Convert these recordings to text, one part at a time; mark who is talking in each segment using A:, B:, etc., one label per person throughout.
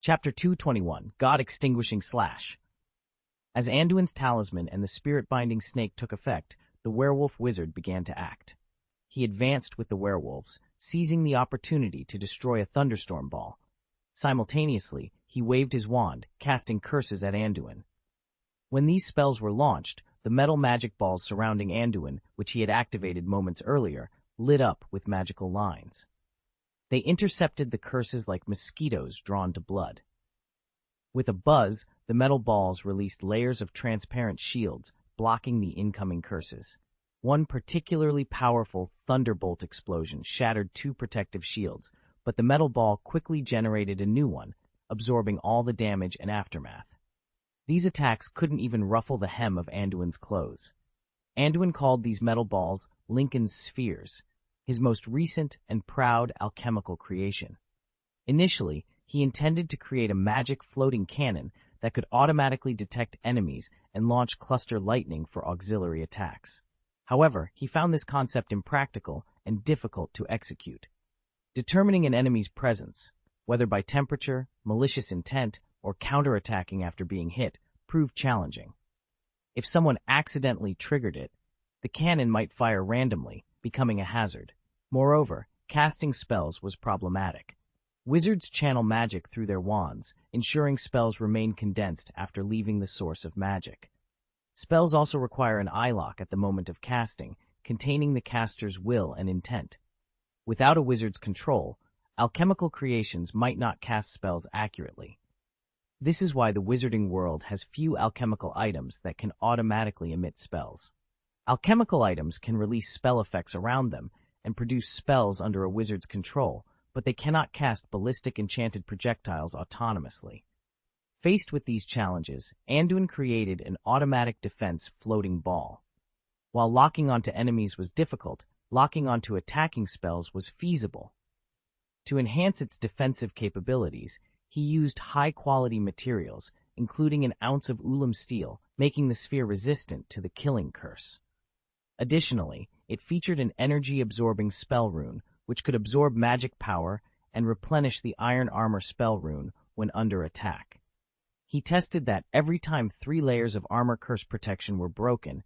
A: Chapter 221, God-Extinguishing Slash. As Anduin's talisman and the spirit-binding snake took effect, the werewolf wizard began to act. He advanced with the werewolves, seizing the opportunity to destroy a thunderstorm ball. Simultaneously, he waved his wand, casting curses at Anduin. When these spells were launched, the metal magic balls surrounding Anduin, which he had activated moments earlier, lit up with magical lines. They intercepted the curses like mosquitoes drawn to blood. With a buzz, the metal balls released layers of transparent shields, blocking the incoming curses. One particularly powerful thunderbolt explosion shattered two protective shields, but the metal ball quickly generated a new one, absorbing all the damage and aftermath. These attacks couldn't even ruffle the hem of Anduin's clothes. Anduin called these metal balls Lincoln's spheres, his most recent and proud alchemical creation. Initially, he intended to create a magic floating cannon that could automatically detect enemies and launch cluster lightning for auxiliary attacks. However, he found this concept impractical and difficult to execute. Determining an enemy's presence, whether by temperature, malicious intent, or counterattacking after being hit, proved challenging. If someone accidentally triggered it, the cannon might fire randomly, becoming a hazard. Moreover, casting spells was problematic. Wizards channel magic through their wands, ensuring spells remain condensed after leaving the source of magic. Spells also require an eye lock at the moment of casting, containing the caster's will and intent. Without a wizard's control, alchemical creations might not cast spells accurately. This is why the wizarding world has few alchemical items that can automatically emit spells. Alchemical items can release spell effects around them and produce spells under a wizard's control, but they cannot cast ballistic enchanted projectiles autonomously. Faced with these challenges, Anduin created an automatic defense floating ball. While locking onto enemies was difficult, locking onto attacking spells was feasible. To enhance its defensive capabilities, he used high-quality materials, including an ounce of ulam steel, making the sphere resistant to the killing curse. Additionally, it featured an energy-absorbing spell rune, which could absorb magic power and replenish the iron armor spell rune when under attack. He tested that every time 3 layers of armor curse protection were broken,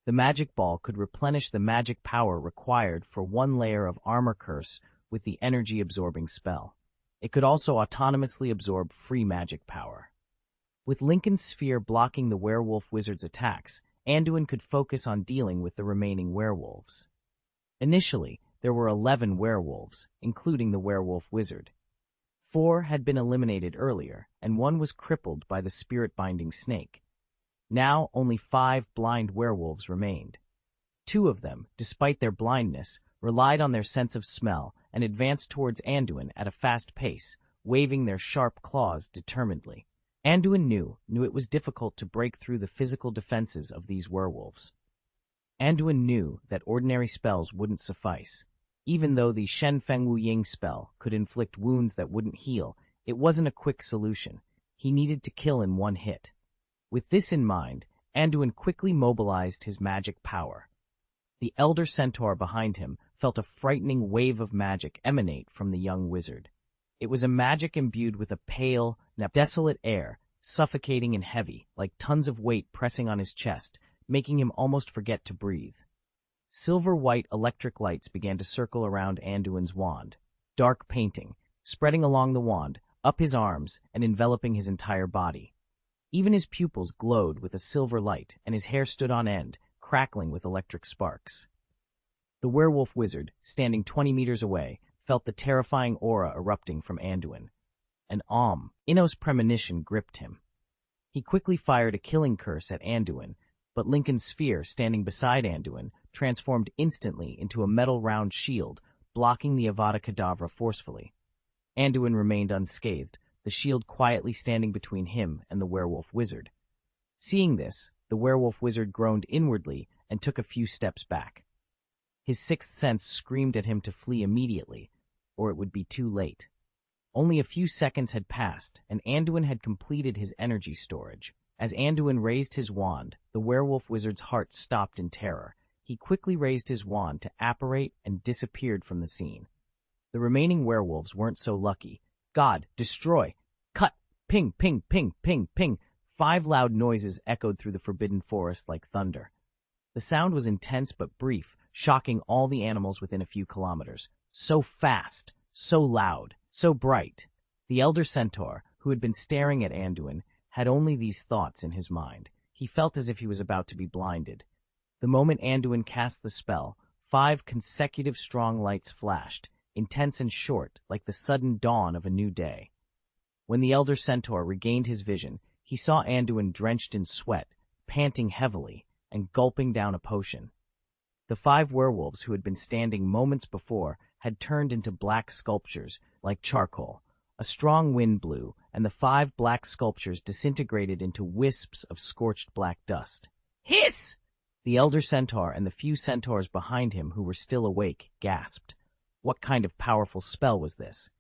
A: the magic ball could replenish the magic power required for 1 layer of armor curse with the energy-absorbing spell. It could also autonomously absorb free magic power. With Lincoln's sphere blocking the werewolf wizard's attacks, Anduin could focus on dealing with the remaining werewolves. Initially, there were 11 werewolves, including the werewolf wizard. 4 had been eliminated earlier, and 1 was crippled by the spirit-binding snake. Now, only 5 blind werewolves remained. 2 of them, despite their blindness, relied on their sense of smell and advanced towards Anduin at a fast pace, waving their sharp claws determinedly. Anduin knew it was difficult to break through the physical defenses of these werewolves. Anduin knew that ordinary spells wouldn't suffice. Even though the Shen Feng Wu Ying spell could inflict wounds that wouldn't heal, it wasn't a quick solution. He needed to kill in 1 hit. With this in mind, Anduin quickly mobilized his magic power. The elder centaur behind him felt a frightening wave of magic emanate from the young wizard. It was a magic imbued with a pale, desolate air, suffocating and heavy, like tons of weight pressing on his chest, making him almost forget to breathe. Silver-white electric lights began to circle around Anduin's wand, dark painting, spreading along the wand, up his arms, and enveloping his entire body. Even his pupils glowed with a silver light, and his hair stood on end, crackling with electric sparks. The werewolf wizard, standing 20 meters away, felt the terrifying aura erupting from Anduin. An Inno's premonition gripped him. He quickly fired a killing curse at Anduin, but Lincoln's sphere, standing beside Anduin, transformed instantly into a metal round shield, blocking the Avada Kedavra forcefully. Anduin remained unscathed, the shield quietly standing between him and the werewolf wizard. Seeing this, the werewolf wizard groaned inwardly and took a few steps back. His sixth sense screamed at him to flee immediately, or it would be too late. Only a few seconds had passed, and Anduin had completed his energy storage. As Anduin raised his wand, the werewolf wizard's heart stopped in terror. He quickly raised his wand to apparate and disappeared from the scene. The remaining werewolves weren't so lucky. God, destroy! Cut! Ping, ping, ping, ping, ping. 5 loud noises echoed through the forbidden forest like thunder. The sound was intense but brief, shocking all the animals within a few kilometers. So fast, so loud, so bright. The elder centaur, who had been staring at Anduin, had only these thoughts in his mind. He felt as if he was about to be blinded. The moment Anduin cast the spell, 5 consecutive strong lights flashed, intense and short, like the sudden dawn of a new day. When the elder centaur regained his vision, he saw Anduin drenched in sweat, panting heavily, and gulping down a potion. The 5 werewolves who had been standing moments before had turned into black sculptures, like charcoal. A strong wind blew, and the 5 black sculptures disintegrated into wisps of scorched black dust. Hiss! The elder centaur and the few centaurs behind him who were still awake gasped. What kind of powerful spell was this?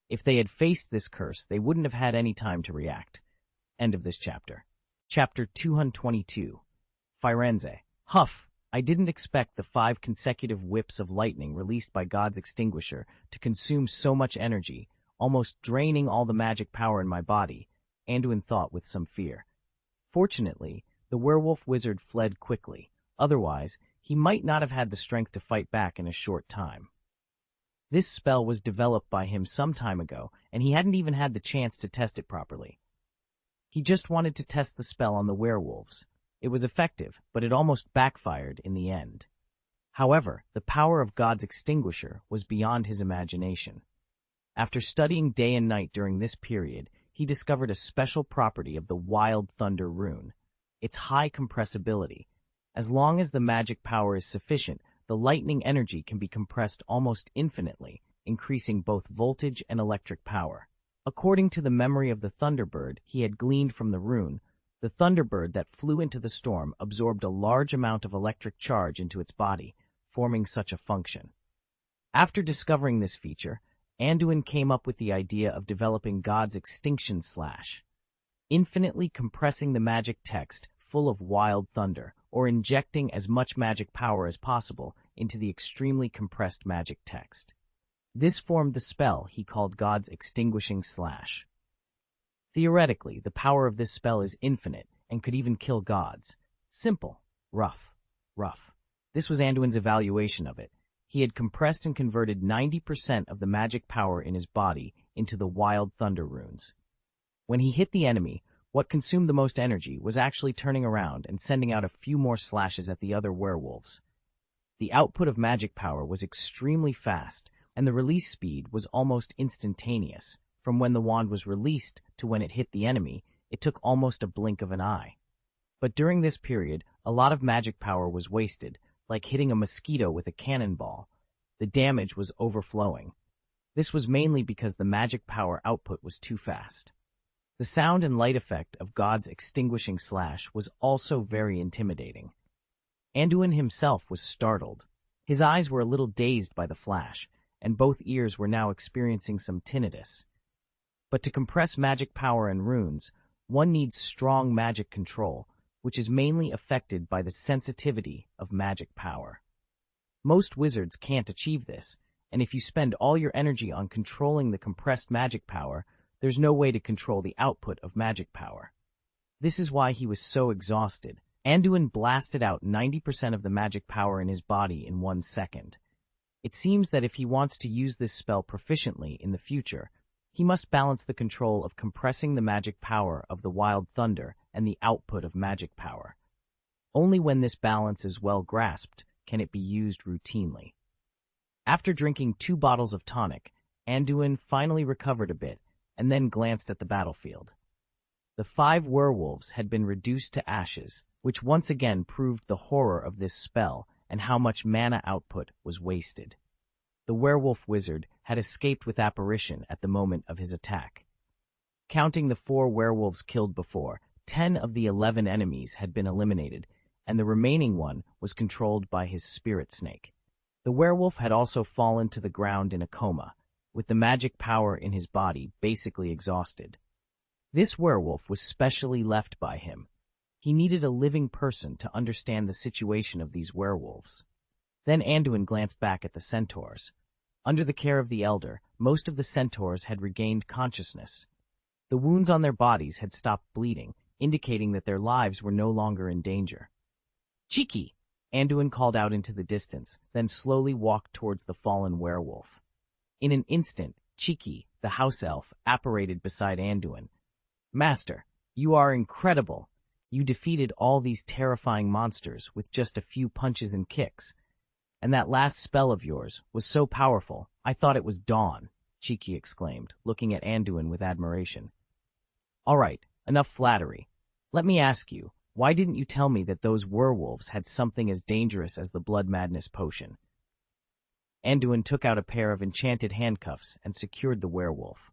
A: If they had faced this curse, they wouldn't have had any time to react. End of this chapter. Chapter 222. Firenze. Huff! I didn't expect the 5 consecutive whips of lightning released by God's extinguisher to consume so much energy, almost draining all the magic power in my body, Anduin thought with some fear. Fortunately, the werewolf wizard fled quickly. Otherwise, he might not have had the strength to fight back in a short time. This spell was developed by him some time ago, and he hadn't even had the chance to test it properly. He just wanted to test the spell on the werewolves. It was effective, but it almost backfired in the end. However, the power of God's extinguisher was beyond his imagination. After studying day and night during this period, he discovered a special property of the Wild Thunder rune, its high compressibility. As long as the magic power is sufficient, the lightning energy can be compressed almost infinitely, increasing both voltage and electric power. According to the memory of the Thunderbird he had gleaned from the rune, the Thunderbird that flew into the storm absorbed a large amount of electric charge into its body, forming such a function. After discovering this feature, Anduin came up with the idea of developing God's extinction slash, infinitely compressing the magic text full of wild thunder, or injecting as much magic power as possible into the extremely compressed magic text. This formed the spell he called God's extinguishing slash. Theoretically, the power of this spell is infinite and could even kill gods. Simple, rough. This was Anduin's evaluation of it. He had compressed and converted 90% of the magic power in his body into the Wild Thunder runes. When he hit the enemy, what consumed the most energy was actually turning around and sending out a few more slashes at the other werewolves. The output of magic power was extremely fast, and the release speed was almost instantaneous. From when the wand was released to when it hit the enemy, it took almost a blink of an eye. But during this period, a lot of magic power was wasted, like hitting a mosquito with a cannonball. The damage was overflowing. This was mainly because the magic power output was too fast. The sound and light effect of God's extinguishing slash was also very intimidating. Anduin himself was startled. His eyes were a little dazed by the flash, and both ears were now experiencing some tinnitus. But to compress magic power and runes, one needs strong magic control, which is mainly affected by the sensitivity of magic power. Most wizards can't achieve this, and if you spend all your energy on controlling the compressed magic power, there's no way to control the output of magic power. This is why he was so exhausted. Anduin blasted out 90% of the magic power in his body in 1 second. It seems that if he wants to use this spell proficiently in the future, he must balance the control of compressing the magic power of the Wild Thunder and the output of magic power. Only when this balance is well grasped can it be used routinely. After drinking 2 bottles of tonic, Anduin finally recovered a bit and then glanced at the battlefield. The 5 werewolves had been reduced to ashes, which once again proved the horror of this spell and how much mana output was wasted. The werewolf wizard had escaped with apparition at the moment of his attack. Counting the 4 werewolves killed before, 10 of the 11 enemies had been eliminated, and the remaining one was controlled by his spirit snake. The werewolf had also fallen to the ground in a coma, with the magic power in his body basically exhausted. This werewolf was specially left by him. He needed a living person to understand the situation of these werewolves. Then Anduin glanced back at the centaurs. Under the care of the elder, most of the centaurs had regained consciousness. The wounds on their bodies had stopped bleeding, indicating that their lives were no longer in danger. "Cheeky!" Anduin called out into the distance, then slowly walked towards the fallen werewolf. In an instant, Cheeky, the house elf, apparated beside Anduin. "Master, you are incredible! You defeated all these terrifying monsters with just a few punches and kicks. And that last spell of yours was so powerful, I thought it was dawn," Cheeky exclaimed, looking at Anduin with admiration. "All right, enough flattery. Let me ask you, why didn't you tell me that those werewolves had something as dangerous as the blood madness potion?" Anduin took out a pair of enchanted handcuffs and secured the werewolf.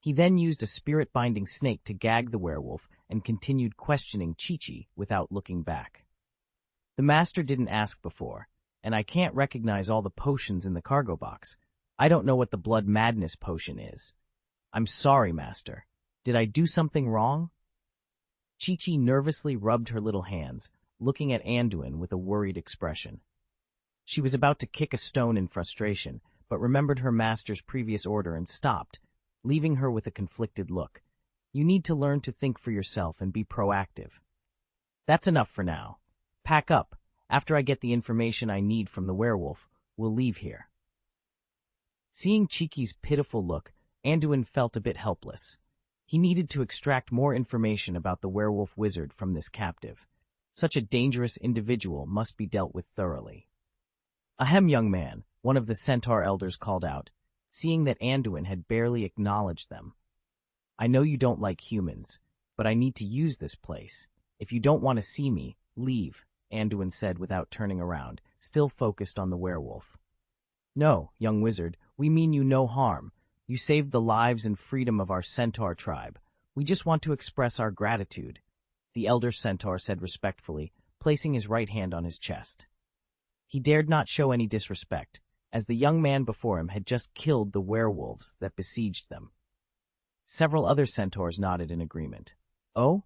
A: He then used a spirit-binding snake to gag the werewolf and continued questioning Chi-Chi without looking back. "The master didn't ask before, and I can't recognize all the potions in the cargo box. I don't know what the blood madness potion is. I'm sorry, master. Did I do something wrong?" Chi-Chi nervously rubbed her little hands, looking at Anduin with a worried expression. She was about to kick a stone in frustration, but remembered her master's previous order and stopped, leaving her with a conflicted look. "You need to learn to think for yourself and be proactive. That's enough for now. Pack up. After I get the information I need from the werewolf, we'll leave here." Seeing Cheeky's pitiful look, Anduin felt a bit helpless. He needed to extract more information about the werewolf wizard from this captive. Such a dangerous individual must be dealt with thoroughly. "Ahem, young man," one of the centaur elders called out, seeing that Anduin had barely acknowledged them. "I know you don't like humans, but I need to use this place. If you don't want to see me, leave," Anduin said without turning around, still focused on the werewolf. "No, young wizard, we mean you no harm. You saved the lives and freedom of our centaur tribe. We just want to express our gratitude," the elder centaur said respectfully, placing his right hand on his chest. He dared not show any disrespect, as the young man before him had just killed the werewolves that besieged them. Several other centaurs nodded in agreement. "Oh?"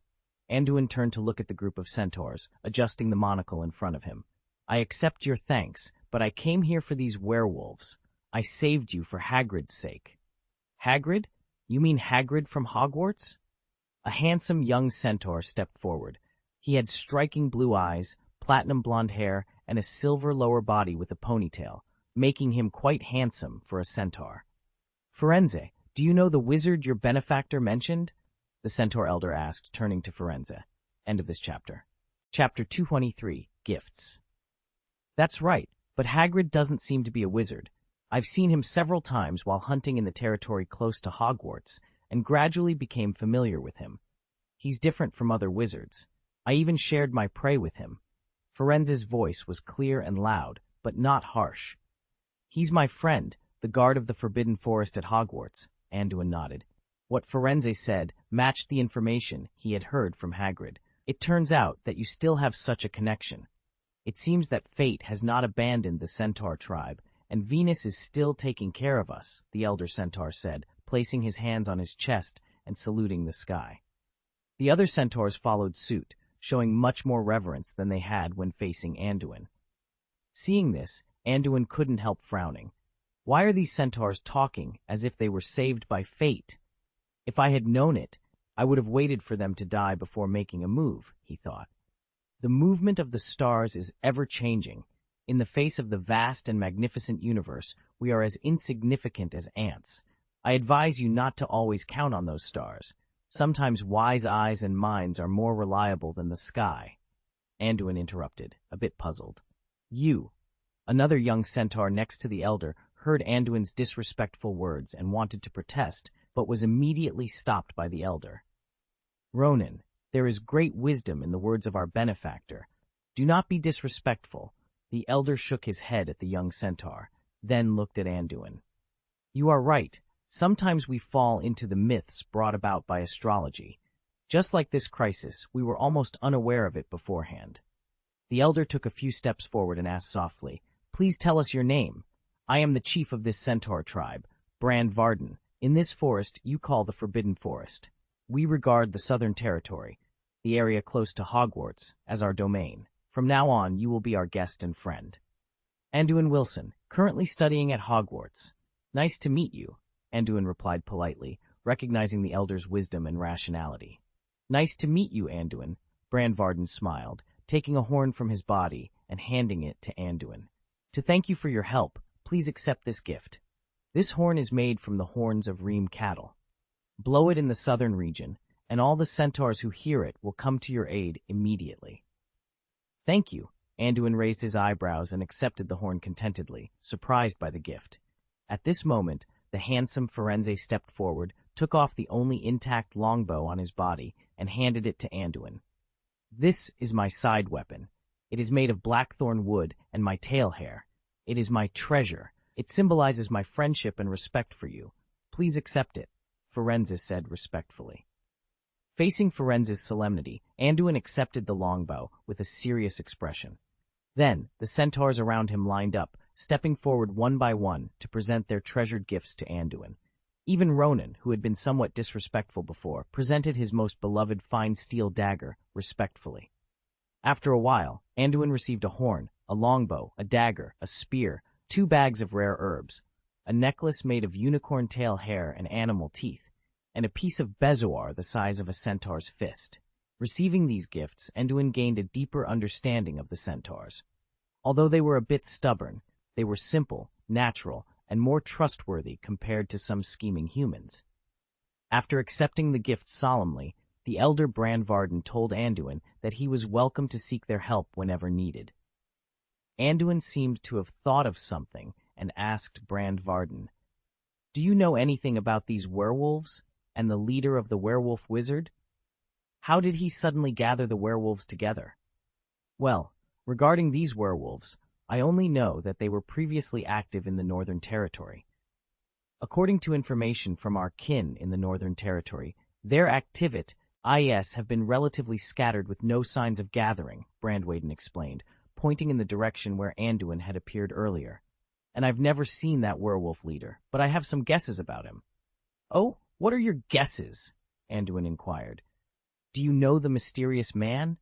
A: Anduin turned to look at the group of centaurs, adjusting the monocle in front of him. "I accept your thanks, but I came here for these werewolves. I saved you for Hagrid's sake." "Hagrid? You mean Hagrid from Hogwarts?" A handsome young centaur stepped forward. He had striking blue eyes, platinum blonde hair, and a silver lower body with a ponytail, making him quite handsome for a centaur. "Firenze, do you know the wizard your benefactor mentioned?" the centaur elder asked, turning to Firenze. End of this chapter. Chapter 223, Gifts. "That's right, but Hagrid doesn't seem to be a wizard. I've seen him several times while hunting in the territory close to Hogwarts, and gradually became familiar with him. He's different from other wizards. I even shared my prey with him." Firenze's voice was clear and loud, but not harsh. "He's my friend, the guard of the Forbidden Forest at Hogwarts," Anduin nodded. What Firenze said matched the information he had heard from Hagrid. "It turns out that you still have such a connection. It seems that fate has not abandoned the centaur tribe, and Venus is still taking care of us," the elder centaur said, placing his hands on his chest and saluting the sky. The other centaurs followed suit, showing much more reverence than they had when facing Anduin. Seeing this, Anduin couldn't help frowning. Why are these centaurs talking as if they were saved by fate? If I had known it, I would have waited for them to die before making a move, he thought. The movement of the stars is ever-changing. In the face of the vast and magnificent universe, we are as insignificant as ants. I advise you not to always count on those stars. Sometimes wise eyes and minds are more reliable than the sky. Anduin interrupted, a bit puzzled. "You." Another young centaur next to the elder heard Anduin's disrespectful words and wanted to protest, but was immediately stopped by the elder. "Ronan, there is great wisdom in the words of our benefactor. Do not be disrespectful." The elder shook his head at the young centaur, then looked at Anduin. "You are right. Sometimes we fall into the myths brought about by astrology. Just like this crisis, we were almost unaware of it beforehand." The elder took a few steps forward and asked softly, "Please tell us your name. I am the chief of this centaur tribe, Brand Varden. In this forest you call the Forbidden Forest. We regard the Southern Territory, the area close to Hogwarts, as our domain. From now on, you will be our guest and friend." "Anduin Wilson, currently studying at Hogwarts. Nice to meet you," Anduin replied politely, recognizing the elder's wisdom and rationality. "Nice to meet you, Anduin," Brandvarden smiled, taking a horn from his body and handing it to Anduin. "To thank you for your help, please accept this gift. This horn is made from the horns of Reem cattle. Blow it in the southern region, and all the centaurs who hear it will come to your aid immediately." "Thank you." Anduin raised his eyebrows and accepted the horn contentedly, surprised by the gift. At this moment, the handsome Firenze stepped forward, took off the only intact longbow on his body, and handed it to Anduin. "This is my side weapon. It is made of blackthorn wood and my tail hair. It is my treasure. It symbolizes my friendship and respect for you. Please accept it," Firenze said respectfully. Facing Firenze's solemnity, Anduin accepted the longbow with a serious expression. Then, the centaurs around him lined up, stepping forward one by one to present their treasured gifts to Anduin. Even Ronan, who had been somewhat disrespectful before, presented his most beloved fine steel dagger respectfully. After a while, Anduin received a horn, a longbow, a dagger, a spear, 2 bags of rare herbs, a necklace made of unicorn tail hair and animal teeth, and a piece of bezoar the size of a centaur's fist. Receiving these gifts, Anduin gained a deeper understanding of the centaurs. Although they were a bit stubborn, they were simple, natural, and more trustworthy compared to some scheming humans. After accepting the gifts solemnly, the elder Brandvarden told Anduin that he was welcome to seek their help whenever needed. Anduin seemed to have thought of something and asked Brandvarden, "Do you know anything about these werewolves and the leader of the werewolf wizard? How did he suddenly gather the werewolves together?" "Well, regarding these werewolves, I only know that they were previously active in the Northern Territory. According to information from our kin in the Northern Territory, their activity have been relatively scattered with no signs of gathering," Brandvarden explained, pointing in the direction where Anduin had appeared earlier. "And I've never seen that werewolf leader, but I have some guesses about him." "Oh, what are your guesses?" Anduin inquired. "Do you know the mysterious man?"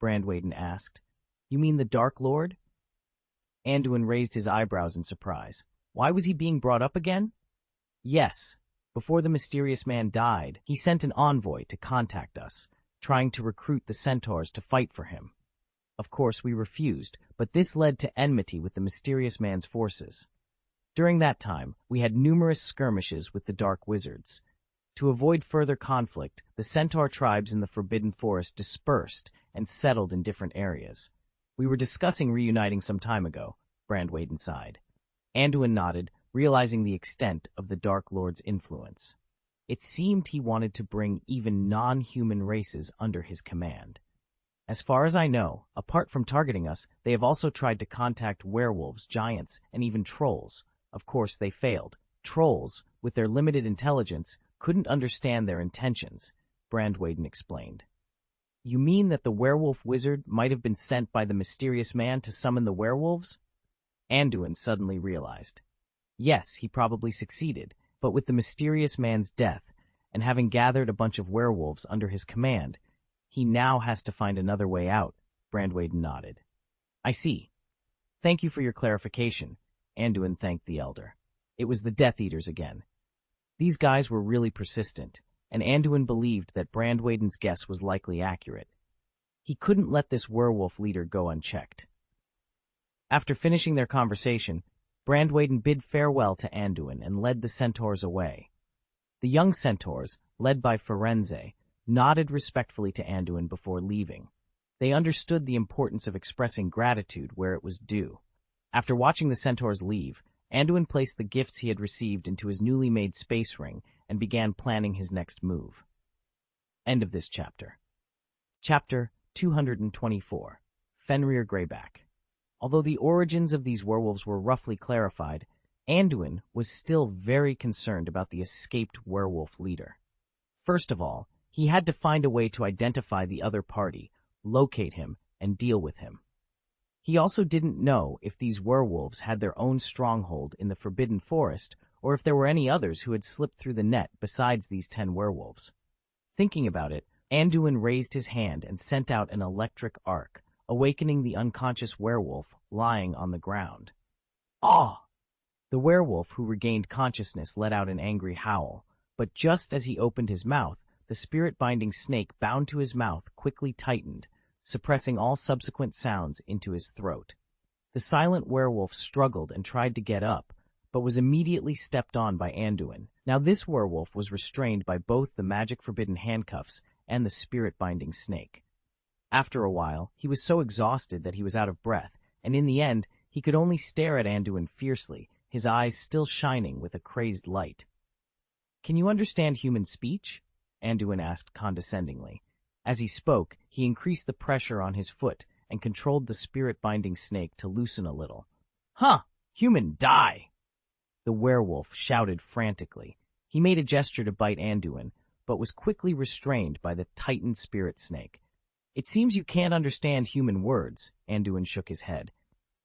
A: Brandvarden asked. "You mean the Dark Lord?" Anduin raised his eyebrows in surprise. Why was he being brought up again? "Yes. Before the mysterious man died, he sent an envoy to contact us, trying to recruit the centaurs to fight for him. Of course, we refused, but this led to enmity with the mysterious man's forces. During that time, we had numerous skirmishes with the Dark Wizards. To avoid further conflict, the centaur tribes in the Forbidden Forest dispersed and settled in different areas. We were discussing reuniting some time ago," Brandvarden sighed. Anduin nodded, realizing the extent of the Dark Lord's influence. It seemed he wanted to bring even non-human races under his command. "As far as I know, apart from targeting us, they have also tried to contact werewolves, giants, and even trolls. Of course, they failed. Trolls, with their limited intelligence, couldn't understand their intentions," Brandvarden explained. "You mean that the werewolf wizard might have been sent by the mysterious man to summon the werewolves?" Anduin suddenly realized. Yes, he probably succeeded, but with the mysterious man's death, and having gathered a bunch of werewolves under his command, he now has to find another way out, Brandvarden nodded. "I see. Thank you for your clarification," Anduin thanked the elder. It was the Death Eaters again. These guys were really persistent, and Anduin believed that Brandvarden's guess was likely accurate. He couldn't let this werewolf leader go unchecked. After finishing their conversation, Brandvarden bid farewell to Anduin and led the centaurs away. The young centaurs, led by Firenze, nodded respectfully to Anduin before leaving. They understood the importance of expressing gratitude where it was due. After watching the centaurs leave, Anduin placed the gifts he had received into his newly made space ring and began planning his next move. End of this chapter. Chapter 224. Fenrir Greyback. Although the origins of these werewolves were roughly clarified, Anduin was still very concerned about the escaped werewolf leader. First of all, he had to find a way to identify the other party, locate him, and deal with him. He also didn't know if these werewolves had their own stronghold in the Forbidden Forest or if there were any others who had slipped through the net besides these 10 werewolves. Thinking about it, Anduin raised his hand and sent out an electric arc, awakening the unconscious werewolf lying on the ground. "Ah!" The werewolf, who regained consciousness, let out an angry howl, but just as he opened his mouth, the spirit-binding snake bound to his mouth quickly tightened, suppressing all subsequent sounds into his throat. The silent werewolf struggled and tried to get up, but was immediately stepped on by Anduin. Now this werewolf was restrained by both the magic-forbidden handcuffs and the spirit-binding snake. After a while, he was so exhausted that he was out of breath, and in the end, he could only stare at Anduin fiercely, his eyes still shining with a crazed light. "Can you understand human speech?" Anduin asked condescendingly. As he spoke, he increased the pressure on his foot and controlled the spirit-binding snake to loosen a little. "Huh! Human, die!" The werewolf shouted frantically. He made a gesture to bite Anduin, but was quickly restrained by the tightened spirit snake. "It seems you can't understand human words," Anduin shook his head.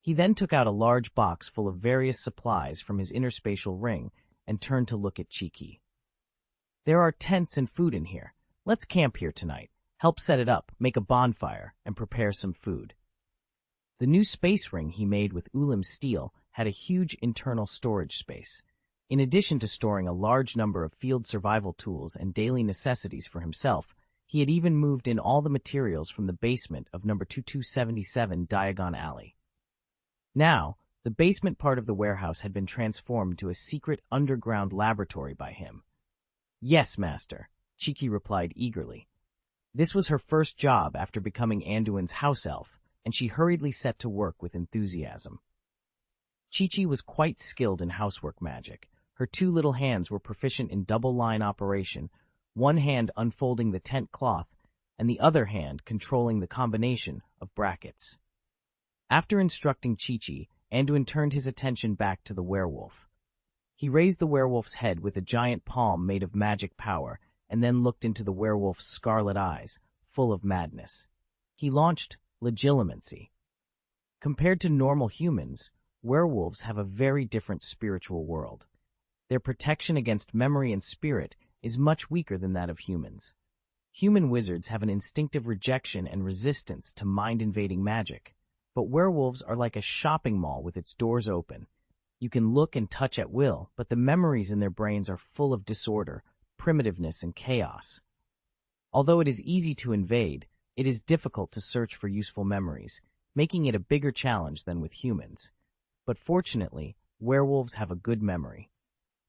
A: He then took out a large box full of various supplies from his interspatial ring and turned to look at Cheeky. "There are tents and food in here. Let's camp here tonight. Help set it up, make a bonfire, and prepare some food." The new space ring he made with Ulim steel had a huge internal storage space. In addition to storing a large number of field survival tools and daily necessities for himself, he had even moved in all the materials from the basement of number 2277 Diagon Alley. Now, the basement part of the warehouse had been transformed to a secret underground laboratory by him. "Yes, master," Cheeky replied eagerly. This was her first job after becoming Anduin's house elf, and she hurriedly set to work with enthusiasm. Chi-Chi was quite skilled in housework magic. Her two little hands were proficient in double-line operation, one hand unfolding the tent cloth, and the other hand controlling the combination of brackets. After instructing Chi-Chi, Anduin turned his attention back to the werewolf. He raised the werewolf's head with a giant palm made of magic power, and then looked into the werewolf's scarlet eyes, full of madness. He launched legilimency. Compared to normal humans, werewolves have a very different spiritual world. Their protection against memory and spirit is much weaker than that of humans. Human wizards have an instinctive rejection and resistance to mind-invading magic, but werewolves are like a shopping mall with its doors open. You can look and touch at will, but the memories in their brains are full of disorder, primitiveness, and chaos. Although it is easy to invade, it is difficult to search for useful memories, making it a bigger challenge than with humans. But fortunately, werewolves have a good memory.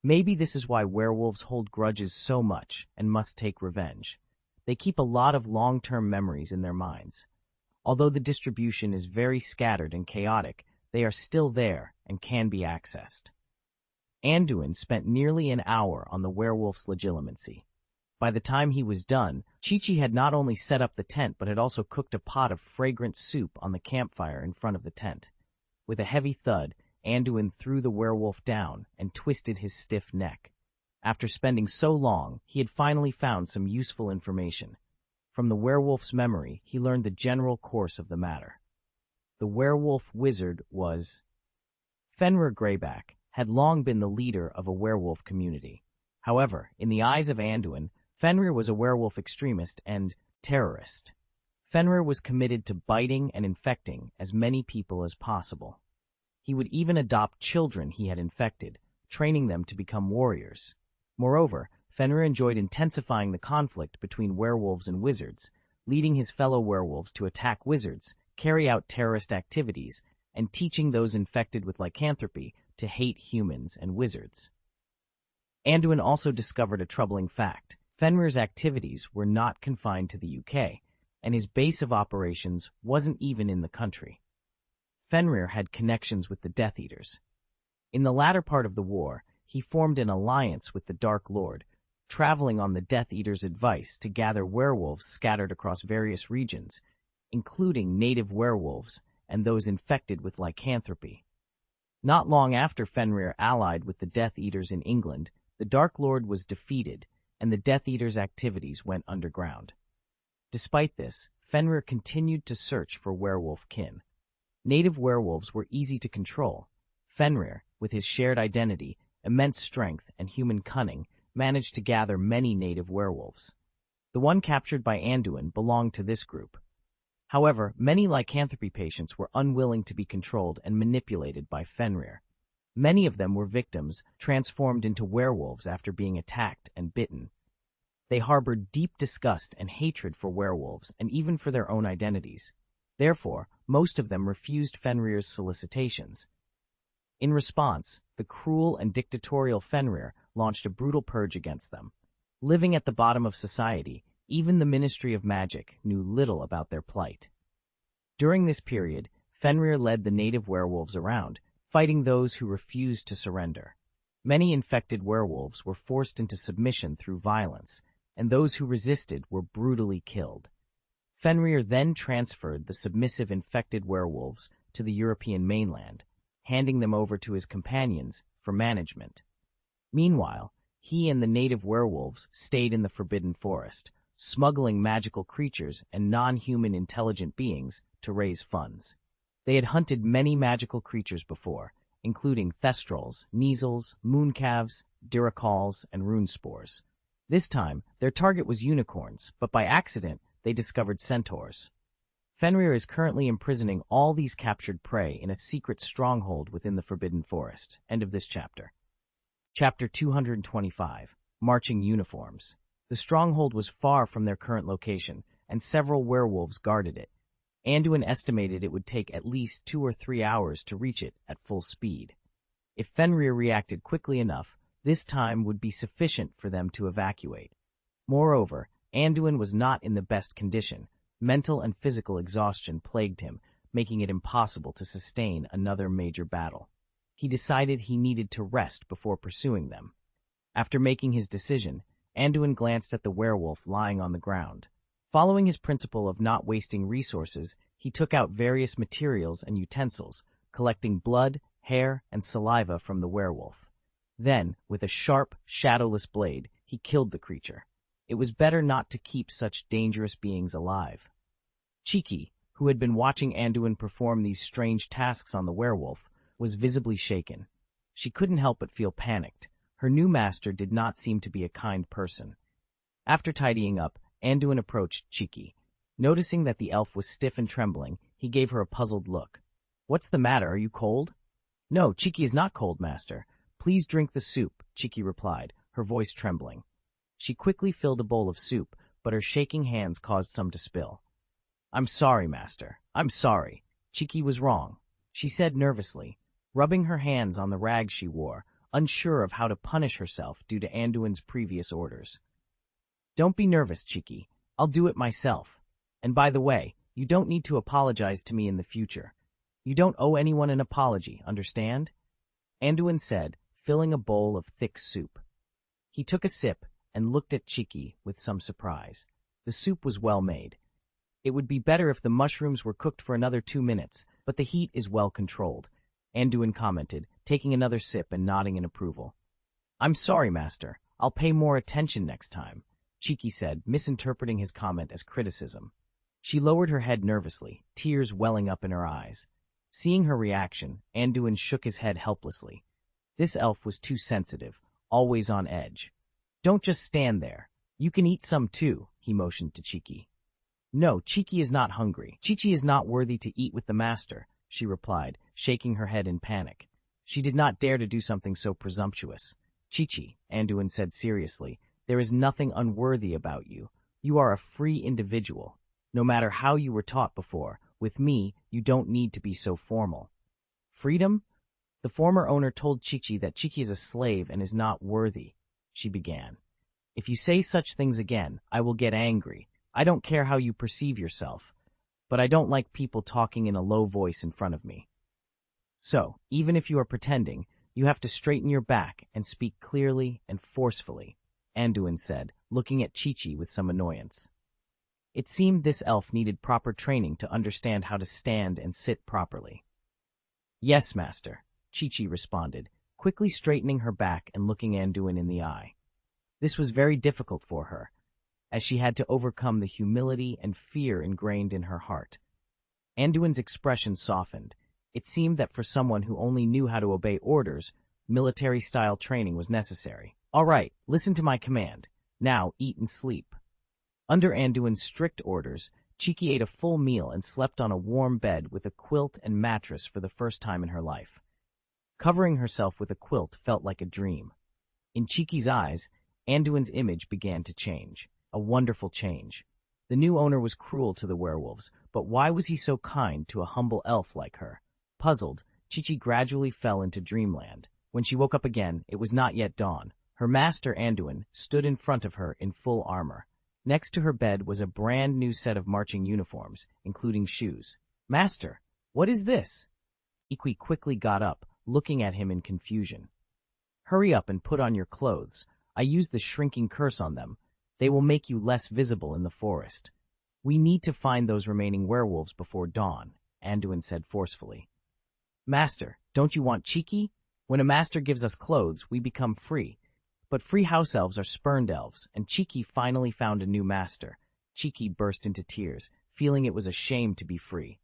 A: Maybe this is why werewolves hold grudges so much and must take revenge. They keep a lot of long-term memories in their minds. Although the distribution is very scattered and chaotic, they are still there and can be accessed. Anduin spent nearly an hour on the werewolf's legilimency. By the time he was done, Chi-Chi had not only set up the tent but had also cooked a pot of fragrant soup on the campfire in front of the tent. With a heavy thud, Anduin threw the werewolf down and twisted his stiff neck. After spending so long, he had finally found some useful information. From the werewolf's memory, he learned the general course of the matter. The werewolf wizard was Fenrir Greyback, had long been the leader of a werewolf community. However, in the eyes of Anduin, Fenrir was a werewolf extremist and terrorist. Fenrir was committed to biting and infecting as many people as possible. He would even adopt children he had infected, training them to become warriors. Moreover, Fenrir enjoyed intensifying the conflict between werewolves and wizards, leading his fellow werewolves to attack wizards, carry out terrorist activities, and teaching those infected with lycanthropy to hate humans and wizards. Anduin also discovered a troubling fact. Fenrir's activities were not confined to the UK, and his base of operations wasn't even in the country. Fenrir had connections with the Death Eaters. In the latter part of the war, he formed an alliance with the Dark Lord, traveling on the Death Eaters' advice to gather werewolves scattered across various regions, including native werewolves and those infected with lycanthropy. Not long after Fenrir allied with the Death Eaters in England, the Dark Lord was defeated, and the Death Eaters' activities went underground. Despite this, Fenrir continued to search for werewolf kin. Native werewolves were easy to control. Fenrir, with his shared identity, immense strength, and human cunning, managed to gather many native werewolves. The one captured by Anduin belonged to this group. However, many lycanthropy patients were unwilling to be controlled and manipulated by Fenrir. Many of them were victims, transformed into werewolves after being attacked and bitten. They harbored deep disgust and hatred for werewolves and even for their own identities. Therefore, most of them refused Fenrir's solicitations. In response, the cruel and dictatorial Fenrir launched a brutal purge against them. Living at the bottom of society, even the Ministry of Magic knew little about their plight. During this period, Fenrir led the native werewolves around, fighting those who refused to surrender. Many infected werewolves were forced into submission through violence, and those who resisted were brutally killed. Fenrir then transferred the submissive infected werewolves to the European mainland, handing them over to his companions for management. Meanwhile, he and the native werewolves stayed in the Forbidden Forest, smuggling magical creatures and non-human intelligent beings to raise funds. They had hunted many magical creatures before, including thestrals, neasels, mooncalves, diracals, and runespores. This time, their target was unicorns, but by accident, they discovered centaurs. Fenrir is currently imprisoning all these captured prey in a secret stronghold within the Forbidden Forest. End of this chapter. Chapter 225, Marching Uniforms. The stronghold was far from their current location, and several werewolves guarded it. Anduin estimated it would take at least 2 or 3 hours to reach it at full speed. If Fenrir reacted quickly enough, this time would be sufficient for them to evacuate. Moreover, Anduin was not in the best condition. Mental and physical exhaustion plagued him, making it impossible to sustain another major battle. He decided he needed to rest before pursuing them. After making his decision, Anduin glanced at the werewolf lying on the ground. Following his principle of not wasting resources, he took out various materials and utensils, collecting blood, hair, and saliva from the werewolf. Then, with a sharp, shadowless blade, he killed the creature. It was better not to keep such dangerous beings alive. Cheeky, who had been watching Anduin perform these strange tasks on the werewolf, was visibly shaken. She couldn't help but feel panicked. Her new master did not seem to be a kind person. After tidying up, Anduin approached Cheeky. Noticing that the elf was stiff and trembling, he gave her a puzzled look. "What's the matter? Are you cold?" "No, Cheeky is not cold, master. Please drink the soup," Cheeky replied, her voice trembling. She quickly filled a bowl of soup, but her shaking hands caused some to spill. "I'm sorry, master. I'm sorry. Cheeky was wrong," she said nervously, rubbing her hands on the rags she wore, unsure of how to punish herself due to Anduin's previous orders. "Don't be nervous, Cheeky. I'll do it myself. And by the way, you don't need to apologize to me in the future. You don't owe anyone an apology, understand?" Anduin said, filling a bowl of thick soup. He took a sip and looked at Cheeky with some surprise. The soup was well made. "It would be better if the mushrooms were cooked for another 2 minutes, but the heat is well controlled," Anduin commented, taking another sip and nodding in approval. "I'm sorry, master. I'll pay more attention next time," Cheeky said, misinterpreting his comment as criticism. She lowered her head nervously, tears welling up in her eyes. Seeing her reaction, Anduin shook his head helplessly. This elf was too sensitive, always on edge. "Don't just stand there. You can eat some too," he motioned to Cheeky. "No, Cheeky is not hungry. Cheeky is not worthy to eat with the master," she replied, shaking her head in panic. She did not dare to do something so presumptuous. "Cheeky," Anduin said seriously, "there is nothing unworthy about you. You are a free individual. No matter how you were taught before, with me, you don't need to be so formal." "Freedom?" "The former owner told Cheeky that Cheeky is a slave and is not worthy," she began. "If you say such things again, I will get angry. I don't care how you perceive yourself, but I don't like people talking in a low voice in front of me. So, even if you are pretending, you have to straighten your back and speak clearly and forcefully," Anduin said, looking at Cheeky with some annoyance. It seemed this elf needed proper training to understand how to stand and sit properly. "Yes, master," Cheeky responded, quickly straightening her back and looking Anduin in the eye. This was very difficult for her, as she had to overcome the humility and fear ingrained in her heart. Anduin's expression softened. It seemed that for someone who only knew how to obey orders, military-style training was necessary. "All right, listen to my command. Now eat and sleep." Under Anduin's strict orders, Cheeky ate a full meal and slept on a warm bed with a quilt and mattress for the first time in her life. Covering herself with a quilt felt like a dream. In Cheeky's eyes, Anduin's image began to change. A wonderful change. The new owner was cruel to the werewolves, but why was he so kind to a humble elf like her? Puzzled, Chi-Chi gradually fell into dreamland. When she woke up again, it was not yet dawn. Her master, Anduin, stood in front of her in full armor. Next to her bed was a brand new set of marching uniforms, including shoes. "Master, what is this?" Ikki quickly got up, looking at him in confusion. "Hurry up and put on your clothes. I used the shrinking curse on them. They will make you less visible in the forest. We need to find those remaining werewolves before dawn," Anduin said forcefully. "Master, don't you want cheeky? When a master gives us clothes, we become free. But free house elves are spurned elves, and Cheeky finally found a new master." Cheeky burst into tears, feeling it was a shame to be free.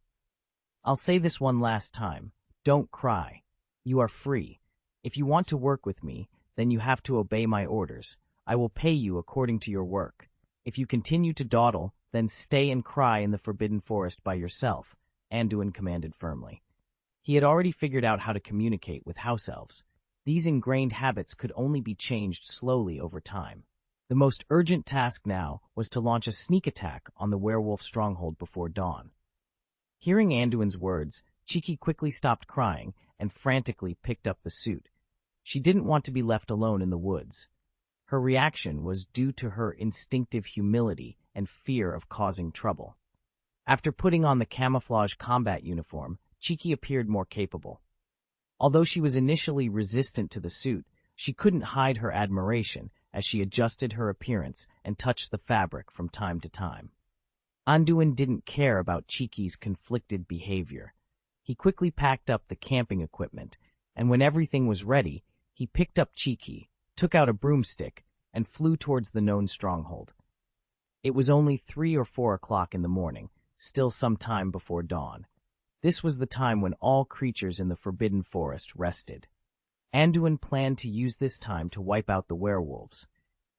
A: "I'll say this one last time. Don't cry. You are free. If you want to work with me, then you have to obey my orders. I will pay you according to your work. If you continue to dawdle, then stay and cry in the Forbidden Forest by yourself," Anduin commanded firmly. He had already figured out how to communicate with house elves. These ingrained habits could only be changed slowly over time. The most urgent task now was to launch a sneak attack on the werewolf stronghold before dawn. Hearing Anduin's words, Cheeky quickly stopped crying and frantically picked up the suit. She didn't want to be left alone in the woods. Her reaction was due to her instinctive humility and fear of causing trouble. After putting on the camouflage combat uniform, Cheeky appeared more capable. Although she was initially resistant to the suit, she couldn't hide her admiration as she adjusted her appearance and touched the fabric from time to time. Anduin didn't care about Cheeky's conflicted behavior. He quickly packed up the camping equipment, and when everything was ready, he picked up Cheeky, took out a broomstick, and flew towards the known stronghold. It was only 3 or 4 o'clock in the morning, still some time before dawn. This was the time when all creatures in the Forbidden Forest rested. Anduin planned to use this time to wipe out the werewolves.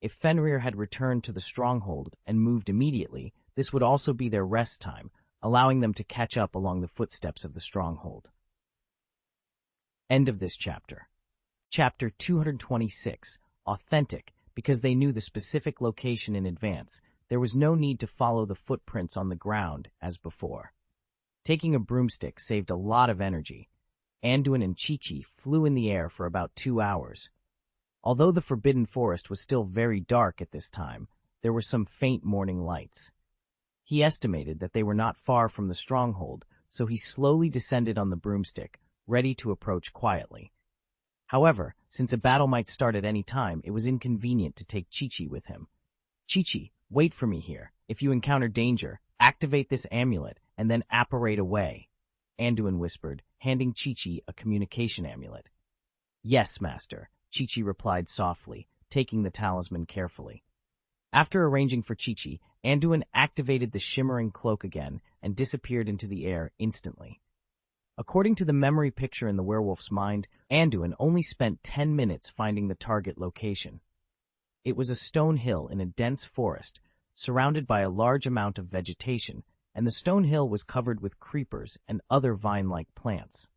A: If Fenrir had returned to the stronghold and moved immediately, this would also be their rest time, allowing them to catch up along the footsteps of the stronghold. End of this chapter. Chapter 226. Authentic. Because they knew the specific location in advance, there was no need to follow the footprints on the ground as before. Taking a broomstick saved a lot of energy. Anduin and Cheeky flew in the air for about 2 hours. Although the Forbidden Forest was still very dark at this time, there were some faint morning lights. He estimated that they were not far from the stronghold, so he slowly descended on the broomstick, ready to approach quietly. However, since a battle might start at any time, it was inconvenient to take Chi-Chi with him. "Chi-Chi, wait for me here. If you encounter danger, activate this amulet and then apparate away," Anduin whispered, handing Chi-Chi a communication amulet. "Yes, master," Chi-Chi replied softly, taking the talisman carefully. After arranging for Chi-Chi, Anduin activated the shimmering cloak again and disappeared into the air instantly. According to the memory picture in the werewolf's mind, Anduin only spent 10 minutes finding the target location. It was a stone hill in a dense forest, surrounded by a large amount of vegetation, and the stone hill was covered with creepers and other vine-like plants.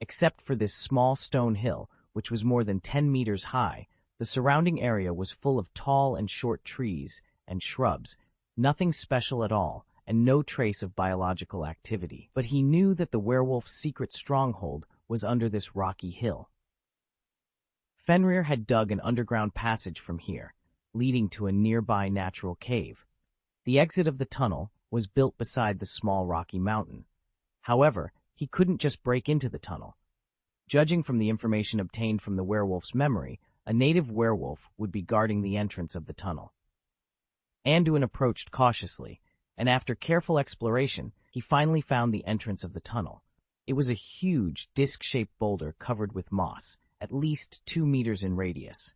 A: Except for this small stone hill, which was more than 10 meters high, the surrounding area was full of tall and short trees and shrubs, nothing special at all, and no trace of biological activity. But he knew that the werewolf's secret stronghold was under this rocky hill. Fenrir had dug an underground passage from here, leading to a nearby natural cave. The exit of the tunnel was built beside the small rocky mountain. However, he couldn't just break into the tunnel. Judging from the information obtained from the werewolf's memory, a native werewolf would be guarding the entrance of the tunnel. Anduin approached cautiously, and after careful exploration, he finally found the entrance of the tunnel. It was a huge, disc-shaped boulder covered with moss, at least 2 meters in radius.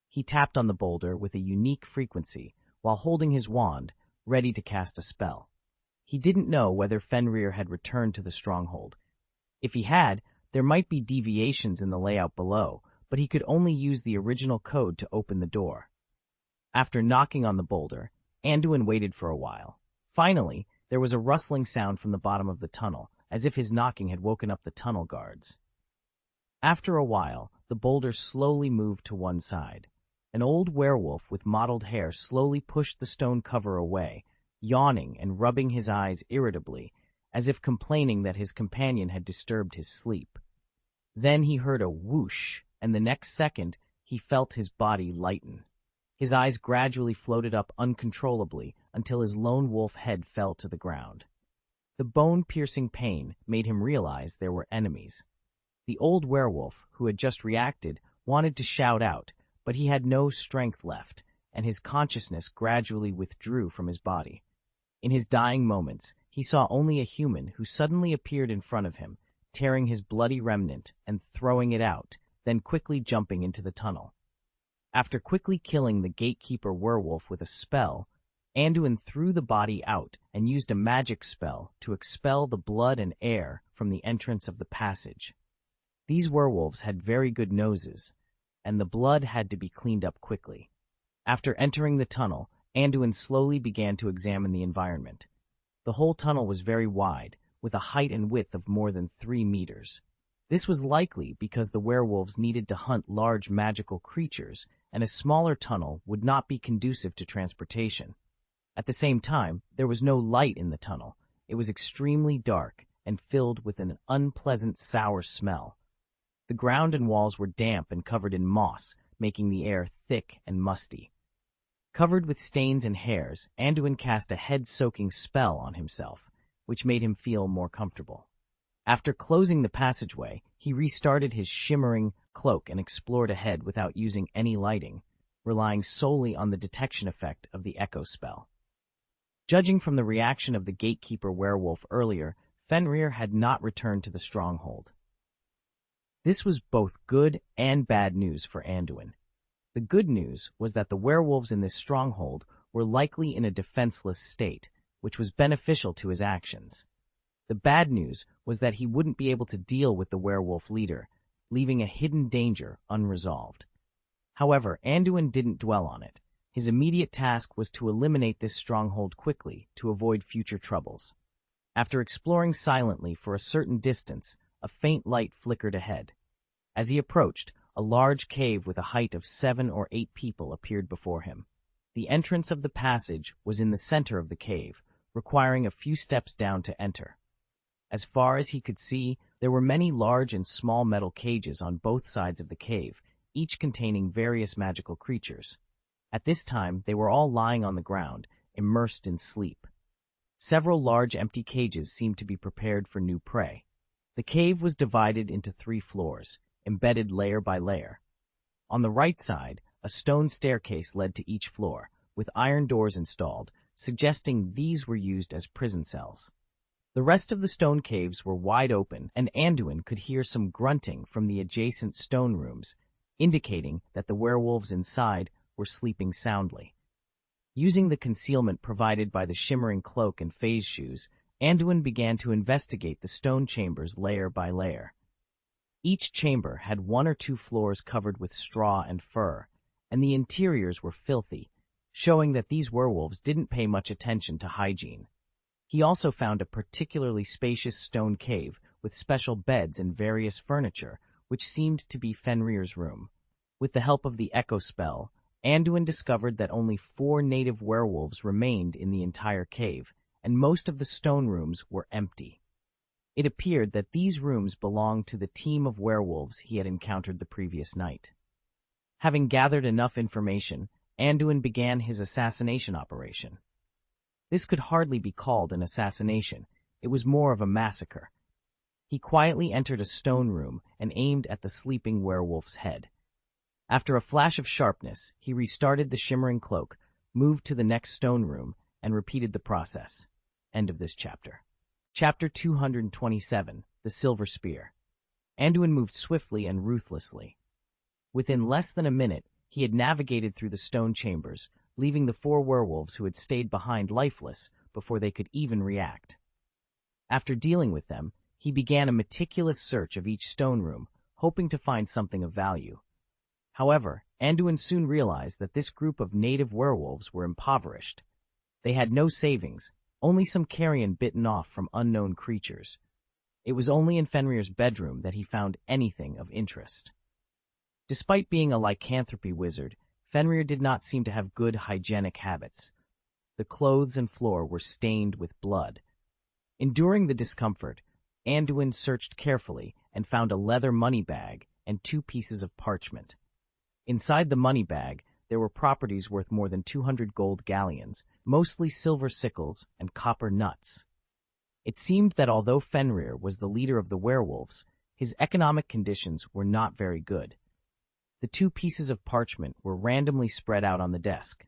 A: He tapped on the boulder with a unique frequency while holding his wand, ready to cast a spell. He didn't know whether Fenrir had returned to the stronghold. If he had, there might be deviations in the layout below, but he could only use the original code to open the door. After knocking on the boulder, Anduin waited for a while. Finally, there was a rustling sound from the bottom of the tunnel, as if his knocking had woken up the tunnel guards. After a while, the boulder slowly moved to one side. An old werewolf with mottled hair slowly pushed the stone cover away, yawning and rubbing his eyes irritably, as if complaining that his companion had disturbed his sleep. Then he heard a whoosh, and the next second he felt his body lighten. His eyes gradually floated up uncontrollably until his lone wolf head fell to the ground. The bone-piercing pain made him realize there were enemies. The old werewolf, who had just reacted, wanted to shout out, but he had no strength left, and his consciousness gradually withdrew from his body. In his dying moments, he saw only a human who suddenly appeared in front of him, tearing his bloody remnant and throwing it out, then quickly jumping into the tunnel. After quickly killing the gatekeeper werewolf with a spell, Anduin threw the body out and used a magic spell to expel the blood and air from the entrance of the passage. These werewolves had very good noses, and the blood had to be cleaned up quickly. After entering the tunnel, Anduin slowly began to examine the environment. The whole tunnel was very wide, with a height and width of more than 3 meters. This was likely because the werewolves needed to hunt large magical creatures, and a smaller tunnel would not be conducive to transportation. At the same time, there was no light in the tunnel. It was extremely dark and filled with an unpleasant sour smell. The ground and walls were damp and covered in moss, making the air thick and musty. Covered with stains and hairs, Anduin cast a head-soaking spell on himself, which made him feel more comfortable. After closing the passageway, he restarted his shimmering cloak and explored ahead without using any lighting, relying solely on the detection effect of the echo spell. Judging from the reaction of the gatekeeper werewolf earlier, Fenrir had not returned to the stronghold. This was both good and bad news for Anduin. The good news was that the werewolves in this stronghold were likely in a defenseless state, which was beneficial to his actions. The bad news was that he wouldn't be able to deal with the werewolf leader, leaving a hidden danger unresolved. However, Anduin didn't dwell on it. His immediate task was to eliminate this stronghold quickly to avoid future troubles. After exploring silently for a certain distance, a faint light flickered ahead. As he approached, a large cave with a height of 7 or 8 people appeared before him. The entrance of the passage was in the center of the cave, requiring a few steps down to enter. As far as he could see, there were many large and small metal cages on both sides of the cave, each containing various magical creatures. At this time, they were all lying on the ground, immersed in sleep. Several large empty cages seemed to be prepared for new prey. The cave was divided into 3 floors, embedded layer by layer. On the right side, a stone staircase led to each floor, with iron doors installed, suggesting these were used as prison cells. The rest of the stone caves were wide open, and Anduin could hear some grunting from the adjacent stone rooms, indicating that the werewolves inside were sleeping soundly. Using the concealment provided by the shimmering cloak and phase shoes, Anduin began to investigate the stone chambers layer by layer. Each chamber had 1 or 2 floors covered with straw and fur, and the interiors were filthy, showing that these werewolves didn't pay much attention to hygiene. He also found a particularly spacious stone cave with special beds and various furniture, which seemed to be Fenrir's room. With the help of the echo spell, Anduin discovered that only 4 native werewolves remained in the entire cave, and most of the stone rooms were empty. It appeared that these rooms belonged to the team of werewolves he had encountered the previous night. Having gathered enough information, Anduin began his assassination operation. This could hardly be called an assassination. It was more of a massacre. He quietly entered a stone room and aimed at the sleeping werewolf's head. After a flash of sharpness, he restarted the shimmering cloak, moved to the next stone room, and repeated the process. End of this chapter. Chapter 227, The Silver Spear. Anduin moved swiftly and ruthlessly. Within less than a minute, he had navigated through the stone chambers, leaving the 4 werewolves who had stayed behind lifeless before they could even react. After dealing with them, he began a meticulous search of each stone room, hoping to find something of value. However, Anduin soon realized that this group of native werewolves were impoverished. They had no savings, only some carrion bitten off from unknown creatures. It was only in Fenrir's bedroom that he found anything of interest. Despite being a lycanthropy wizard, Fenrir did not seem to have good hygienic habits. The clothes and floor were stained with blood. Enduring the discomfort, Anduin searched carefully and found a leather money bag and 2 pieces of parchment. Inside the money bag, there were properties worth more than 200 gold galleons, mostly silver sickles and copper nuts. It seemed that although Fenrir was the leader of the werewolves, his economic conditions were not very good. The 2 pieces of parchment were randomly spread out on the desk.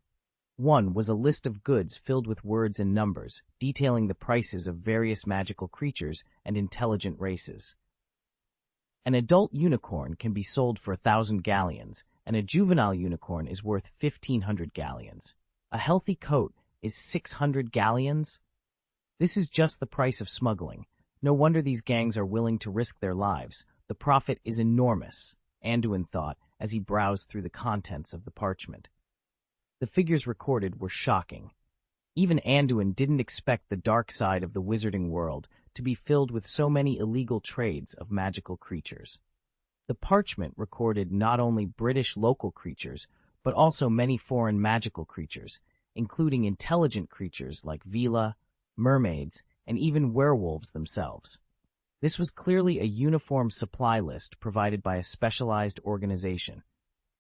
A: One was a list of goods filled with words and numbers, detailing the prices of various magical creatures and intelligent races. An adult unicorn can be sold for 1,000 galleons, and a juvenile unicorn is worth 1,500 galleons. A healthy coat is 600 galleons? This is just the price of smuggling. No wonder these gangs are willing to risk their lives. The profit is enormous, Anduin thought as he browsed through the contents of the parchment. The figures recorded were shocking. Even Anduin didn't expect the dark side of the wizarding world to be filled with so many illegal trades of magical creatures. The parchment recorded not only British local creatures, but also many foreign magical creatures, including intelligent creatures like Vila, mermaids, and even werewolves themselves. This was clearly a uniform supply list provided by a specialized organization.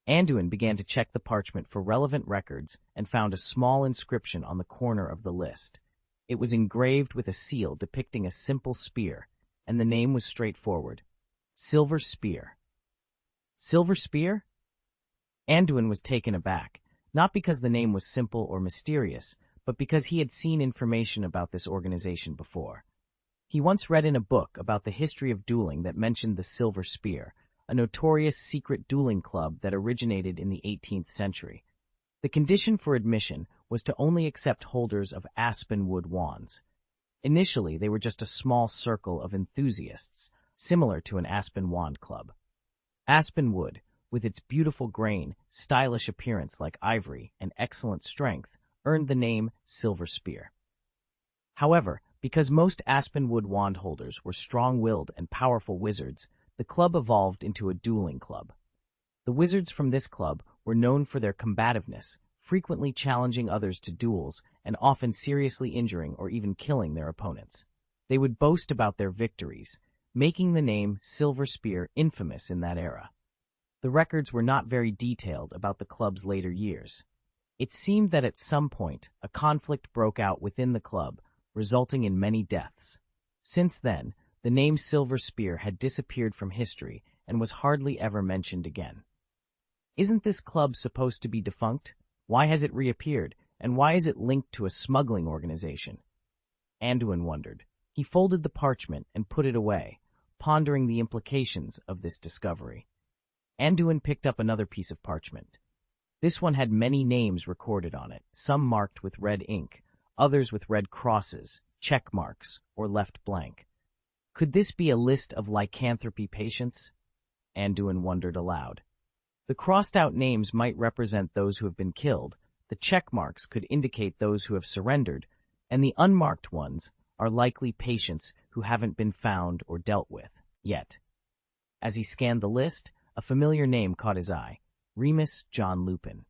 A: Anduin began to check the parchment for relevant records and found a small inscription on the corner of the list. It was engraved with a seal depicting a simple spear, and the name was straightforward: Silver Spear. Silver Spear? Anduin was taken aback, not because the name was simple or mysterious, but because he had seen information about this organization before. He once read in a book about the history of dueling that mentioned the Silver Spear, a notorious secret dueling club that originated in the 18th century. The condition for admission was to only accept holders of aspen wood wands. Initially, they were just a small circle of enthusiasts, similar to an aspen wand club. Aspen wood, with its beautiful grain, stylish appearance like ivory, and excellent strength, earned the name Silver Spear. However, because most aspen wood wand holders were strong-willed and powerful wizards, the club evolved into a dueling club. The wizards from this club were known for their combativeness, frequently challenging others to duels and often seriously injuring or even killing their opponents. They would boast about their victories, making the name Silver Spear infamous in that era. The records were not very detailed about the club's later years. It seemed that at some point, a conflict broke out within the club, resulting in many deaths. Since then, the name Silver Spear had disappeared from history and was hardly ever mentioned again. Isn't this club supposed to be defunct? Why has it reappeared, and why is it linked to a smuggling organization? Anduin wondered. He folded the parchment and put it away, pondering the implications of this discovery. Anduin picked up another piece of parchment. This one had many names recorded on it, some marked with red ink, others with red crosses, check marks, or left blank. Could this be a list of lycanthropy patients? Anduin wondered aloud. The crossed-out names might represent those who have been killed, the check marks could indicate those who have surrendered, and the unmarked ones are likely patients who haven't been found or dealt with yet. As he scanned the list, a familiar name caught his eye: Remus John Lupin.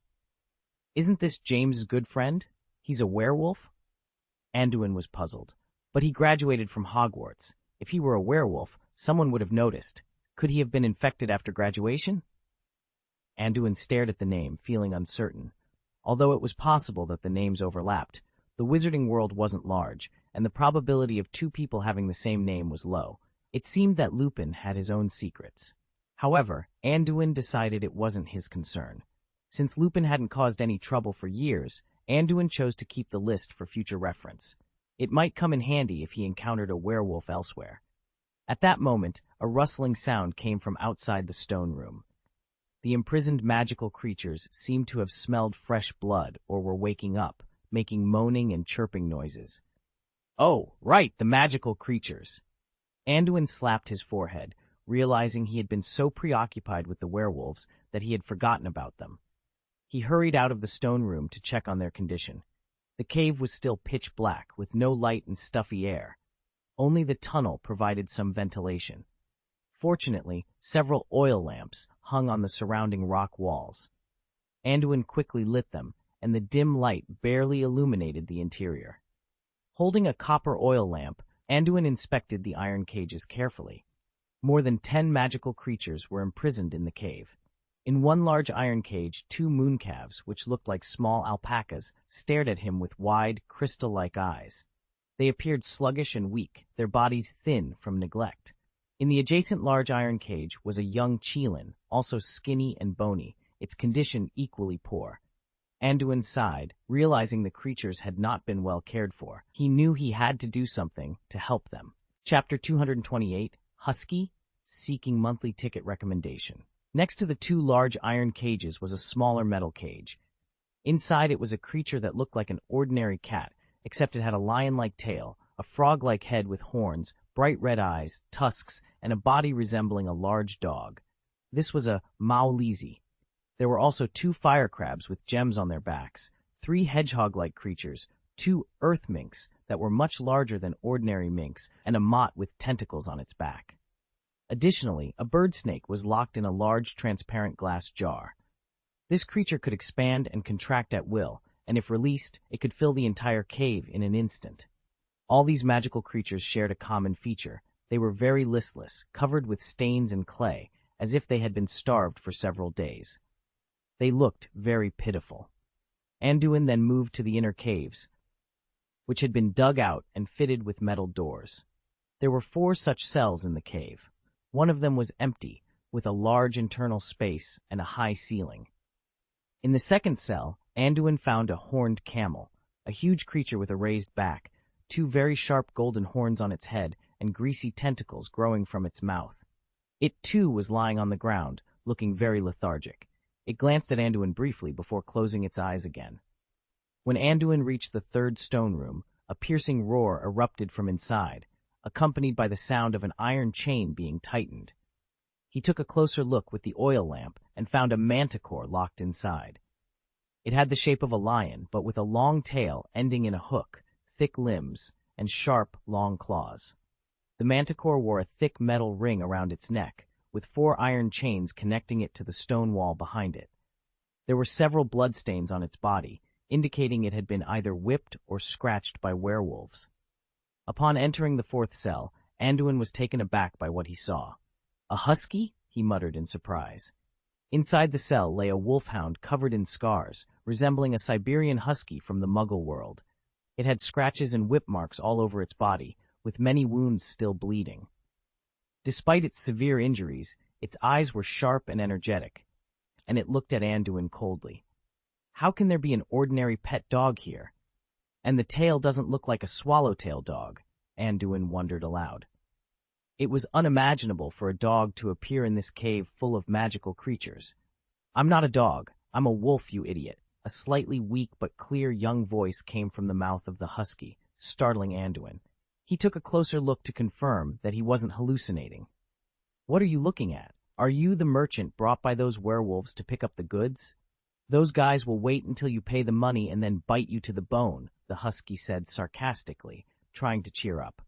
A: Isn't this James's good friend? He's a werewolf? Anduin was puzzled. But he graduated from Hogwarts. If he were a werewolf, someone would have noticed. Could he have been infected after graduation? Anduin stared at the name, feeling uncertain. Although it was possible that the names overlapped, the wizarding world wasn't large, and the probability of 2 people having the same name was low. It seemed that Lupin had his own secrets. However, Anduin decided it wasn't his concern. Since Lupin hadn't caused any trouble for years, Anduin chose to keep the list for future reference. It might come in handy if he encountered a werewolf elsewhere. At that moment, a rustling sound came from outside the stone room. The imprisoned magical creatures seemed to have smelled fresh blood or were waking up, making moaning and chirping noises. Oh, right, the magical creatures. Anduin slapped his forehead, realizing he had been so preoccupied with the werewolves that he had forgotten about them. He hurried out of the stone room to check on their condition. The cave was still pitch black, with no light and stuffy air. Only the tunnel provided some ventilation. Fortunately, several oil lamps hung on the surrounding rock walls. Anduin quickly lit them, and the dim light barely illuminated the interior. Holding a copper oil lamp, Anduin inspected the iron cages carefully. More than 10 magical creatures were imprisoned in the cave. In one large iron cage, 2 mooncalves, which looked like small alpacas, stared at him with wide, crystal-like eyes. They appeared sluggish and weak, their bodies thin from neglect. In the adjacent large iron cage was a young Qilin, also skinny and bony, its condition equally poor. Anduin sighed, realizing the creatures had not been well cared for. He knew he had to do something to help them. Chapter 228, Husky, Seeking Monthly Ticket Recommendation. Next to the 2 large iron cages was a smaller metal cage. Inside it was a creature that looked like an ordinary cat, except it had a lion-like tail, a frog-like head with horns, bright red eyes, tusks, and a body resembling a large dog. This was a Maolizi. There were also 2 fire crabs with gems on their backs, 3 hedgehog-like creatures, 2 earth minks that were much larger than ordinary minks, and a moth with tentacles on its back. Additionally, a bird snake was locked in a large transparent glass jar. This creature could expand and contract at will, and if released, it could fill the entire cave in an instant. All these magical creatures shared a common feature. They were very listless, covered with stains and clay, as if they had been starved for several days. They looked very pitiful. Anduin then moved to the inner caves, which had been dug out and fitted with metal doors. There were 4 such cells in the cave. One of them was empty, with a large internal space and a high ceiling. In the second cell, Anduin found a horned camel, a huge creature with a raised back, 2 very sharp golden horns on its head, and greasy tentacles growing from its mouth. It, too, was lying on the ground, looking very lethargic. It glanced at Anduin briefly before closing its eyes again. When Anduin reached the 3rd stone room, a piercing roar erupted from inside, accompanied by the sound of an iron chain being tightened. He took a closer look with the oil lamp and found a manticore locked inside. It had the shape of a lion, but with a long tail ending in a hook, thick limbs, and sharp, long claws. The manticore wore a thick metal ring around its neck, with 4 iron chains connecting it to the stone wall behind it. There were several bloodstains on its body, indicating it had been either whipped or scratched by werewolves. Upon entering the 4th cell, Anduin was taken aback by what he saw. "A husky?" he muttered in surprise. Inside the cell lay a wolfhound covered in scars, resembling a Siberian husky from the Muggle world. It had scratches and whip marks all over its body, with many wounds still bleeding. Despite its severe injuries, its eyes were sharp and energetic, and it looked at Anduin coldly. How can there be an ordinary pet dog here? And the tail doesn't look like a swallowtail dog, Anduin wondered aloud. It was unimaginable for a dog to appear in this cave full of magical creatures. "I'm not a dog, I'm a wolf, you idiot." A slightly weak but clear young voice came from the mouth of the husky, startling Anduin. He took a closer look to confirm that he wasn't hallucinating. "What are you looking at? Are you the merchant brought by those werewolves to pick up the goods? Those guys will wait until you pay the money and then bite you to the bone," the husky said sarcastically, trying to cheer up.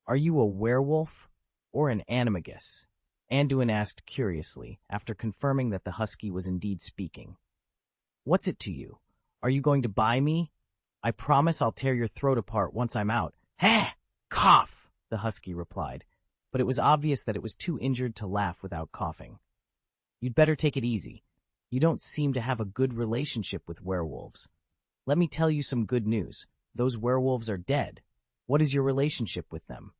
A: "Are you a werewolf or an animagus?" Anduin asked curiously, after confirming that the husky was indeed speaking. "What's it to you? Are you going to buy me? I promise I'll tear your throat apart once I'm out." "Heh! Cough!" the husky replied, but it was obvious that it was too injured to laugh without coughing. "You'd better take it easy. You don't seem to have a good relationship with werewolves. Let me tell you some good news. Those werewolves are dead. What is your relationship with them?"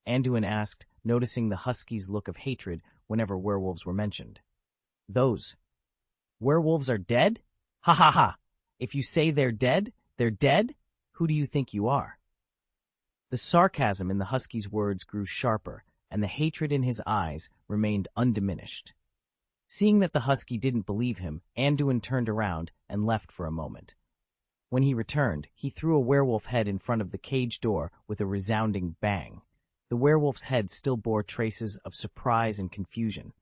A: Anduin asked, noticing the husky's look of hatred whenever werewolves were mentioned. "Those werewolves are dead? Ha ha ha! If you say they're dead, they're dead? Who do you think you are?" The sarcasm in the husky's words grew sharper, and the hatred in his eyes remained undiminished. Seeing that the husky didn't believe him, Anduin turned around and left for a moment. When he returned, he threw a werewolf head in front of the cage door with a resounding bang. The werewolf's head still bore traces of surprise and confusion.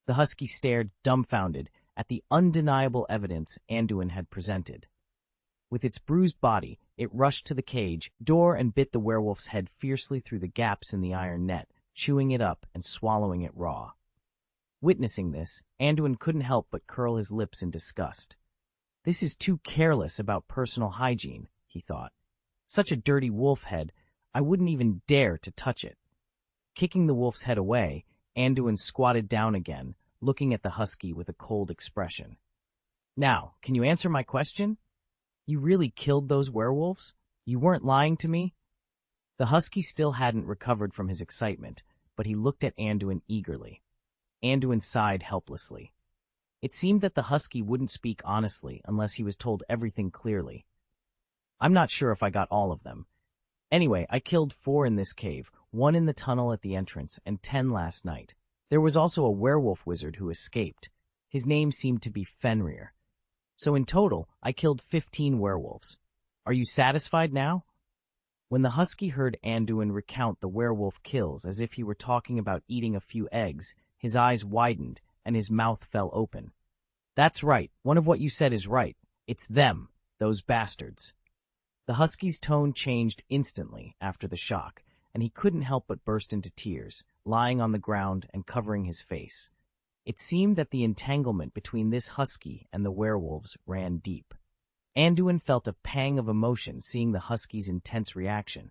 A: The husky stared, dumbfounded, at the undeniable evidence Anduin had presented. With its bruised body, It rushed to the cage door and bit the werewolf's head fiercely through the gaps in the iron net, chewing it up and swallowing it raw. Witnessing this, Anduin couldn't help but curl his lips in disgust. This is too careless about personal hygiene, he thought. Such a dirty wolf head, I wouldn't even dare to touch it. Kicking the wolf's head away, Anduin squatted down again, looking at the husky with a cold expression. Now, can you answer my question? You really killed those werewolves? You weren't lying to me? The husky still hadn't recovered from his excitement, but he looked at Anduin eagerly. Anduin sighed helplessly. It seemed that the husky wouldn't speak honestly unless he was told everything clearly. I'm not sure if I got all of them. Anyway, I killed 4 in this cave, 1 in the tunnel at the entrance, and 10 last night. There was also a werewolf wizard who escaped. His name seemed to be Fenrir. So in total, I killed 15 werewolves. Are you satisfied now? When the husky heard Anduin recount the werewolf kills as if he were talking about eating a few eggs, his eyes widened and his mouth fell open. That's right. One of what you said is right. It's them, those bastards. The husky's tone changed instantly after the shock, and he couldn't help but burst into tears, lying on the ground and covering his face. It seemed that the entanglement between this husky and the werewolves ran deep. Anduin felt a pang of emotion seeing the husky's intense reaction.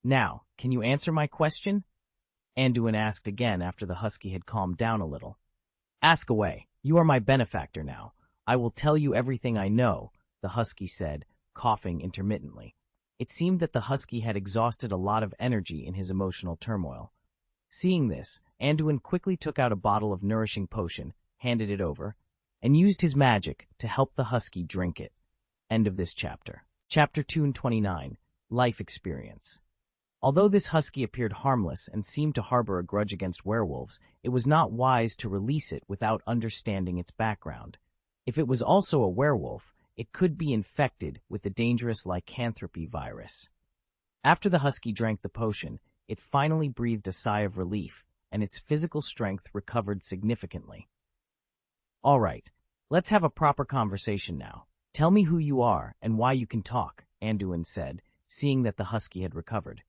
A: Now, can you answer my question? Anduin asked again after the husky had calmed down a little. Ask away. You are my benefactor now. I will tell you everything I know, the husky said, coughing intermittently. It seemed that the husky had exhausted a lot of energy in his emotional turmoil. Seeing this, Anduin quickly took out a bottle of nourishing potion, handed it over, and used his magic to help the husky drink it. End of this chapter. Chapter 229, Life Experience. Although this husky appeared harmless and seemed to harbor a grudge against werewolves, it was not wise to release it without understanding its background. If it was also a werewolf, it could be infected with the dangerous lycanthropy virus. After the husky drank the potion, it finally breathed a sigh of relief, and its physical strength recovered significantly. All right, let's have a proper conversation now. Tell me who you are and why you can talk, Anduin said, seeing that the husky had recovered.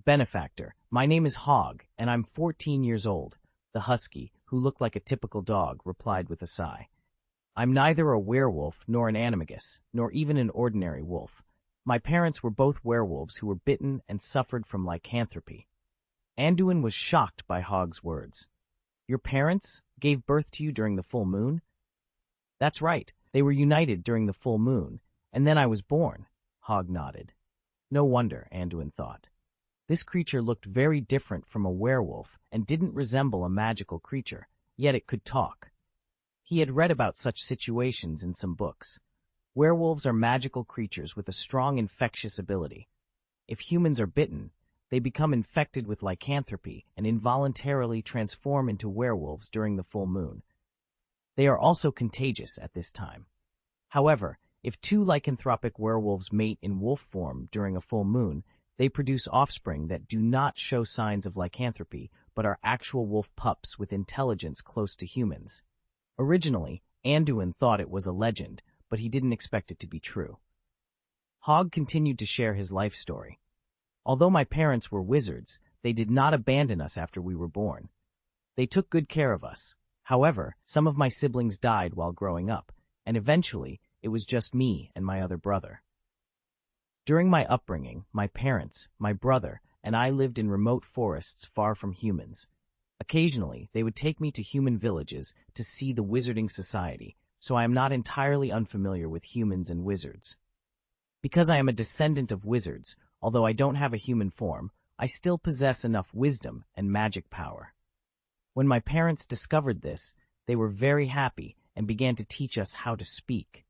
A: Benefactor, my name is Hog, and I'm 14 years old, the husky, who looked like a typical dog, replied with a sigh. I'm neither a werewolf nor an animagus, nor even an ordinary wolf. My parents were both werewolves who were bitten and suffered from lycanthropy. Anduin was shocked by Hog's words. Your parents gave birth to you during the full moon? That's right. They were united during the full moon, and then I was born, Hog nodded. No wonder, Anduin thought. This creature looked very different from a werewolf and didn't resemble a magical creature, yet it could talk. He had read about such situations in some books. Werewolves are magical creatures with a strong infectious ability. If humans are bitten, they become infected with lycanthropy and involuntarily transform into werewolves during the full moon. They are also contagious at this time. However, if 2 lycanthropic werewolves mate in wolf form during a full moon, they produce offspring that do not show signs of lycanthropy but are actual wolf pups with intelligence close to humans. Originally, Anduin thought it was a legend, but he didn't expect it to be true. Hog continued to share his life story. Although my parents were wizards, they did not abandon us after we were born. They took good care of us. However, some of my siblings died while growing up, and eventually it was just me and my other brother. During my upbringing, my parents, my brother, and I lived in remote forests far from humans. Occasionally, they would take me to human villages to see the wizarding society, so I am not entirely unfamiliar with humans and wizards. Because I am a descendant of wizards, although I don't have a human form, I still possess enough wisdom and magic power. When my parents discovered this, they were very happy and began to teach us how to speak.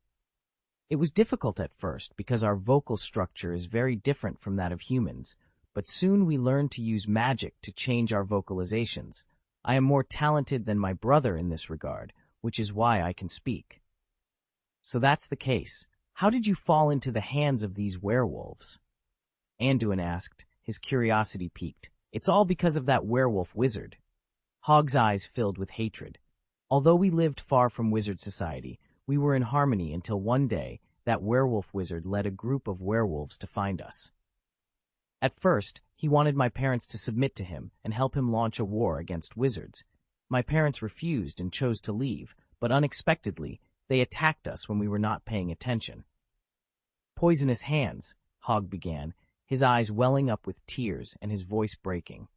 A: It was difficult at first because our vocal structure is very different from that of humans, but soon we learned to use magic to change our vocalizations. I am more talented than my brother in this regard, which is why I can speak. So that's the case. How did you fall into the hands of these werewolves? Anduin asked, his curiosity piqued. It's all because of that werewolf wizard. Hog's eyes filled with hatred. Although we lived far from wizard society, we were in harmony until one day, that werewolf wizard led a group of werewolves to find us. At first, he wanted my parents to submit to him and help him launch a war against wizards. My parents refused and chose to leave, but unexpectedly, they attacked us when we were not paying attention. Poisonous hands, Hogg began, his eyes welling up with tears and his voice breaking.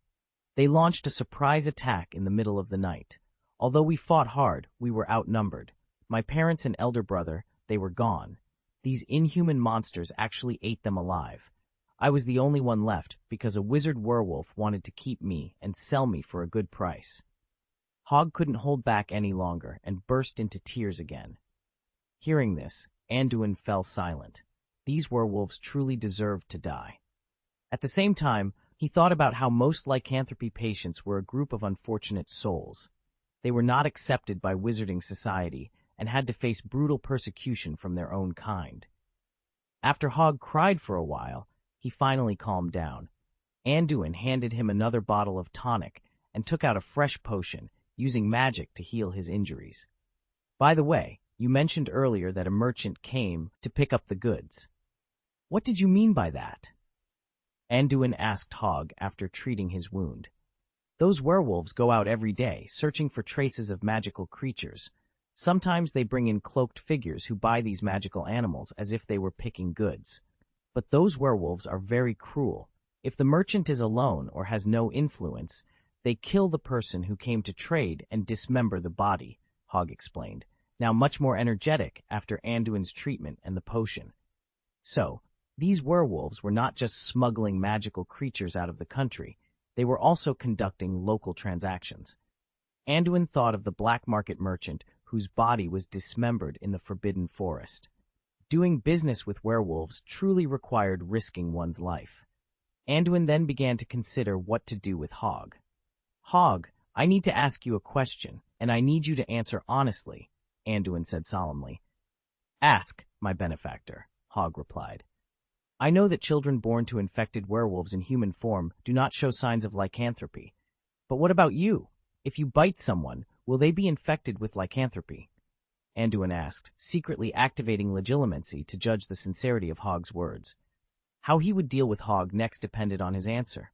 A: They launched a surprise attack in the middle of the night. Although we fought hard, we were outnumbered. My parents and elder brother, they were gone. These inhuman monsters actually ate them alive. I was the only one left because a wizard werewolf wanted to keep me and sell me for a good price. Hogg couldn't hold back any longer and burst into tears again. Hearing this, Anduin fell silent. These werewolves truly deserved to die. At the same time, he thought about how most lycanthropy patients were a group of unfortunate souls. They were not accepted by wizarding society and had to face brutal persecution from their own kind. After Hogg cried for a while, he finally calmed down. Anduin handed him another bottle of tonic and took out a fresh potion, using magic to heal his injuries. By the way, you mentioned earlier that a merchant came to pick up the goods. What did you mean by that? Anduin asked Hogg after treating his wound. Those werewolves go out every day, searching for traces of magical creatures. Sometimes they bring in cloaked figures who buy these magical animals as if they were picking goods. But those werewolves are very cruel. If the merchant is alone or has no influence, they kill the person who came to trade and dismember the body, Hogg explained, now much more energetic after Anduin's treatment and the potion. So, these werewolves were not just smuggling magical creatures out of the country, they were also conducting local transactions. Anduin thought of the black market merchant whose body was dismembered in the Forbidden Forest. Doing business with werewolves truly required risking one's life. Anduin then began to consider what to do with Hogg. Hogg, I need to ask you a question, and I need you to answer honestly, Anduin said solemnly. Ask, my benefactor, Hogg replied. I know that children born to infected werewolves in human form do not show signs of lycanthropy. But what about you? If you bite someone, will they be infected with lycanthropy? Anduin asked, secretly activating legilimency to judge the sincerity of Hogg's words. How he would deal with Hogg next depended on his answer.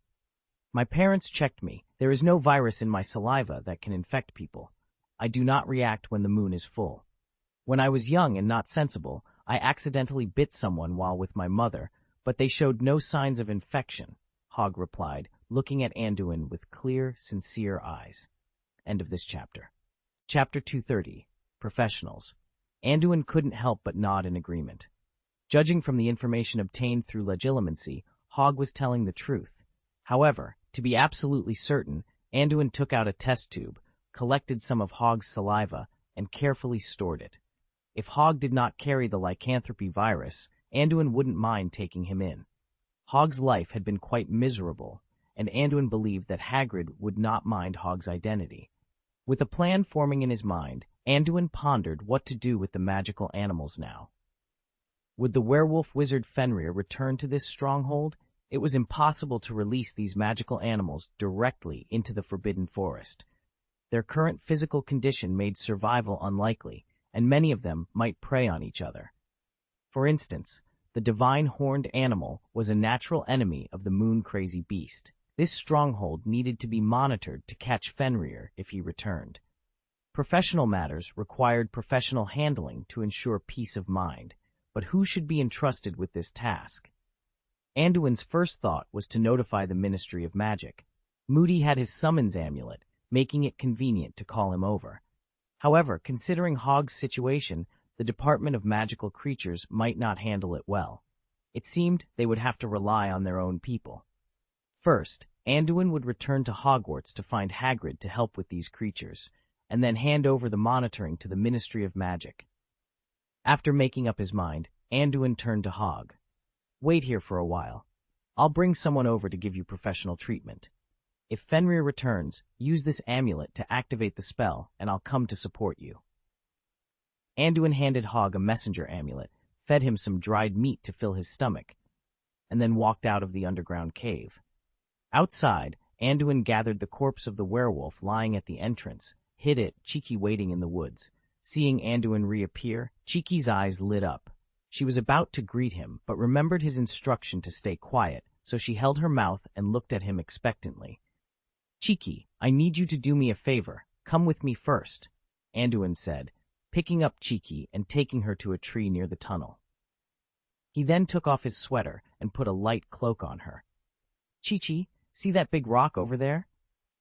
A: My parents checked me. There is no virus in my saliva that can infect people. I do not react when the moon is full. When I was young and not sensible, I accidentally bit someone while with my mother, but they showed no signs of infection, Hogg replied, looking at Anduin with clear, sincere eyes. End of this chapter. Chapter 230. Professionals. Anduin couldn't help but nod in agreement. Judging from the information obtained through legilimency, Hogg was telling the truth. However, to be absolutely certain, Anduin took out a test tube, collected some of Hogg's saliva, and carefully stored it. If Hogg did not carry the lycanthropy virus, Anduin wouldn't mind taking him in. Hogg's life had been quite miserable, and Anduin believed that Hagrid would not mind Hogg's identity. With a plan forming in his mind, Anduin pondered what to do with the magical animals now. Would the werewolf wizard Fenrir return to this stronghold? It was impossible to release these magical animals directly into the Forbidden Forest. Their current physical condition made survival unlikely, and many of them might prey on each other. For instance, the divine horned animal was a natural enemy of the moon-crazy beast. This stronghold needed to be monitored to catch Fenrir if he returned. Professional matters required professional handling to ensure peace of mind, but who should be entrusted with this task? Anduin's first thought was to notify the Ministry of Magic. Moody had his summons amulet, making it convenient to call him over. However, considering Hogg's situation, the Department of Magical Creatures might not handle it well. It seemed they would have to rely on their own people. First, Anduin would return to Hogwarts to find Hagrid to help with these creatures, and then hand over the monitoring to the Ministry of Magic. After making up his mind, Anduin turned to Hogg. Wait here for a while. I'll bring someone over to give you professional treatment. If Fenrir returns, use this amulet to activate the spell, and I'll come to support you. Anduin handed Hogg a messenger amulet, fed him some dried meat to fill his stomach, and then walked out of the underground cave. Outside, Anduin gathered the corpse of the werewolf lying at the entrance, hid it, Cheeky waiting in the woods. Seeing Anduin reappear, Cheeky's eyes lit up. She was about to greet him, but remembered his instruction to stay quiet, so she held her mouth and looked at him expectantly. "Cheeky, I need you to do me a favor. Come with me first," Anduin said, picking up Cheeky and taking her to a tree near the tunnel. He then took off his sweater and put a light cloak on her. "Chi-Chi, see that big rock over there?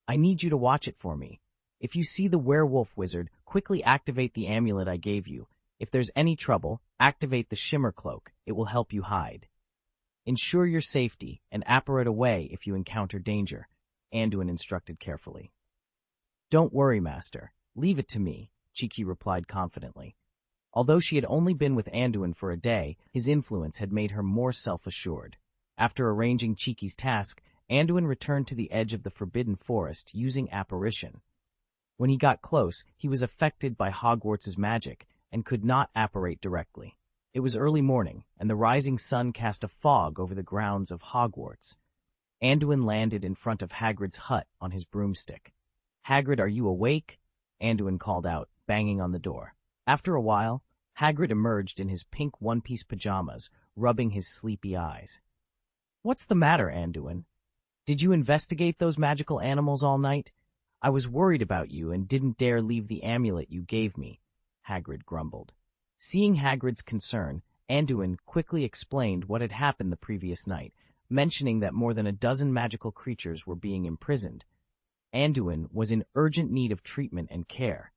A: I need you to watch it for me. If you see the werewolf wizard, quickly activate the amulet I gave you. If there's any trouble, activate the shimmer cloak. It will help you hide. Ensure your safety and apparate away if you encounter danger," Anduin instructed carefully. "Don't worry, Master. Leave it to me," Cheeky replied confidently. Although she had only been with Anduin for a day, his influence had made her more self-assured. After arranging Cheeky's task, Anduin returned to the edge of the Forbidden Forest using apparition. When he got close, he was affected by Hogwarts' magic and could not apparate directly. It was early morning, and the rising sun cast a fog over the grounds of Hogwarts. Anduin landed in front of Hagrid's hut on his broomstick. "Hagrid, are you awake?" Anduin called out, banging on the door. After a while, Hagrid emerged in his pink one-piece pajamas, rubbing his sleepy eyes. "What's the matter, Anduin? Did you investigate those magical animals all night? I was worried about you and didn't dare leave the amulet you gave me," Hagrid grumbled. Seeing Hagrid's concern, Anduin quickly explained what had happened the previous night, mentioning that more than a dozen magical creatures were being imprisoned. Anduin was in urgent need of treatment and care.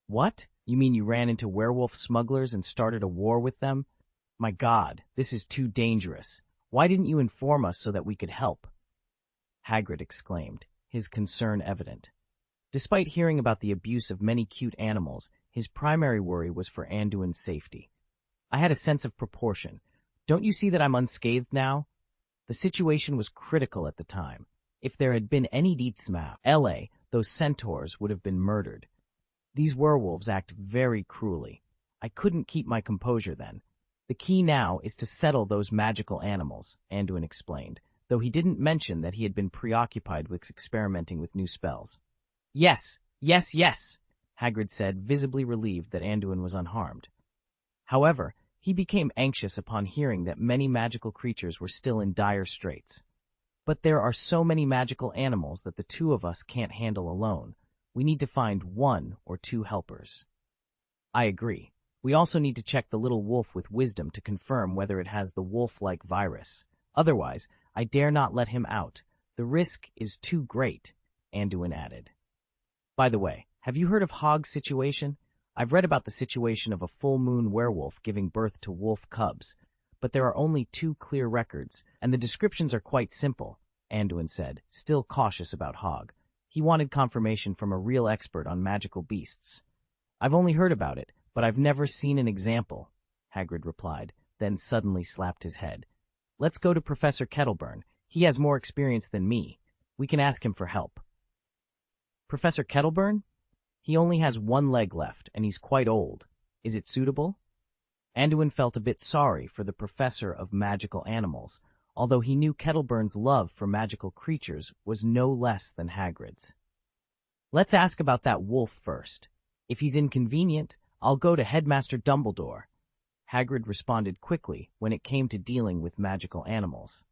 A: "What? You mean you ran into werewolf smugglers and started a war with them? My God, this is too dangerous. Why didn't you inform us so that we could help?" Hagrid exclaimed, his concern evident. Despite hearing about the abuse of many cute animals, his primary worry was for Anduin's safety. "I had a sense of proportion. Don't you see that I'm unscathed now? The situation was critical at the time. If there had been any Dietzma, those centaurs would have been murdered. These werewolves act very cruelly. I couldn't keep my composure then. The key now is to settle those magical animals," Anduin explained, though he didn't mention that he had been preoccupied with experimenting with new spells. Yes, Hagrid said, visibly relieved that Anduin was unharmed. However, he became anxious upon hearing that many magical creatures were still in dire straits. "But there are so many magical animals that the two of us can't handle alone. We need to find 1 or 2 helpers." "I agree. We also need to check the little wolf with wisdom to confirm whether it has the wolf-like virus. Otherwise, I dare not let him out. The risk is too great," Anduin added. "By the way, have you heard of Hog's situation? I've read about the situation of a full-moon werewolf giving birth to wolf cubs, but there are only 2 clear records, and the descriptions are quite simple," Anduin said, still cautious about Hog. He wanted confirmation from a real expert on magical beasts. "I've only heard about it, but I've never seen an example," Hagrid replied, then suddenly slapped his head. "Let's go to Professor Kettleburn. He has more experience than me. We can ask him for help." "Professor Kettleburn? He only has 1 leg left, and he's quite old. Is it suitable?" Anduin felt a bit sorry for the professor of magical animals, although he knew Kettleburn's love for magical creatures was no less than Hagrid's. "Let's ask about that wolf first. If he's inconvenient, I'll go to Headmaster Dumbledore." Hagrid responded quickly when it came to dealing with magical animals.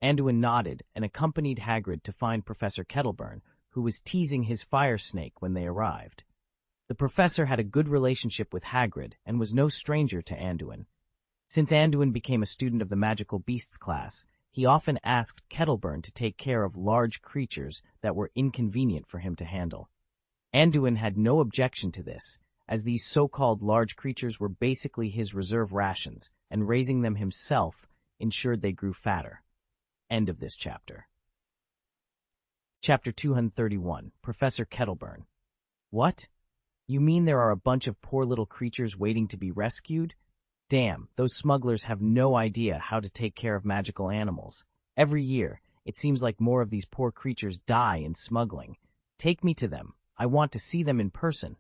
A: Anduin nodded and accompanied Hagrid to find Professor Kettleburn, who was teasing his fire snake when they arrived. The professor had a good relationship with Hagrid and was no stranger to Anduin. Since Anduin became a student of the Magical Beasts class, he often asked Kettleburn to take care of large creatures that were inconvenient for him to handle. Anduin had no objection to this, as these so-called large creatures were basically his reserve rations, and raising them himself ensured they grew fatter. End of this chapter. Chapter 231, Professor Kettleburn. "What? You mean there are a bunch of poor little creatures waiting to be rescued? Damn, those smugglers have no idea how to take care of magical animals. Every year, it seems like more of these poor creatures die in smuggling. Take me to them. I want to see them in person."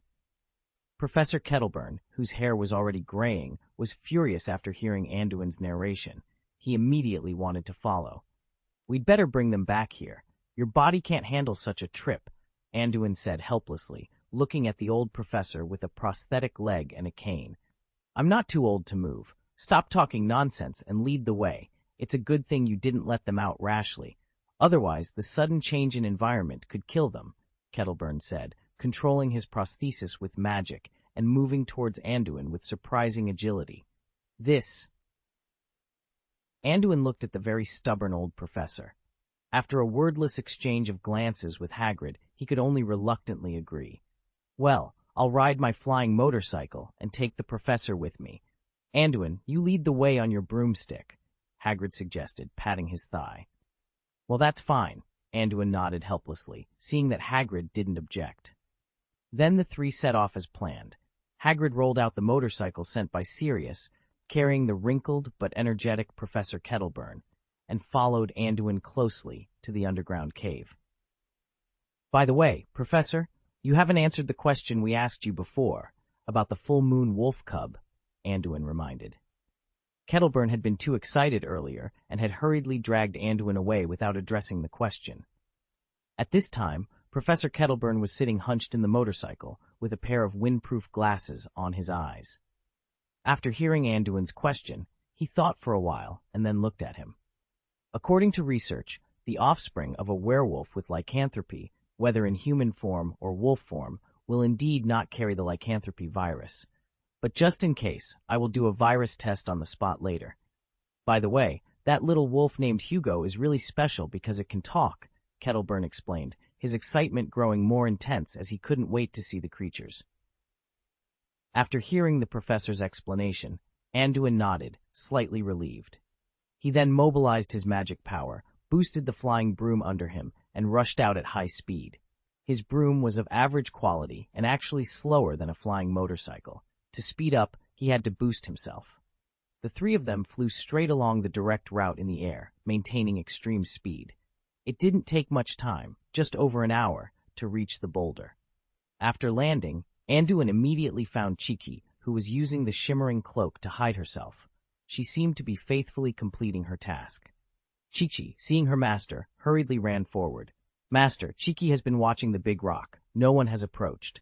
A: Professor Kettleburn, whose hair was already graying, was furious after hearing Anduin's narration. He immediately wanted to follow. "We'd better bring them back here. Your body can't handle such a trip," Anduin said helplessly, looking at the old professor with a prosthetic leg and a cane. "I'm not too old to move. Stop talking nonsense and lead the way. It's a good thing you didn't let them out rashly. Otherwise, the sudden change in environment could kill them, Kettleburn said, controlling his prosthesis with magic and moving towards Anduin with surprising agility. Anduin looked at the very stubborn old professor. After a wordless exchange of glances with Hagrid, he could only reluctantly agree. Well, I'll ride my flying motorcycle and take the professor with me. Anduin, you lead the way on your broomstick, Hagrid suggested, patting his thigh. Well, that's fine, Anduin nodded helplessly, seeing that Hagrid didn't object. Then the three set off as planned. Hagrid rolled out the motorcycle sent by Sirius, carrying the wrinkled but energetic Professor Kettleburn, and followed Anduin closely to the underground cave. By the way, Professor, you haven't answered the question we asked you before, about the full moon wolf cub, Anduin reminded. Kettleburn had been too excited earlier and had hurriedly dragged Anduin away without addressing the question. At this time, Professor Kettleburn was sitting hunched in the motorcycle with a pair of windproof glasses on his eyes. After hearing Anduin's question, he thought for a while and then looked at him. According to research, the offspring of a werewolf with lycanthropy, whether in human form or wolf form, will indeed not carry the lycanthropy virus. But just in case, I will do a virus test on the spot later. By the way, that little wolf named Hugo is really special because it can talk, Kettleburn explained, his excitement growing more intense as he couldn't wait to see the creatures. After hearing the professor's explanation, Anduin nodded, slightly relieved. He then mobilized his magic power, boosted the flying broom under him, and rushed out at high speed. His broom was of average quality and actually slower than a flying motorcycle. To speed up, he had to boost himself. The three of them flew straight along the direct route in the air, maintaining extreme speed. It didn't take much time, just over an hour, to reach the boulder. After landing, Anduin immediately found Cheeky, who was using the shimmering cloak to hide herself. She seemed to be faithfully completing her task. Cheeky, seeing her master, hurriedly ran forward. Master, Cheeky has been watching the big rock. No one has approached.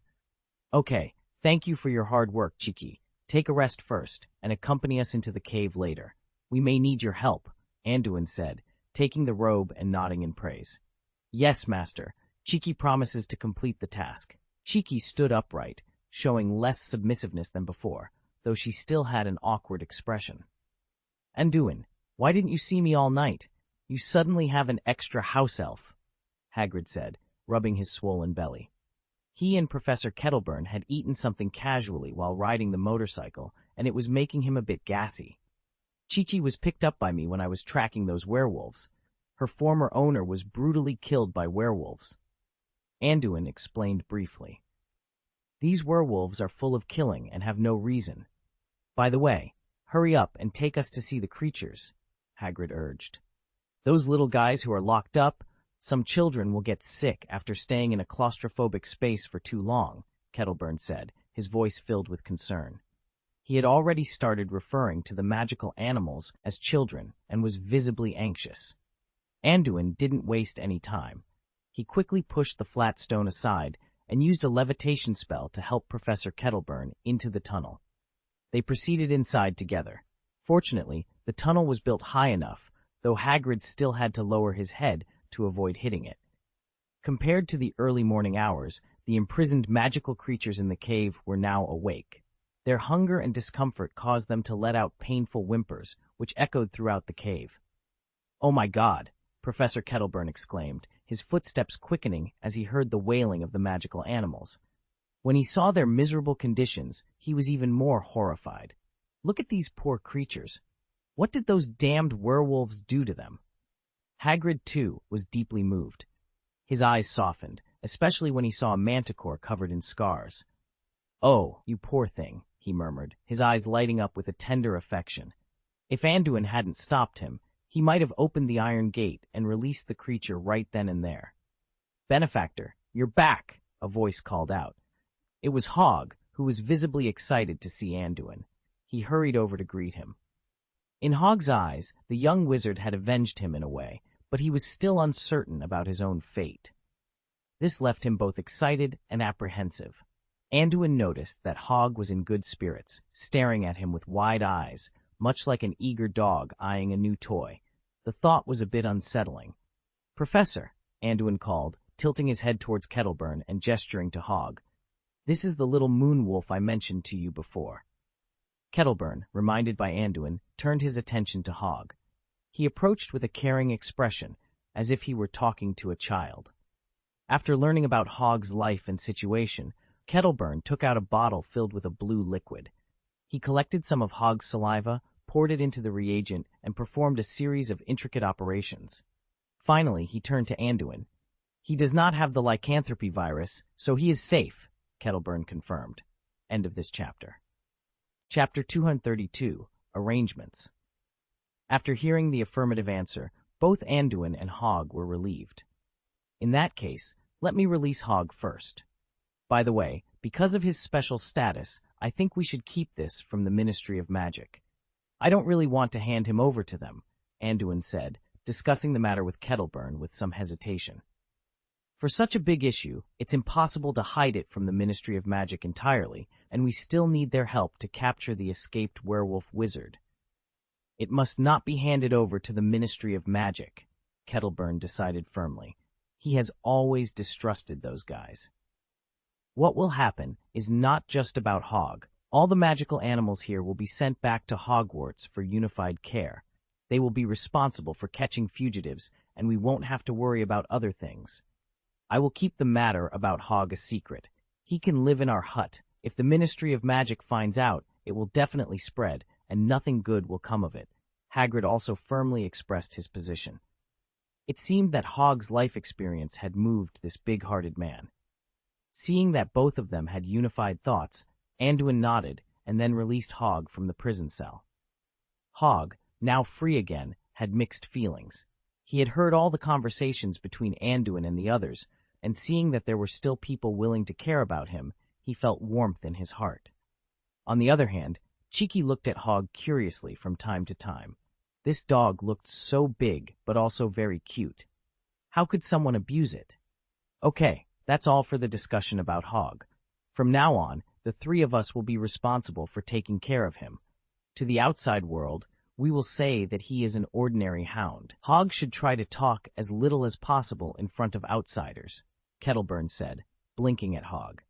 A: Okay, thank you for your hard work, Cheeky. Take a rest first, and accompany us into the cave later. We may need your help, Anduin said, taking the robe and nodding in praise. Yes, Master. Cheeky promises to complete the task. Cheeky stood upright, showing less submissiveness than before, though she still had an awkward expression. Anduin, why didn't you see me all night? You suddenly have an extra house elf, Hagrid said, rubbing his swollen belly. He and Professor Kettleburn had eaten something casually while riding the motorcycle, and it was making him a bit gassy. Cheeky was picked up by me when I was tracking those werewolves. Her former owner was brutally killed by werewolves. Anduin explained briefly. These werewolves are full of killing and have no reason. By the way, hurry up and take us to see the creatures, Hagrid urged. Those little guys who are locked up, some children will get sick after staying in a claustrophobic space for too long, Kettleburn said, his voice filled with concern. He had already started referring to the magical animals as children and was visibly anxious. Anduin didn't waste any time. He quickly pushed the flat stone aside and used a levitation spell to help Professor Kettleburn into the tunnel. They proceeded inside together. Fortunately, the tunnel was built high enough, though Hagrid still had to lower his head to avoid hitting it. Compared to the early morning hours, the imprisoned magical creatures in the cave were now awake. Their hunger and discomfort caused them to let out painful whimpers, which echoed throughout the cave. "Oh my God!" Professor Kettleburn exclaimed, his footsteps quickening as he heard the wailing of the magical animals. When he saw their miserable conditions, he was even more horrified. Look at these poor creatures. What did those damned werewolves do to them? Hagrid, too, was deeply moved. His eyes softened, especially when he saw a manticore covered in scars. "Oh, you poor thing," he murmured, his eyes lighting up with a tender affection. If Anduin hadn't stopped him, he might have opened the iron gate and released the creature right then and there. "Benefactor, you're back," a voice called out. It was Hog, who was visibly excited to see Anduin. He hurried over to greet him. In Hog's eyes, the young wizard had avenged him in a way, but he was still uncertain about his own fate. This left him both excited and apprehensive. Anduin noticed that Hog was in good spirits, staring at him with wide eyes, much like an eager dog eyeing a new toy. The thought was a bit unsettling. "Professor," Anduin called, tilting his head towards Kettleburn and gesturing to Hog. "This is the little moon wolf I mentioned to you before." Kettleburn, reminded by Anduin, turned his attention to Hog. He approached with a caring expression, as if he were talking to a child. After learning about Hog's life and situation, Kettleburn took out a bottle filled with a blue liquid. He collected some of Hog's saliva, poured it into the reagent, and performed a series of intricate operations. Finally, he turned to Anduin. "He does not have the lycanthropy virus, so he is safe," Kettleburn confirmed. End of this chapter. Chapter 232, Arrangements. After hearing the affirmative answer, both Anduin and Hog were relieved. "In that case, let me release Hog first. By the way, because of his special status, I think we should keep this from the Ministry of Magic. I don't really want to hand him over to them," Anduin said, discussing the matter with Kettleburn with some hesitation. "For such a big issue, it's impossible to hide it from the Ministry of Magic entirely, and we still need their help to capture the escaped werewolf wizard. It must not be handed over to the Ministry of Magic," Kettleburn decided firmly. He has always distrusted those guys. "What will happen is not just about Hog. All the magical animals here will be sent back to Hogwarts for unified care. They will be responsible for catching fugitives, and we won't have to worry about other things. I will keep the matter about Hog a secret. He can live in our hut. If the Ministry of Magic finds out, it will definitely spread, and nothing good will come of it." Hagrid also firmly expressed his position. It seemed that Hog's life experience had moved this big-hearted man. Seeing that both of them had unified thoughts, Anduin nodded and then released Hog from the prison cell. Hog, now free again, had mixed feelings. He had heard all the conversations between Anduin and the others, and seeing that there were still people willing to care about him, he felt warmth in his heart. On the other hand, Cheeky looked at Hog curiously from time to time. This dog looked so big, but also very cute. How could someone abuse it? Okay, that's all for the discussion about Hog. From now on, the three of us will be responsible for taking care of him. To the outside world, we will say that he is an ordinary hound. Hog should try to talk as little as possible in front of outsiders, Kettleburn said, blinking at Hog.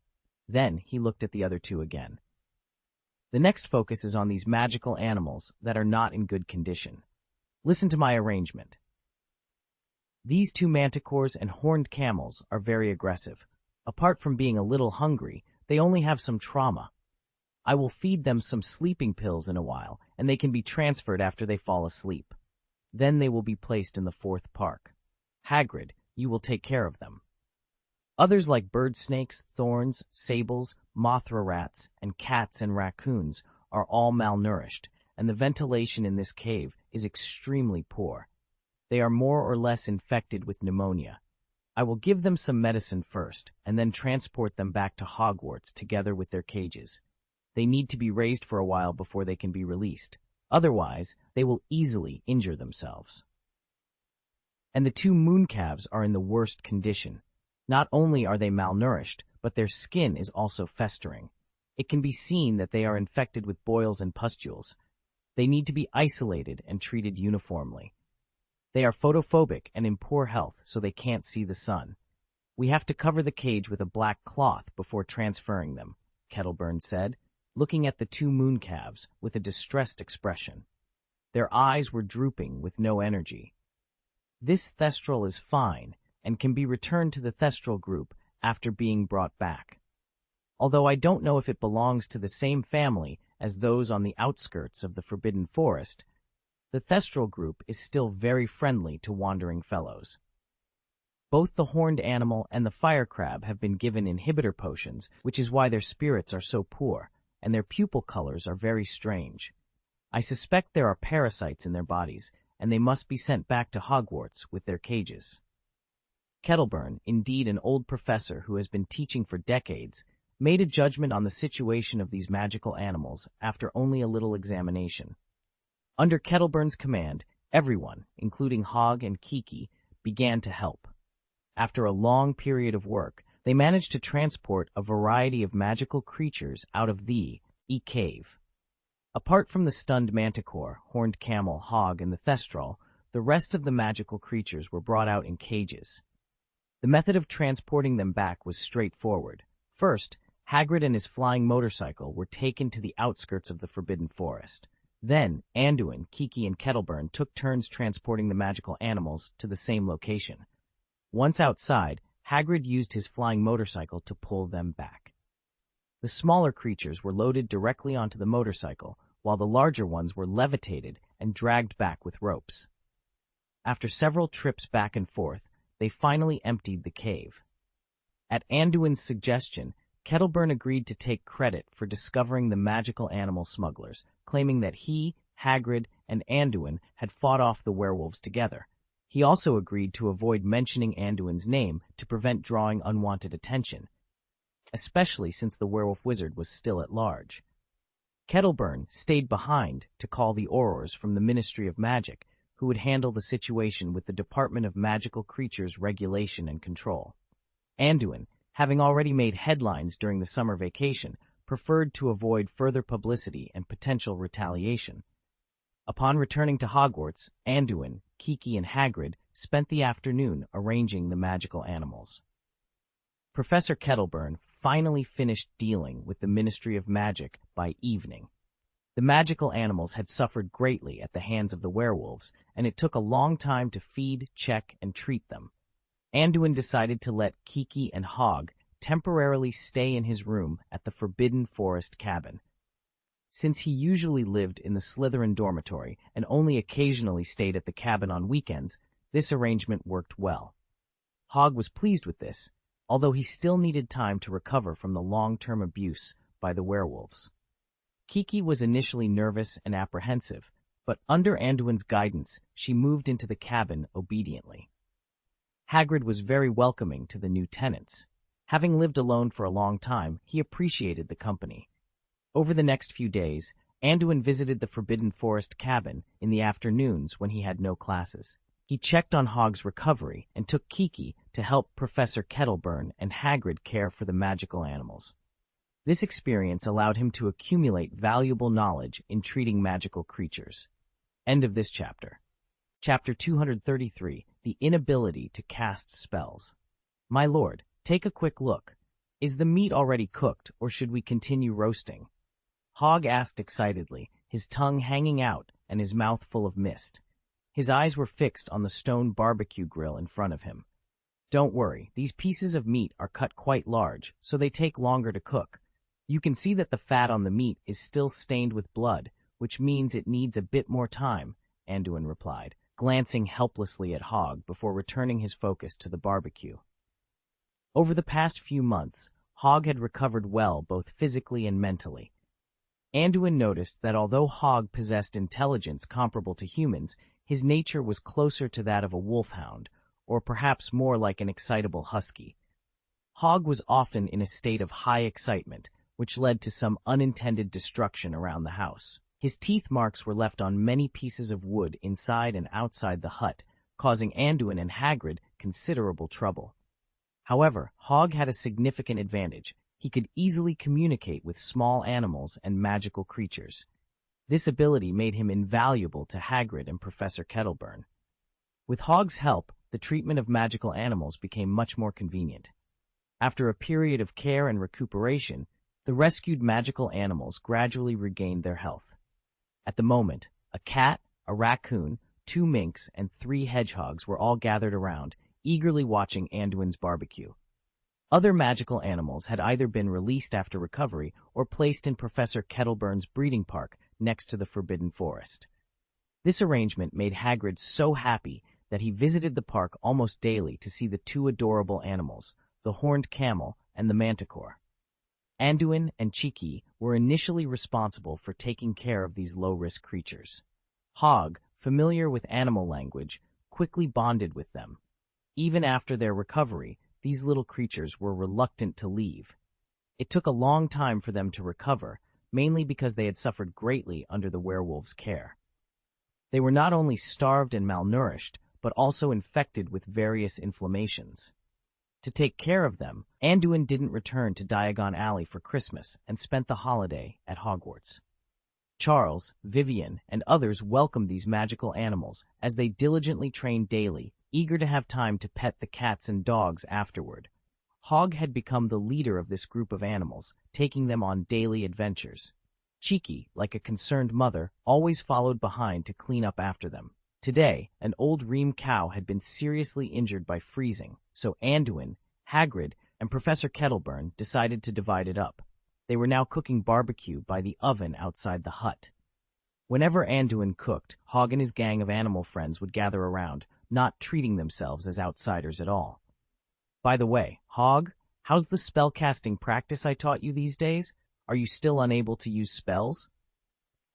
A: Then he looked at the other two again. The next focus is on these magical animals that are not in good condition. Listen to my arrangement. These two manticores and horned camels are very aggressive. Apart from being a little hungry, they only have some trauma. I will feed them some sleeping pills in a while, and they can be transferred after they fall asleep. Then they will be placed in the 4th park. Hagrid, you will take care of them. Others like bird snakes, thorns, sables, mothra rats, and cats and raccoons are all malnourished, and the ventilation in this cave is extremely poor. They are more or less infected with pneumonia. I will give them some medicine first, and then transport them back to Hogwarts together with their cages. They need to be raised for a while before they can be released. Otherwise, they will easily injure themselves. And the two mooncalves are in the worst condition. Not only are they malnourished, but their skin is also festering. It can be seen that they are infected with boils and pustules. They need to be isolated and treated uniformly. They are photophobic and in poor health, so they can't see the sun. We have to cover the cage with a black cloth before transferring them, Kettleburn said, looking at the two mooncalves with a distressed expression. Their eyes were drooping with no energy. This thestral is fine and can be returned to the thestral group after being brought back. Although I don't know if it belongs to the same family as those on the outskirts of the Forbidden Forest, the thestral group is still very friendly to wandering fellows. Both the horned animal and the fire crab have been given inhibitor potions, which is why their spirits are so poor, and their pupil colors are very strange. I suspect there are parasites in their bodies, and they must be sent back to Hogwarts with their cages. Kettleburn, indeed an old professor who has been teaching for decades, made a judgment on the situation of these magical animals after only a little examination. Under Kettleburn's command, everyone, including Hog and Kiki, began to help. After a long period of work, they managed to transport a variety of magical creatures out of the cave. Apart from the stunned manticore, horned camel, hog, and the thestral, the rest of the magical creatures were brought out in cages. The method of transporting them back was straightforward. First, Hagrid and his flying motorcycle were taken to the outskirts of the Forbidden Forest. Then, Anduin, Kiki, and Kettleburn took turns transporting the magical animals to the same location. Once outside, Hagrid used his flying motorcycle to pull them back. The smaller creatures were loaded directly onto the motorcycle, while the larger ones were levitated and dragged back with ropes. After several trips back and forth, they finally emptied the cave. At Anduin's suggestion, Kettleburn agreed to take credit for discovering the magical animal smugglers, claiming that he, Hagrid, and Anduin had fought off the werewolves together. He also agreed to avoid mentioning Anduin's name to prevent drawing unwanted attention, especially since the werewolf wizard was still at large. Kettleburn stayed behind to call the Aurors from the Ministry of Magic, who would handle the situation with the Department of Magical Creatures Regulation and Control. Anduin, having already made headlines during the summer vacation, preferred to avoid further publicity and potential retaliation. Upon returning to Hogwarts, Anduin, Kiki, and Hagrid spent the afternoon arranging the magical animals. Professor Kettleburn finally finished dealing with the Ministry of Magic by evening. The magical animals had suffered greatly at the hands of the werewolves, and it took a long time to feed, check, and treat them. Anduin decided to let Kiki and Hog temporarily stay in his room at the Forbidden Forest cabin. Since he usually lived in the Slytherin dormitory and only occasionally stayed at the cabin on weekends, this arrangement worked well. Hog was pleased with this, although he still needed time to recover from the long-term abuse by the werewolves. Kiki was initially nervous and apprehensive, but under Anduin's guidance, she moved into the cabin obediently. Hagrid was very welcoming to the new tenants. Having lived alone for a long time, he appreciated the company. Over the next few days, Anduin visited the Forbidden Forest cabin in the afternoons when he had no classes. He checked on Hog's recovery and took Kiki to help Professor Kettleburn and Hagrid care for the magical animals. This experience allowed him to accumulate valuable knowledge in treating magical creatures. End of this chapter. Chapter 233, The Inability to Cast Spells. My lord, take a quick look. Is the meat already cooked, or should we continue roasting? Hog asked excitedly, his tongue hanging out and his mouth full of mist. His eyes were fixed on the stone barbecue grill in front of him. Don't worry, these pieces of meat are cut quite large, so they take longer to cook. You can see that the fat on the meat is still stained with blood, which means it needs a bit more time, Anduin replied, glancing helplessly at Hog before returning his focus to the barbecue. Over the past few months, Hog had recovered well both physically and mentally. Anduin noticed that although Hog possessed intelligence comparable to humans, his nature was closer to that of a wolfhound, or perhaps more like an excitable husky. Hog was often in a state of high excitement, which led to some unintended destruction around the house. His teeth marks were left on many pieces of wood inside and outside the hut, causing Anduin and Hagrid considerable trouble. However, Hog had a significant advantage. He could easily communicate with small animals and magical creatures. This ability made him invaluable to Hagrid and Professor Kettleburn. With Hog's help, the treatment of magical animals became much more convenient. After a period of care and recuperation, the rescued magical animals gradually regained their health. At the moment, a cat, a raccoon, 2 minks, and 3 hedgehogs were all gathered around, eagerly watching Anduin's barbecue. Other magical animals had either been released after recovery or placed in Professor Kettleburn's breeding park next to the Forbidden Forest. This arrangement made Hagrid so happy that he visited the park almost daily to see the 2 adorable animals, the horned camel and the manticore. Anduin and Kiki were initially responsible for taking care of these low-risk creatures. Hog, familiar with animal language, quickly bonded with them. Even after their recovery, these little creatures were reluctant to leave. It took a long time for them to recover, mainly because they had suffered greatly under the werewolves' care. They were not only starved and malnourished, but also infected with various inflammations. To take care of them, Anduin didn't return to Diagon Alley for Christmas and spent the holiday at Hogwarts. Charles, Vivian, and others welcomed these magical animals as they diligently trained daily, eager to have time to pet the cats and dogs afterward. Hog had become the leader of this group of animals, taking them on daily adventures. Cheeky, like a concerned mother, always followed behind to clean up after them. Today, an old ream cow had been seriously injured by freezing, so Anduin, Hagrid, and Professor Kettleburn decided to divide it up. They were now cooking barbecue by the oven outside the hut. Whenever Anduin cooked, Hog and his gang of animal friends would gather around, not treating themselves as outsiders at all. By the way, Hog, how's the spellcasting practice I taught you these days? Are you still unable to use spells?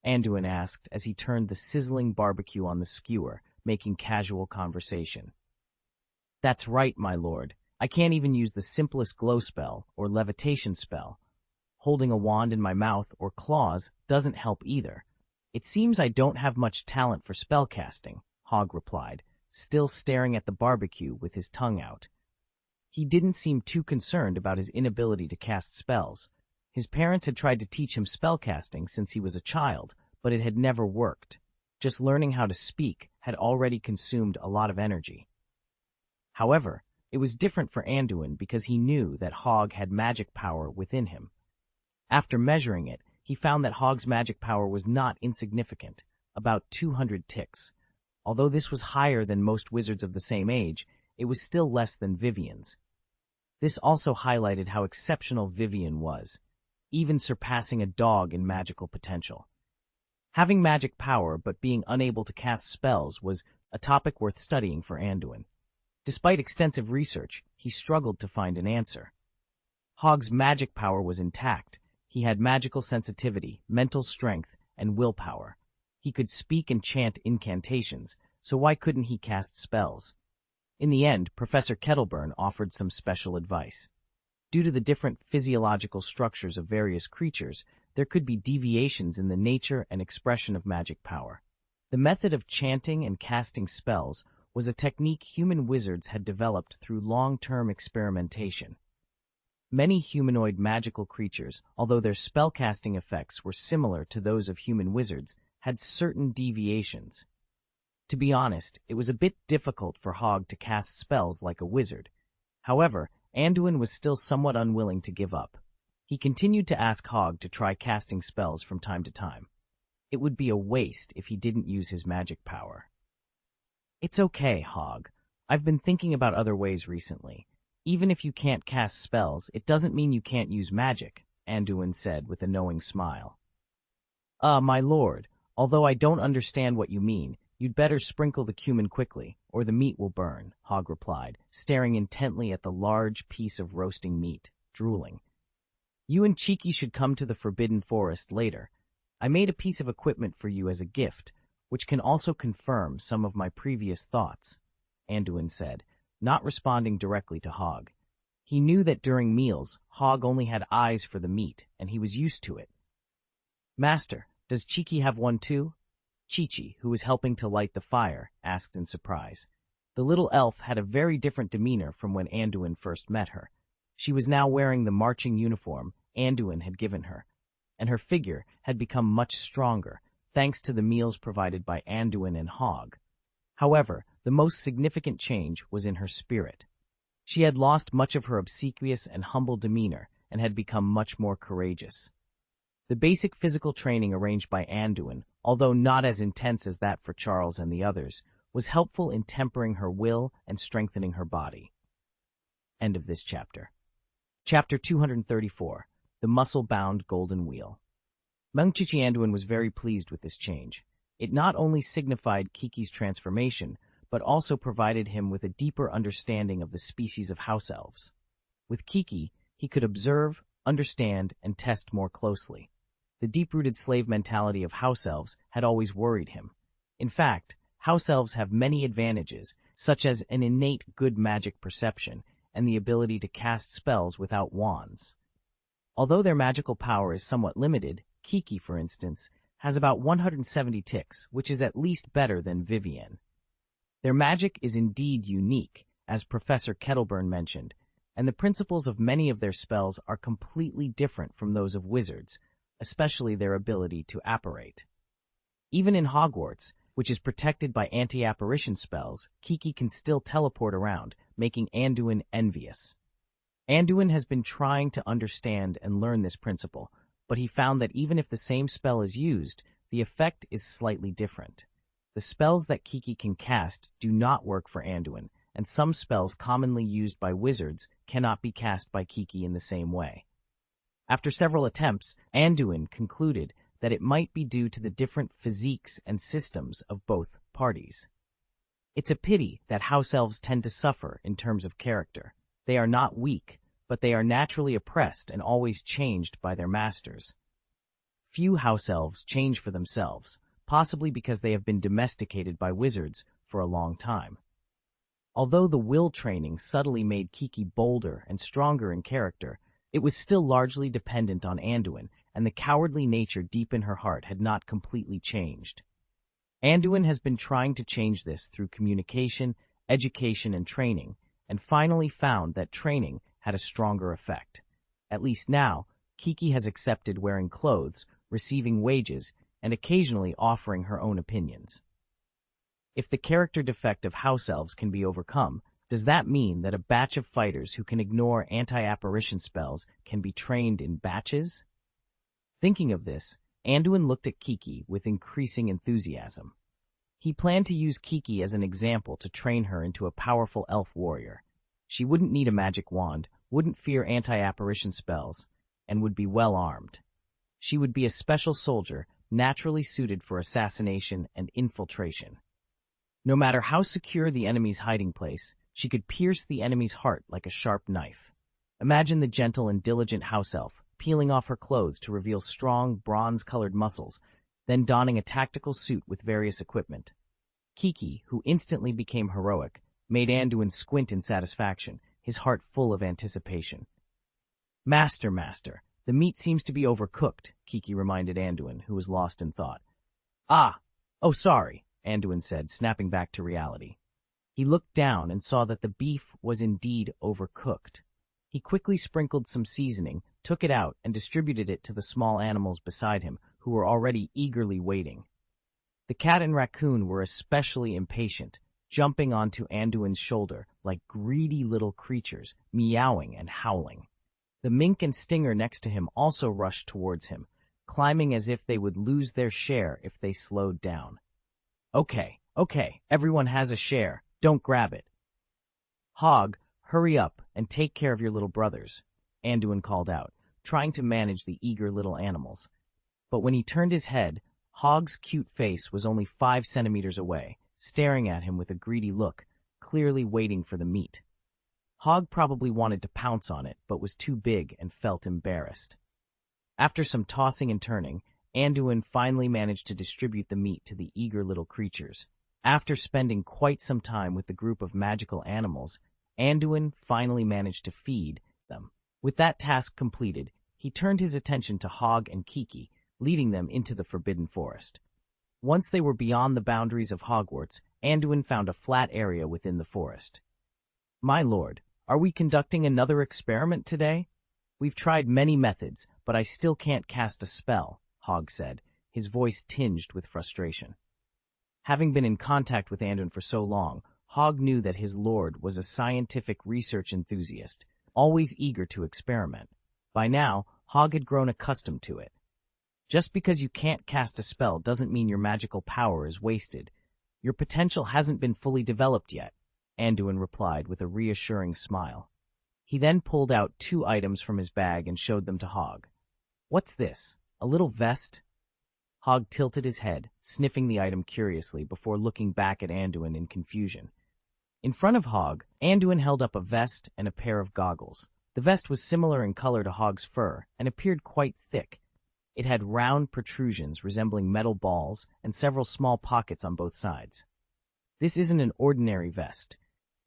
A: Anduin asked as he turned the sizzling barbecue on the skewer, making casual conversation. That's right, my lord. I can't even use the simplest glow spell or levitation spell. Holding a wand in my mouth or claws doesn't help either. It seems I don't have much talent for spellcasting, Hog replied, still staring at the barbecue with his tongue out. He didn't seem too concerned about his inability to cast spells. His parents had tried to teach him spellcasting since he was a child, but it had never worked. Just learning how to speak had already consumed a lot of energy. However, it was different for Anduin because he knew that Hog had magic power within him. After measuring it, he found that Hog's magic power was not insignificant, about 200 ticks. Although this was higher than most wizards of the same age, it was still less than Vivian's. This also highlighted how exceptional Vivian was, even surpassing a dog in magical potential. Having magic power but being unable to cast spells was a topic worth studying for Anduin. Despite extensive research, he struggled to find an answer. Hog's magic power was intact. He had magical sensitivity, mental strength, and willpower. He could speak and chant incantations, so why couldn't he cast spells? In the end, Professor Kettleburn offered some special advice. Due to the different physiological structures of various creatures, there could be deviations in the nature and expression of magic power. The method of chanting and casting spells was a technique human wizards had developed through long-term experimentation. Many humanoid magical creatures, although their spellcasting effects were similar to those of human wizards, had certain deviations. To be honest, it was a bit difficult for Hog to cast spells like a wizard. However, Anduin was still somewhat unwilling to give up. He continued to ask Hog to try casting spells from time to time. It would be a waste if he didn't use his magic power. It's okay, Hog. I've been thinking about other ways recently. Even if you can't cast spells, it doesn't mean you can't use magic, Anduin said with a knowing smile. My lord, although I don't understand what you mean, you'd better sprinkle the cumin quickly, or the meat will burn, Hog replied, staring intently at the large piece of roasting meat, drooling. You and Cheeky should come to the Forbidden Forest later. I made a piece of equipment for you as a gift, which can also confirm some of my previous thoughts, Anduin said, not responding directly to Hog. He knew that during meals, Hog only had eyes for the meat, and he was used to it. Master, does Cheeky have one too? Chi-Chi, who was helping to light the fire, asked in surprise. The little elf had a very different demeanor from when Anduin first met her. She was now wearing the marching uniform Anduin had given her, and her figure had become much stronger, thanks to the meals provided by Anduin and Hog. However, the most significant change was in her spirit. She had lost much of her obsequious and humble demeanor and had become much more courageous. The basic physical training arranged by Anduin, although not as intense as that for Charles and the others, was helpful in tempering her will and strengthening her body. End of this chapter. Chapter 234, The Muscle-Bound Golden Wheel. Mengchichi Anduin was very pleased with this change. It not only signified Kiki's transformation, but also provided him with a deeper understanding of the species of house elves. With Kiki, he could observe, understand, and test more closely. The deep-rooted slave mentality of house elves had always worried him. In fact, house elves have many advantages, such as an innate good magic perception and the ability to cast spells without wands. Although their magical power is somewhat limited, Kiki, for instance, has about 170 ticks, which is at least better than Vivian. Their magic is indeed unique, as Professor Kettleburn mentioned, and the principles of many of their spells are completely different from those of wizards, especially their ability to apparate. Even in Hogwarts, which is protected by anti-apparition spells, Kiki can still teleport around, making Anduin envious. Anduin has been trying to understand and learn this principle, but he found that even if the same spell is used, the effect is slightly different. The spells that Kiki can cast do not work for Anduin, and some spells commonly used by wizards cannot be cast by Kiki in the same way. After several attempts, Anduin concluded that it might be due to the different physiques and systems of both parties. It's a pity that house elves tend to suffer in terms of character. They are not weak, but they are naturally oppressed and always changed by their masters. Few house elves change for themselves, possibly because they have been domesticated by wizards for a long time. Although the will training subtly made Kiki bolder and stronger in character, it was still largely dependent on Anduin, and the cowardly nature deep in her heart had not completely changed. Anduin has been trying to change this through communication, education, and training, and finally found that training had a stronger effect. At least now, Kiki has accepted wearing clothes, receiving wages, and occasionally offering her own opinions. If the character defect of house elves can be overcome, does that mean that a batch of fighters who can ignore anti-apparition spells can be trained in batches? Thinking of this, Anduin looked at Kiki with increasing enthusiasm. He planned to use Kiki as an example to train her into a powerful elf warrior. She wouldn't need a magic wand, wouldn't fear anti-apparition spells, and would be well armed. She would be a special soldier, naturally suited for assassination and infiltration. No matter how secure the enemy's hiding place, she could pierce the enemy's heart like a sharp knife. Imagine the gentle and diligent house elf, peeling off her clothes to reveal strong, bronze-colored muscles, then donning a tactical suit with various equipment. Kiki, who instantly became heroic, made Anduin squint in satisfaction, his heart full of anticipation. Master, the meat seems to be overcooked, Kiki reminded Anduin, who was lost in thought. Oh sorry, Anduin said, snapping back to reality. He looked down and saw that the beef was indeed overcooked. He quickly sprinkled some seasoning, took it out, and distributed it to the small animals beside him, who were already eagerly waiting. The cat and raccoon were especially impatient, jumping onto Anduin's shoulder like greedy little creatures, meowing and howling. The mink and stinger next to him also rushed towards him, climbing as if they would lose their share if they slowed down. Okay, everyone has a share. Don't grab it. Hog, hurry up and take care of your little brothers, Anduin called out, trying to manage the eager little animals. But when he turned his head, Hog's cute face was only 5 centimeters away, staring at him with a greedy look, clearly waiting for the meat. Hog probably wanted to pounce on it, but was too big and felt embarrassed. After some tossing and turning, Anduin finally managed to distribute the meat to the eager little creatures. After spending quite some time with the group of magical animals, Anduin finally managed to feed them. With that task completed, he turned his attention to Hog and Kiki, leading them into the Forbidden Forest. Once they were beyond the boundaries of Hogwarts, Anduin found a flat area within the forest. My lord, are we conducting another experiment today? We've tried many methods, but I still can't cast a spell, Hog said, his voice tinged with frustration. Having been in contact with Anduin for so long, Hog knew that his lord was a scientific research enthusiast, always eager to experiment. By now, Hog had grown accustomed to it. Just because you can't cast a spell doesn't mean your magical power is wasted. Your potential hasn't been fully developed yet, Anduin replied with a reassuring smile. He then pulled out 2 items from his bag and showed them to Hog. What's this? A little vest? Hog tilted his head, sniffing the item curiously before looking back at Anduin in confusion. In front of Hog, Anduin held up a vest and a pair of goggles. The vest was similar in color to Hog's fur and appeared quite thick. It had round protrusions resembling metal balls and several small pockets on both sides. This isn't an ordinary vest.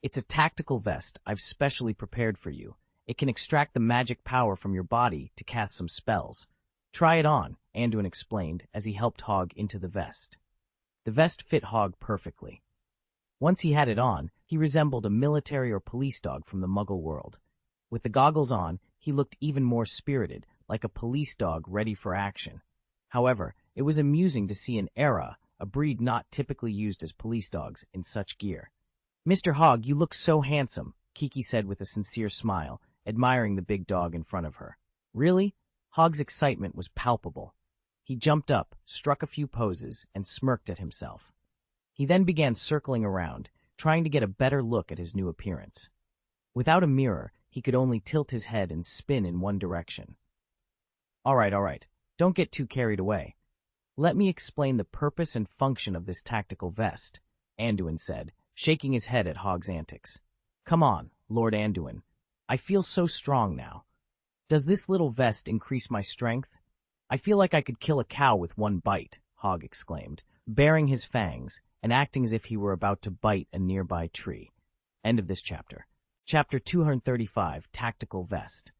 A: It's a tactical vest I've specially prepared for you. It can extract the magic power from your body to cast some spells. Try it on, Anduin explained as he helped Hog into the vest. The vest fit Hog perfectly. Once he had it on, he resembled a military or police dog from the Muggle world. With the goggles on, he looked even more spirited, like a police dog ready for action. However, it was amusing to see an Era, a breed not typically used as police dogs, in such gear. "Mr. Hog, you look so handsome," Kiki said with a sincere smile, admiring the big dog in front of her. "Really?" Hog's excitement was palpable. He jumped up, struck a few poses, and smirked at himself. He then began circling around, trying to get a better look at his new appearance. Without a mirror, he could only tilt his head and spin in one direction. All right. Don't get too carried away. Let me explain the purpose and function of this tactical vest," Anduin said, shaking his head at Hog's antics. "Come on, Lord Anduin. I feel so strong now. Does this little vest increase my strength? I feel like I could kill a cow with one bite," Hog exclaimed, baring his fangs and acting as if he were about to bite a nearby tree. End of this chapter. Chapter 235, Tactical Vest.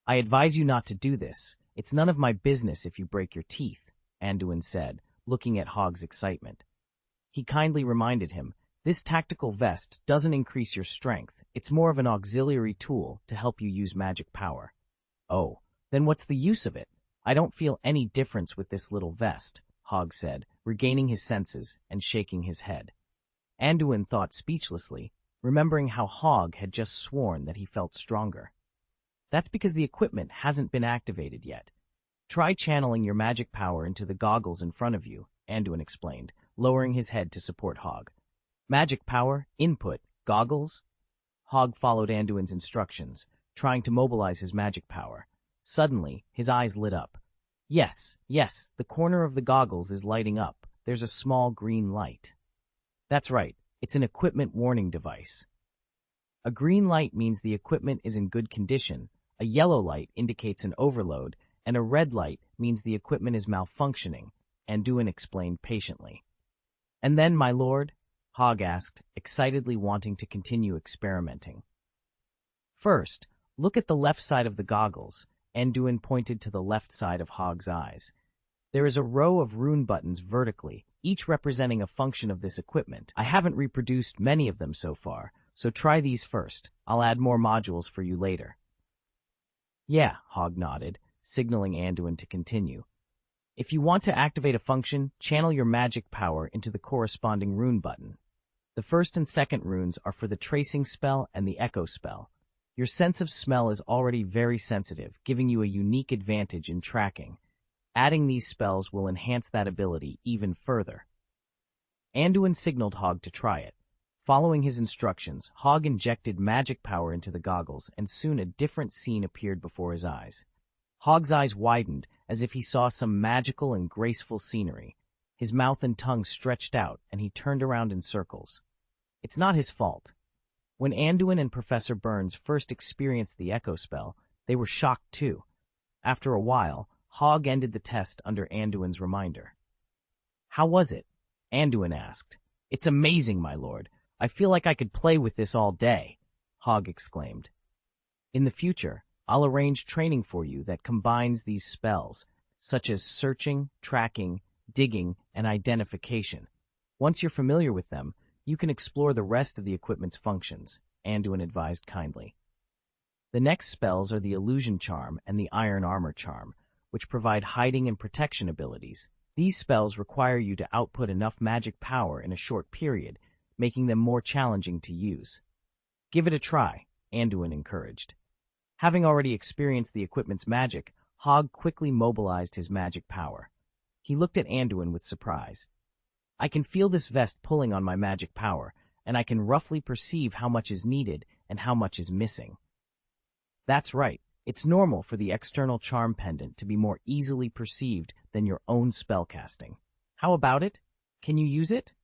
A: "I advise you not to do this. It's none of my business if you break your teeth," Anduin said, looking at Hog's excitement. He kindly reminded him, "This tactical vest doesn't increase your strength. It's more of an auxiliary tool to help you use magic power." "Oh, then what's the use of it? I don't feel any difference with this little vest," Hog said, regaining his senses and shaking his head. Anduin thought speechlessly, remembering how Hog had just sworn that he felt stronger. "That's because the equipment hasn't been activated yet. Try channeling your magic power into the goggles in front of you," Anduin explained, lowering his head to support Hog. "Magic power, input, goggles?" Hog followed Anduin's instructions, trying to mobilize his magic power. Suddenly, his eyes lit up. Yes, the corner of the goggles is lighting up. There's a small green light. That's right, it's an equipment warning device. A green light means the equipment is in good condition, a yellow light indicates an overload, and a red light means the equipment is malfunctioning, Anduin explained patiently. "And then, my lord?" Hog asked, excitedly wanting to continue experimenting. "First, look at the left side of the goggles." Anduin pointed to the left side of Hog's eyes. "There is a row of rune buttons vertically, each representing a function of this equipment. I haven't reproduced many of them so far, so try these first. I'll add more modules for you later." "Yeah," Hog nodded, signaling Anduin to continue. "If you want to activate a function, channel your magic power into the corresponding rune button. The first and second runes are for the tracing spell and the echo spell. Your sense of smell is already very sensitive, giving you a unique advantage in tracking. Adding these spells will enhance that ability even further." Anduin signaled Hog to try it. Following his instructions, Hog injected magic power into the goggles, and soon a different scene appeared before his eyes. Hog's eyes widened as if he saw some magical and graceful scenery. His mouth and tongue stretched out, and he turned around in circles. It's not his fault. When Anduin and Professor Burns first experienced the echo spell, they were shocked too. After a while, Hog ended the test under Anduin's reminder. "How was it?" Anduin asked. "It's amazing, my lord. I feel like I could play with this all day," Hog exclaimed. "In the future, I'll arrange training for you that combines these spells, such as searching, tracking, digging, and identification. Once you're familiar with them, you can explore the rest of the equipment's functions," Anduin advised kindly. The next spells are the Illusion Charm and the Iron Armor Charm, which provide hiding and protection abilities. These spells require you to output enough magic power in a short period, making them more challenging to use. "Give it a try," Anduin encouraged. Having already experienced the equipment's magic, Hog quickly mobilized his magic power. He looked at Anduin with surprise. "I can feel this vest pulling on my magic power, and I can roughly perceive how much is needed and how much is missing." "That's right. It's normal for the external charm pendant to be more easily perceived than your own spellcasting. How about it? Can you use it?"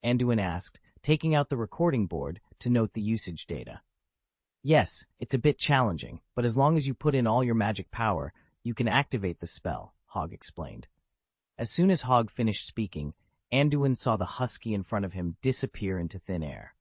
A: Anduin asked, taking out the recording board to note the usage data. "Yes, it's a bit challenging, but as long as you put in all your magic power, you can activate the spell," Hog explained. As soon as Hog finished speaking, Anduin saw the husky in front of him disappear into thin air.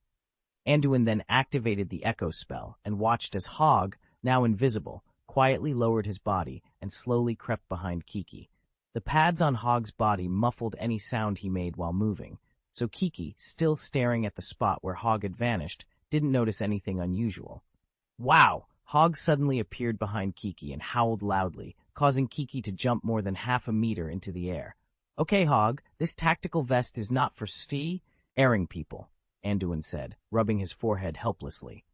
A: Anduin then activated the echo spell and watched as Hog, now invisible, quietly lowered his body and slowly crept behind Kiki. The pads on Hog's body muffled any sound he made while moving, so Kiki, still staring at the spot where Hog had vanished, didn't notice anything unusual. "Wow!" Hog suddenly appeared behind Kiki and howled loudly, causing Kiki to jump more than half a meter into the air. "Okay, Hog, this tactical vest is not for airing people," Anduin said, rubbing his forehead helplessly.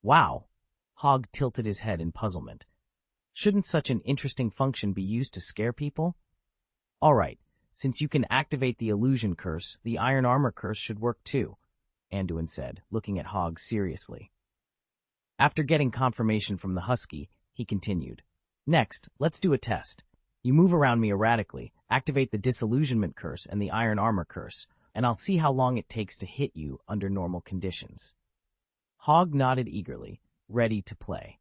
A: "Wow." Hog tilted his head in puzzlement. "Shouldn't such an interesting function be used to scare people?" "All right, since you can activate the illusion curse, the iron armor curse should work too," Anduin said, looking at Hog seriously. After getting confirmation from the husky, he continued. "Next, let's do a test. You move around me erratically, activate the disillusionment curse and the iron armor curse, and I'll see how long it takes to hit you under normal conditions." Hog nodded eagerly, ready to play.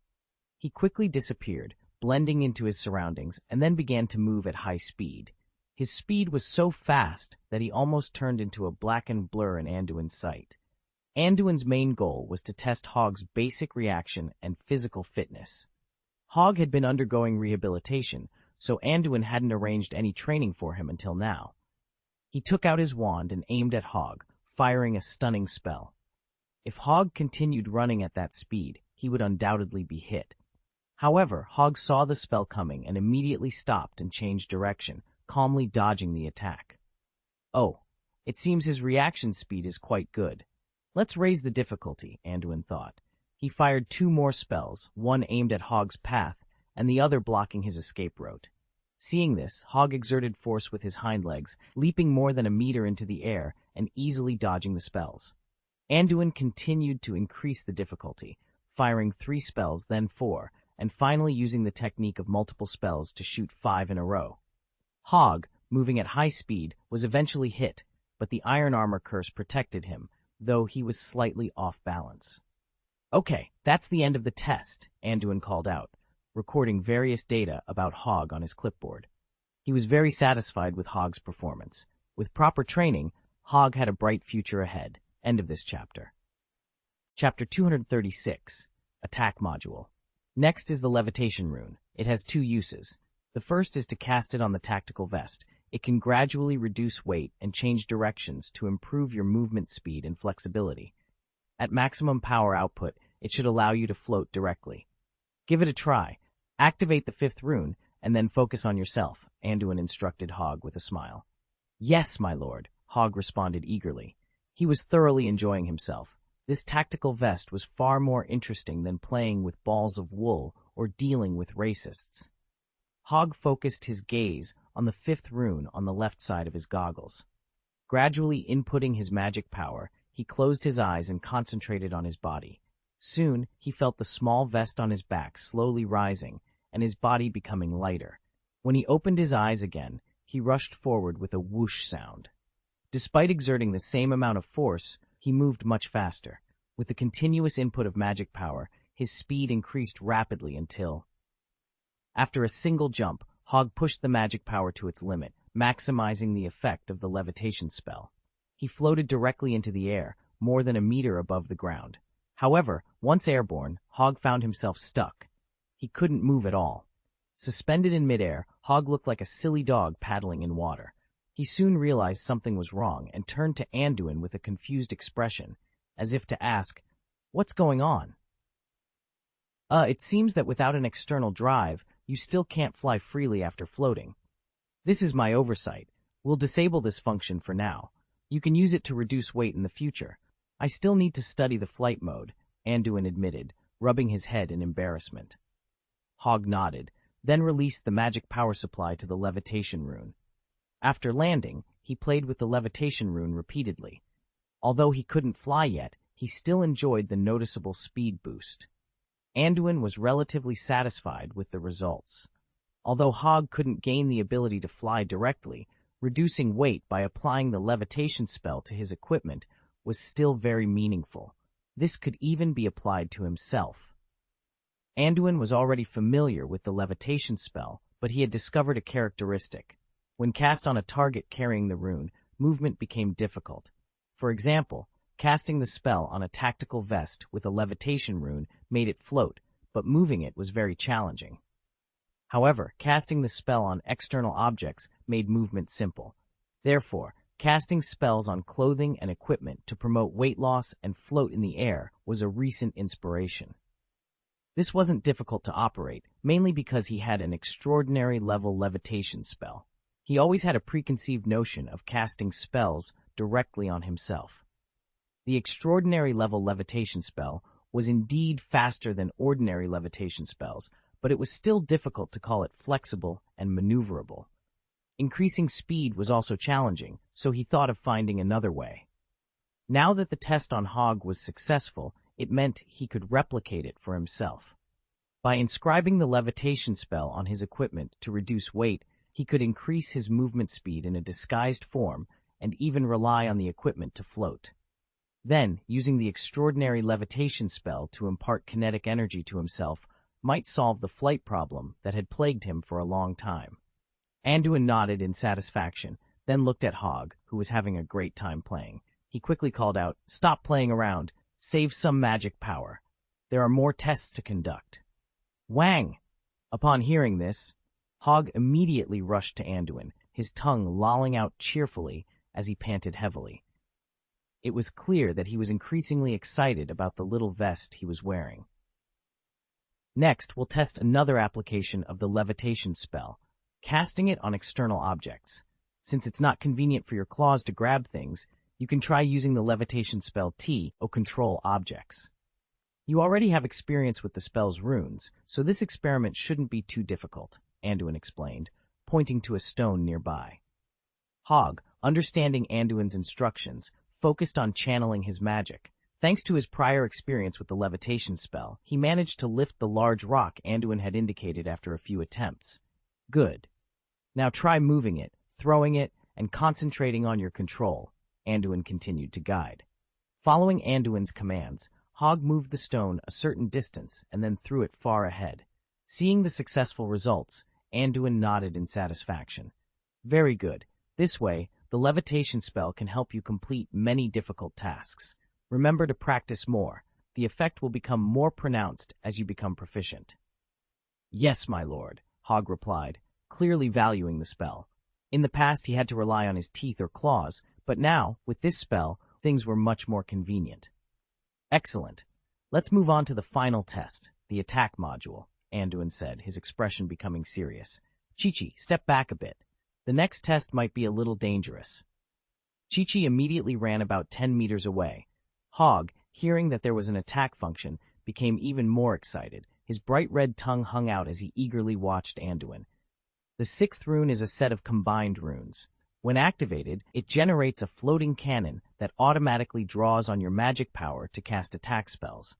A: He quickly disappeared, blending into his surroundings, and then began to move at high speed. His speed was so fast that he almost turned into a blackened blur in Anduin's sight. Anduin's main goal was to test Hog's basic reaction and physical fitness. Hog had been undergoing rehabilitation, so Anduin hadn't arranged any training for him until now. He took out his wand and aimed at Hog, firing a stunning spell. If Hog continued running at that speed, he would undoubtedly be hit. However, Hog saw the spell coming and immediately stopped and changed direction, calmly dodging the attack. "Oh, it seems his reaction speed is quite good. Let's raise the difficulty," Anduin thought. He fired 2 more spells, one aimed at Hog's path and the other blocking his escape route. Seeing this, Hog exerted force with his hind legs, leaping more than a meter into the air and easily dodging the spells. Anduin continued to increase the difficulty, firing 3 spells, then 4, and finally using the technique of multiple spells to shoot 5 in a row. Hog, moving at high speed, was eventually hit, but the iron armor curse protected him, though he was slightly off balance. "Okay, that's the end of the test," Anduin called out, recording various data about Hog on his clipboard. He was very satisfied with Hog's performance. With proper training, Hog had a bright future ahead. End of this chapter. Chapter 236, Attack Module. Next is the Levitation Rune. It has 2 uses. The first is to cast it on the tactical vest. It can gradually reduce weight and change directions to improve your movement speed and flexibility. At maximum power output, it should allow you to float directly. "Give it a try. Activate the 5th rune, and then focus on yourself," Anduin instructed Hog with a smile. "Yes, my lord," Hog responded eagerly. He was thoroughly enjoying himself. This tactical vest was far more interesting than playing with balls of wool or dealing with racists. Hog focused his gaze on the 5th rune on the left side of his goggles. Gradually inputting his magic power, he closed his eyes and concentrated on his body. Soon, he felt the small vest on his back slowly rising and his body becoming lighter. When he opened his eyes again, he rushed forward with a whoosh sound. Despite exerting the same amount of force, he moved much faster. With the continuous input of magic power, his speed increased rapidly until... After a single jump, Hog pushed the magic power to its limit, maximizing the effect of the levitation spell. He floated directly into the air, more than a meter above the ground. However, once airborne, Hog found himself stuck. He couldn't move at all. Suspended in midair, Hog looked like a silly dog paddling in water. He soon realized something was wrong and turned to Anduin with a confused expression, as if to ask, "What's going on?" It seems that without an external drive, you still can't fly freely after floating. This is my oversight. We'll disable this function for now. You can use it to reduce weight in the future. I still need to study the flight mode," Anduin admitted, rubbing his head in embarrassment. Hog nodded, then released the magic power supply to the levitation rune. After landing, he played with the levitation rune repeatedly. Although he couldn't fly yet, he still enjoyed the noticeable speed boost. Anduin was relatively satisfied with the results. Although Hog couldn't gain the ability to fly directly, reducing weight by applying the levitation spell to his equipment was still very meaningful. This could even be applied to himself. Anduin was already familiar with the levitation spell, but he had discovered a characteristic. When cast on a target carrying the rune, movement became difficult. For example, casting the spell on a tactical vest with a levitation rune made it float, but moving it was very challenging. However, casting the spell on external objects made movement simple. Therefore, casting spells on clothing and equipment to promote weight loss and float in the air was a recent inspiration. This wasn't difficult to operate, mainly because he had an extraordinary level levitation spell. He always had a preconceived notion of casting spells directly on himself. The extraordinary level levitation spell was indeed faster than ordinary levitation spells, but it was still difficult to call it flexible and maneuverable. Increasing speed was also challenging, so he thought of finding another way. Now that the test on Hog was successful, it meant he could replicate it for himself. By inscribing the levitation spell on his equipment to reduce weight, he could increase his movement speed in a disguised form and even rely on the equipment to float. Then, using the extraordinary levitation spell to impart kinetic energy to himself might solve the flight problem that had plagued him for a long time. Anduin nodded in satisfaction, then looked at Hog, who was having a great time playing. He quickly called out, "Stop playing around. Save some magic power. There are more tests to conduct." Wang! Upon hearing this, Hog immediately rushed to Anduin, his tongue lolling out cheerfully as he panted heavily. It was clear that he was increasingly excited about the little vest he was wearing. Next, we'll test another application of the levitation spell, casting it on external objects. Since it's not convenient for your claws to grab things, you can try using the levitation spell T or control objects. You already have experience with the spell's runes, so this experiment shouldn't be too difficult, Anduin explained, pointing to a stone nearby. Hog, understanding Anduin's instructions, focused on channeling his magic. Thanks to his prior experience with the levitation spell, he managed to lift the large rock Anduin had indicated after a few attempts. Good. Now try moving it, throwing it, and concentrating on your control, Anduin continued to guide. Following Anduin's commands, Hog moved the stone a certain distance and then threw it far ahead. Seeing the successful results, Anduin nodded in satisfaction. Very good. This way, the levitation spell can help you complete many difficult tasks. Remember to practice more. The effect will become more pronounced as you become proficient. Yes, my lord, Hog replied, clearly valuing the spell. In the past, he had to rely on his teeth or claws, but now, with this spell, things were much more convenient. Excellent. Let's move on to the final test, the attack module, Anduin said, his expression becoming serious. Chi-Chi, step back a bit. The next test might be a little dangerous. Chi-Chi immediately ran about 10 meters away. Hog, hearing that there was an attack function, became even more excited. His bright red tongue hung out as he eagerly watched Anduin. The sixth rune is a set of combined runes. When activated, it generates a floating cannon that automatically draws on your magic power to cast attack spells.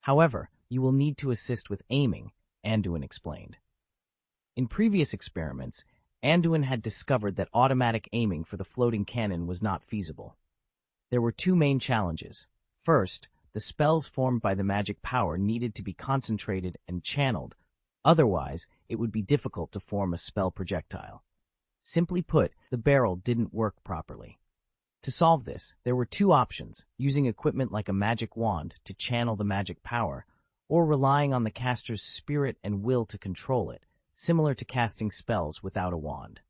A: However, you will need to assist with aiming, Anduin explained. In previous experiments, Anduin had discovered that automatic aiming for the floating cannon was not feasible. There were two main challenges. First, the spells formed by the magic power needed to be concentrated and channeled. Otherwise, it would be difficult to form a spell projectile. Simply put, the barrel didn't work properly. To solve this, there were two options, using equipment like a magic wand to channel the magic power, or relying on the caster's spirit and will to control it, similar to casting spells without a wand.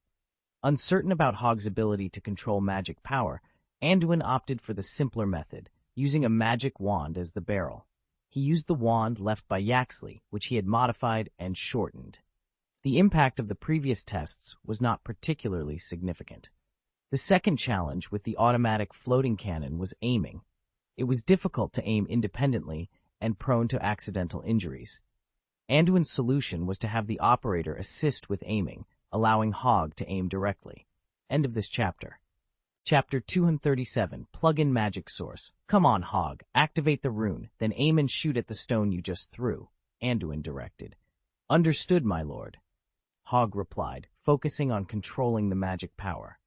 A: Uncertain about Hog's ability to control magic power, Anduin opted for the simpler method, using a magic wand as the barrel. He used the wand left by Yaxley, which he had modified and shortened. The impact of the previous tests was not particularly significant. The second challenge with the automatic floating cannon was aiming. It was difficult to aim independently and prone to accidental injuries. Anduin's solution was to have the operator assist with aiming, allowing Hog to aim directly. End of this chapter. Chapter 237, Plug-in Magic Source. Come on, Hog, activate the rune, then aim and shoot at the stone you just threw, Anduin directed. Understood, my lord, Hog replied, focusing on controlling the magic power.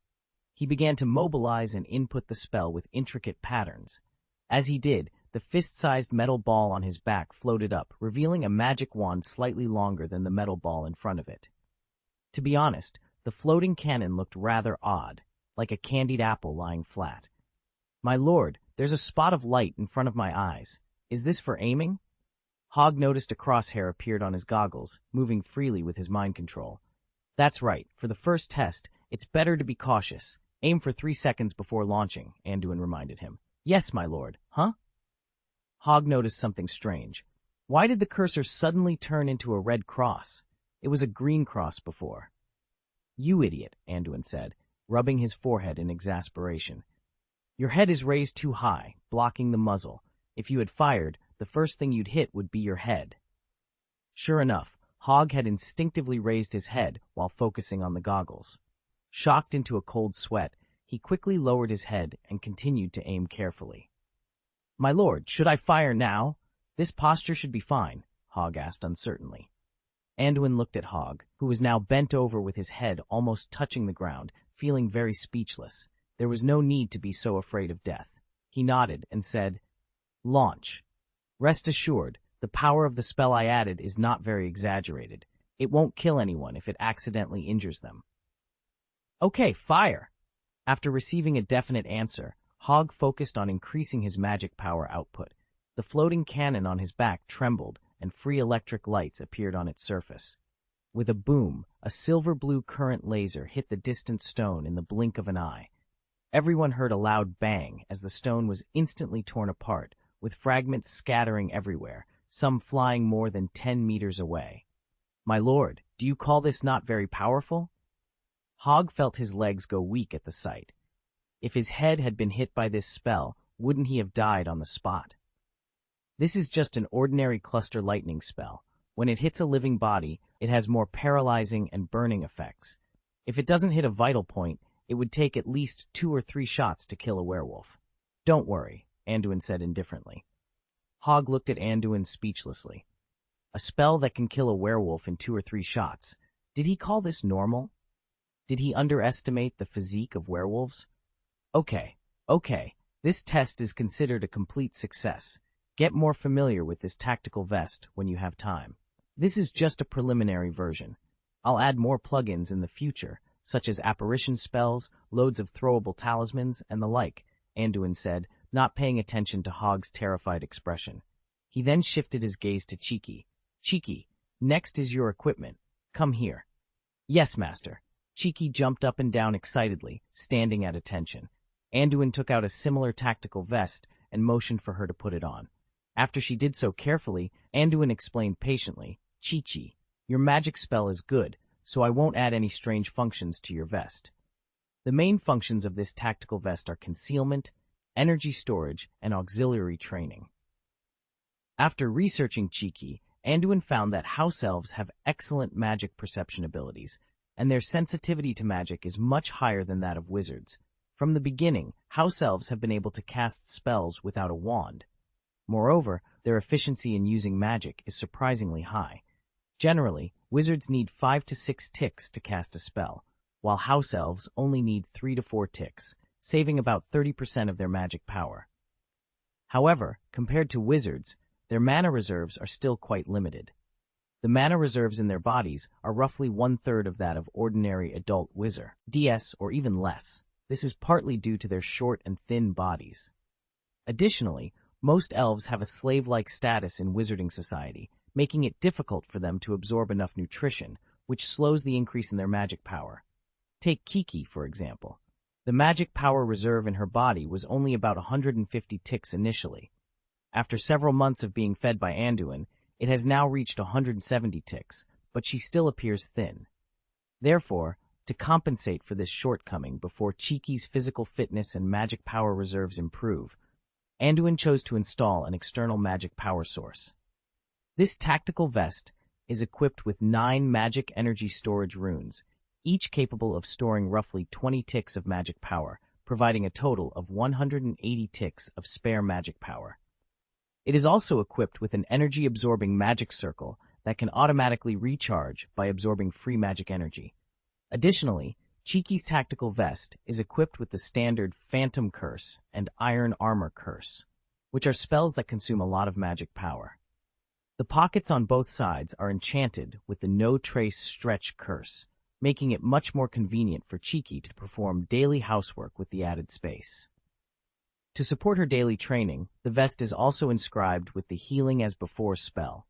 A: He began to mobilize and input the spell with intricate patterns. As he did, the fist-sized metal ball on his back floated up, revealing a magic wand slightly longer than the metal ball in front of it. To be honest, the floating cannon looked rather odd, like a candied apple lying flat. My lord, there's a spot of light in front of my eyes. Is this for aiming? Hog noticed a crosshair appeared on his goggles, moving freely with his mind control. That's right, for the first test, it's better to be cautious. Aim for 3 seconds before launching, Anduin reminded him. Yes, my lord. Huh? Hog noticed something strange. Why did the cursor suddenly turn into a red cross? It was a green cross before. You idiot, Anduin said, rubbing his forehead in exasperation. Your head is raised too high, blocking the muzzle. If you had fired, the first thing you'd hit would be your head. Sure enough, Hog had instinctively raised his head while focusing on the goggles. Shocked into a cold sweat, he quickly lowered his head and continued to aim carefully. My lord, should I fire now? This posture should be fine, Hog asked uncertainly. Anduin looked at Hog, who was now bent over with his head almost touching the ground, feeling very speechless. There was no need to be so afraid of death. He nodded and said, Launch. Rest assured, the power of the spell I added is not very exaggerated. It won't kill anyone if it accidentally injures them. Okay, fire! After receiving a definite answer, Hog focused on increasing his magic power output. The floating cannon on his back trembled, and free electric lights appeared on its surface. With a boom, a silver-blue current laser hit the distant stone in the blink of an eye. Everyone heard a loud bang as the stone was instantly torn apart, with fragments scattering everywhere, some flying more than 10 meters away. My lord, do you call this not very powerful? Hog felt his legs go weak at the sight. If his head had been hit by this spell, wouldn't he have died on the spot? This is just an ordinary cluster lightning spell. When it hits a living body, it has more paralyzing and burning effects. If it doesn't hit a vital point, it would take at least 2 or 3 shots to kill a werewolf. Don't worry, Anduin said indifferently. Hog looked at Anduin speechlessly. A spell that can kill a werewolf in 2 or 3 shots. Did he call this normal? Did he underestimate the physique of werewolves? Okay. This test is considered a complete success. Get more familiar with this tactical vest when you have time. This is just a preliminary version. I'll add more plugins in the future, such as apparition spells, loads of throwable talismans, and the like, Anduin said, not paying attention to Hog's terrified expression. He then shifted his gaze to Cheeky. Cheeky, next is your equipment. Come here. Yes, master. Cheeky jumped up and down excitedly, standing at attention. Anduin took out a similar tactical vest and motioned for her to put it on. After she did so carefully, Anduin explained patiently, Chi-Chi, your magic spell is good, so I won't add any strange functions to your vest. The main functions of this tactical vest are concealment, energy storage, and auxiliary training. After researching Chi-Chi, Anduin found that house elves have excellent magic perception abilities, and their sensitivity to magic is much higher than that of wizards. From the beginning, house elves have been able to cast spells without a wand. Moreover, their efficiency in using magic is surprisingly high. Generally, wizards need 5 to 6 ticks to cast a spell, while house elves only need 3 to 4 ticks, saving about 30% of their magic power. However, compared to wizards, their mana reserves are still quite limited. The mana reserves in their bodies are roughly 1/3 of that of ordinary adult wizard, DS, or even less. This is partly due to their short and thin bodies. Additionally, most elves have a slave-like status in wizarding society, making it difficult for them to absorb enough nutrition, which slows the increase in their magic power. Take Kiki, for example. The magic power reserve in her body was only about 150 ticks initially. After several months of being fed by Anduin, it has now reached 170 ticks, but she still appears thin. Therefore, to compensate for this shortcoming before Cheeky's physical fitness and magic power reserves improve, Anduin chose to install an external magic power source. This tactical vest is equipped with 9 magic energy storage runes, each capable of storing roughly 20 ticks of magic power, providing a total of 180 ticks of spare magic power. It is also equipped with an energy-absorbing magic circle that can automatically recharge by absorbing free magic energy. Additionally, Cheeky's tactical vest is equipped with the standard Phantom Curse and Iron Armor Curse, which are spells that consume a lot of magic power. The pockets on both sides are enchanted with the No Trace Stretch Curse, making it much more convenient for Cheeky to perform daily housework with the added space. To support her daily training, the vest is also inscribed with the Healing as Before spell.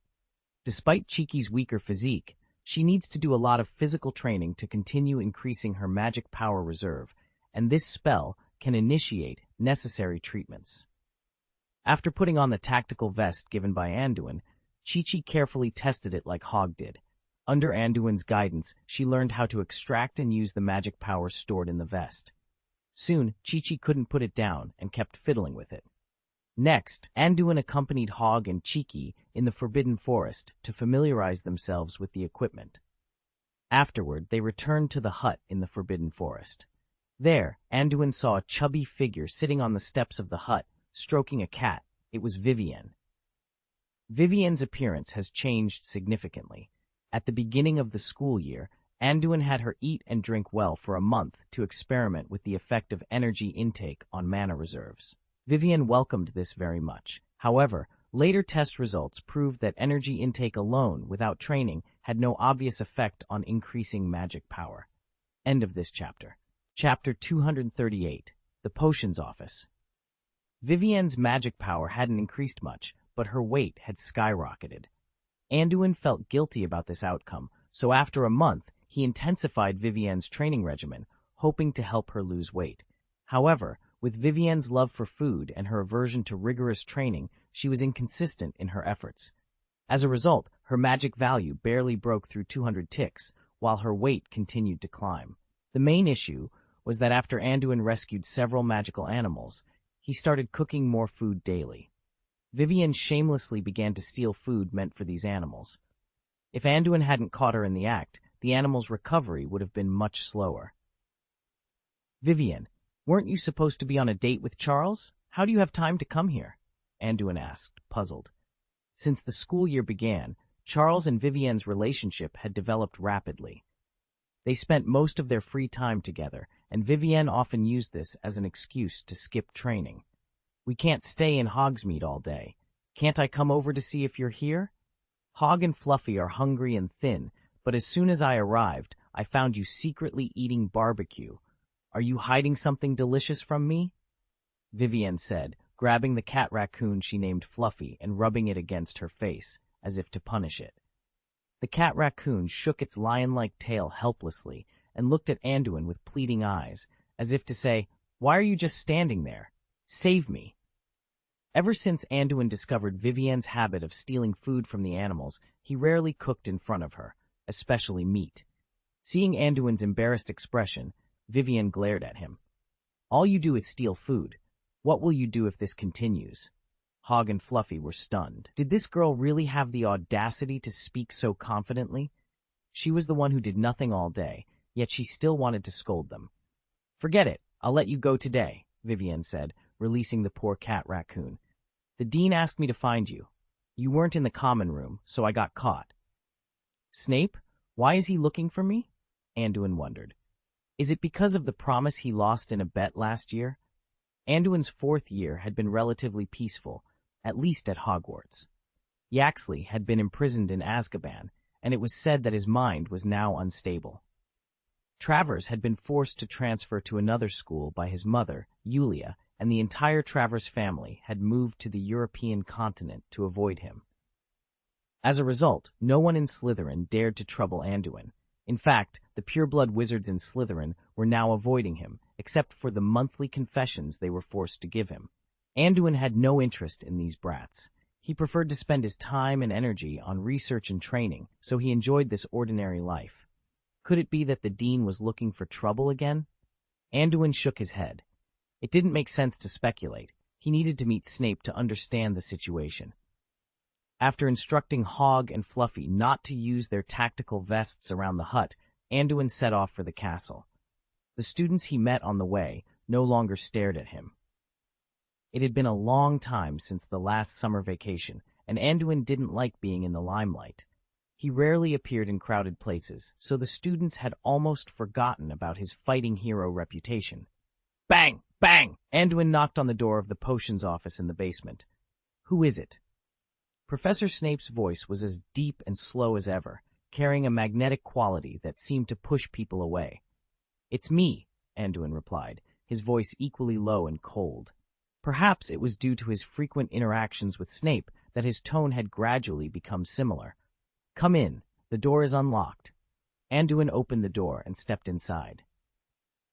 A: Despite Cheeky's weaker physique, she needs to do a lot of physical training to continue increasing her magic power reserve, and this spell can initiate necessary treatments. After putting on the tactical vest given by Anduin, Chi-Chi carefully tested it like Hog did. Under Anduin's guidance, she learned how to extract and use the magic power stored in the vest. Soon, Chi-Chi couldn't put it down and kept fiddling with it. Next, Anduin accompanied Hog and Chi-Chi in the Forbidden Forest to familiarize themselves with the equipment. Afterward, they returned to the hut in the Forbidden Forest. There, Anduin saw a chubby figure sitting on the steps of the hut, stroking a cat. It was Vivienne. Vivienne's appearance has changed significantly. At the beginning of the school year, Anduin had her eat and drink well for a month to experiment with the effect of energy intake on mana reserves. Vivienne welcomed this very much. However, later test results proved that energy intake alone, without training, had no obvious effect on increasing magic power. End of this chapter. Chapter 238, The Potions Office. Vivienne's magic power hadn't increased much, but her weight had skyrocketed. Anduin felt guilty about this outcome, so after a month, he intensified Vivienne's training regimen, hoping to help her lose weight. However, with Vivienne's love for food and her aversion to rigorous training, she was inconsistent in her efforts. As a result, her magic value barely broke through 200 ticks, while her weight continued to climb. The main issue was that after Anduin rescued several magical animals, he started cooking more food daily. Vivienne shamelessly began to steal food meant for these animals. If Anduin hadn't caught her in the act, the animals' recovery would have been much slower. Vivienne, weren't you supposed to be on a date with Charles? How do you have time to come here? Anduin asked, puzzled. Since the school year began, Charles and Vivienne's relationship had developed rapidly. They spent most of their free time together, and Vivienne often used this as an excuse to skip training. We can't stay in Hogsmeade all day. Can't I come over to see if you're here? Hog and Fluffy are hungry and thin, but as soon as I arrived, I found you secretly eating barbecue. Are you hiding something delicious from me? Vivienne said, grabbing the cat raccoon she named Fluffy and rubbing it against her face, as if to punish it. The cat raccoon shook its lion-like tail helplessly and looked at Anduin with pleading eyes, as if to say, "Why are you just standing there? Save me." Ever since Anduin discovered Vivienne's habit of stealing food from the animals, he rarely cooked in front of her, especially meat. Seeing Anduin's embarrassed expression, Vivienne glared at him. "All you do is steal food. What will you do if this continues?" Hog and Fluffy were stunned. Did this girl really have the audacity to speak so confidently? She was the one who did nothing all day, yet she still wanted to scold them. "Forget it. I'll let you go today," Vivienne said, releasing the poor cat raccoon. "The dean asked me to find you. You weren't in the common room, so I got caught." "Snape? Why is he looking for me?" Anduin wondered. Is it because of the promise he lost in a bet last year? Anduin's fourth year had been relatively peaceful, at least at Hogwarts. Yaxley had been imprisoned in Azkaban, and it was said that his mind was now unstable. Travers had been forced to transfer to another school by his mother, Yulia, and the entire Travers family had moved to the European continent to avoid him. As a result, no one in Slytherin dared to trouble Anduin. In fact, the pureblood wizards in Slytherin were now avoiding him, except for the monthly confessions they were forced to give him. Anduin had no interest in these brats. He preferred to spend his time and energy on research and training, so he enjoyed this ordinary life. Could it be that the dean was looking for trouble again? Anduin shook his head. It didn't make sense to speculate. He needed to meet Snape to understand the situation. After instructing Hog and Fluffy not to use their tactical vests around the hut, Anduin set off for the castle. The students he met on the way no longer stared at him. It had been a long time since the last summer vacation, and Anduin didn't like being in the limelight. He rarely appeared in crowded places, so the students had almost forgotten about his fighting hero reputation. Bang! Bang! Anduin knocked on the door of the potions office in the basement. "Who is it?" Professor Snape's voice was as deep and slow as ever, carrying a magnetic quality that seemed to push people away. "It's me," Anduin replied, his voice equally low and cold. Perhaps it was due to his frequent interactions with Snape that his tone had gradually become similar. "Come in. The door is unlocked." Anduin opened the door and stepped inside.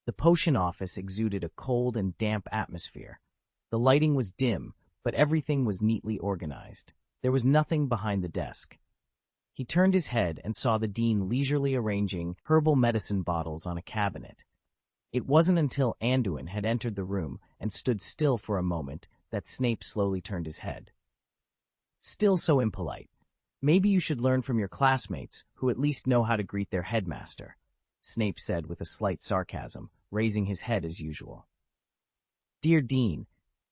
A: The potion office exuded a cold and damp atmosphere. The lighting was dim, but everything was neatly organized. There was nothing behind the desk. He turned his head and saw the dean leisurely arranging herbal medicine bottles on a cabinet. It wasn't until Anduin had entered the room and stood still for a moment that Snape slowly turned his head. "Still so impolite. Maybe you should learn from your classmates, who at least know how to greet their headmaster," Snape said with a slight sarcasm, raising his head as usual. "Dear Dean,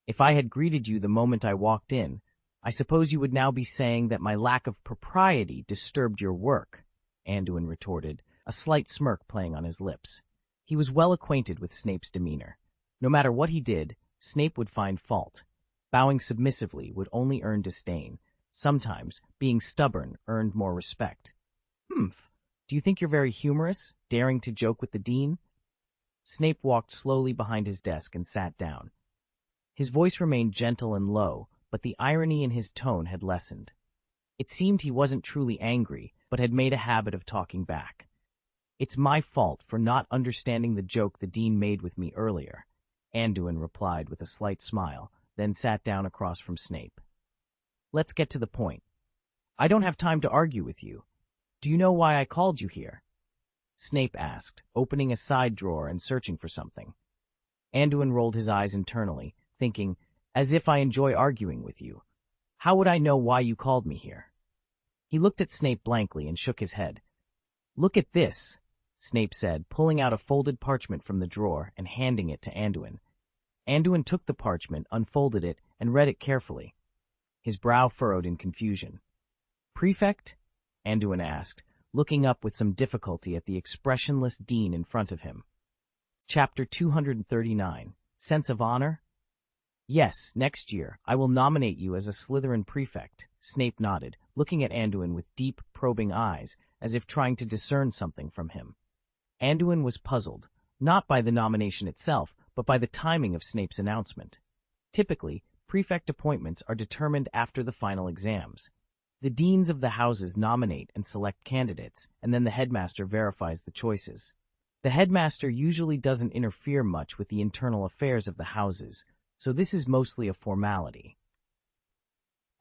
A: if I had greeted you the moment I walked in, I suppose you would now be saying that my lack of propriety disturbed your work," Anduin retorted, a slight smirk playing on his lips. He was well acquainted with Snape's demeanor. No matter what he did, Snape would find fault. Bowing submissively would only earn disdain. Sometimes, being stubborn earned more respect. "Humph. Do you think you're very humorous, daring to joke with the dean?" Snape walked slowly behind his desk and sat down. His voice remained gentle and low, but the irony in his tone had lessened. It seemed he wasn't truly angry, but had made a habit of talking back. "It's my fault for not understanding the joke the dean made with me earlier," Anduin replied with a slight smile, then sat down across from Snape. "Let's get to the point. I don't have time to argue with you. Do you know why I called you here?" Snape asked, opening a side drawer and searching for something. Anduin rolled his eyes internally, thinking, "As if I enjoy arguing with you. How would I know why you called me here?" He looked at Snape blankly and shook his head. "Look at this," Snape said, pulling out a folded parchment from the drawer and handing it to Anduin. Anduin took the parchment, unfolded it, and read it carefully. His brow furrowed in confusion. "Prefect?" Anduin asked, looking up with some difficulty at the expressionless dean in front of him. Chapter 239, Sense of Honor? "Yes, next year, I will nominate you as a Slytherin prefect," Snape nodded, looking at Anduin with deep, probing eyes, as if trying to discern something from him. Anduin was puzzled, not by the nomination itself, but by the timing of Snape's announcement. Typically, prefect appointments are determined after the final exams. The deans of the houses nominate and select candidates, and then the headmaster verifies the choices. The headmaster usually doesn't interfere much with the internal affairs of the houses, so this is mostly a formality.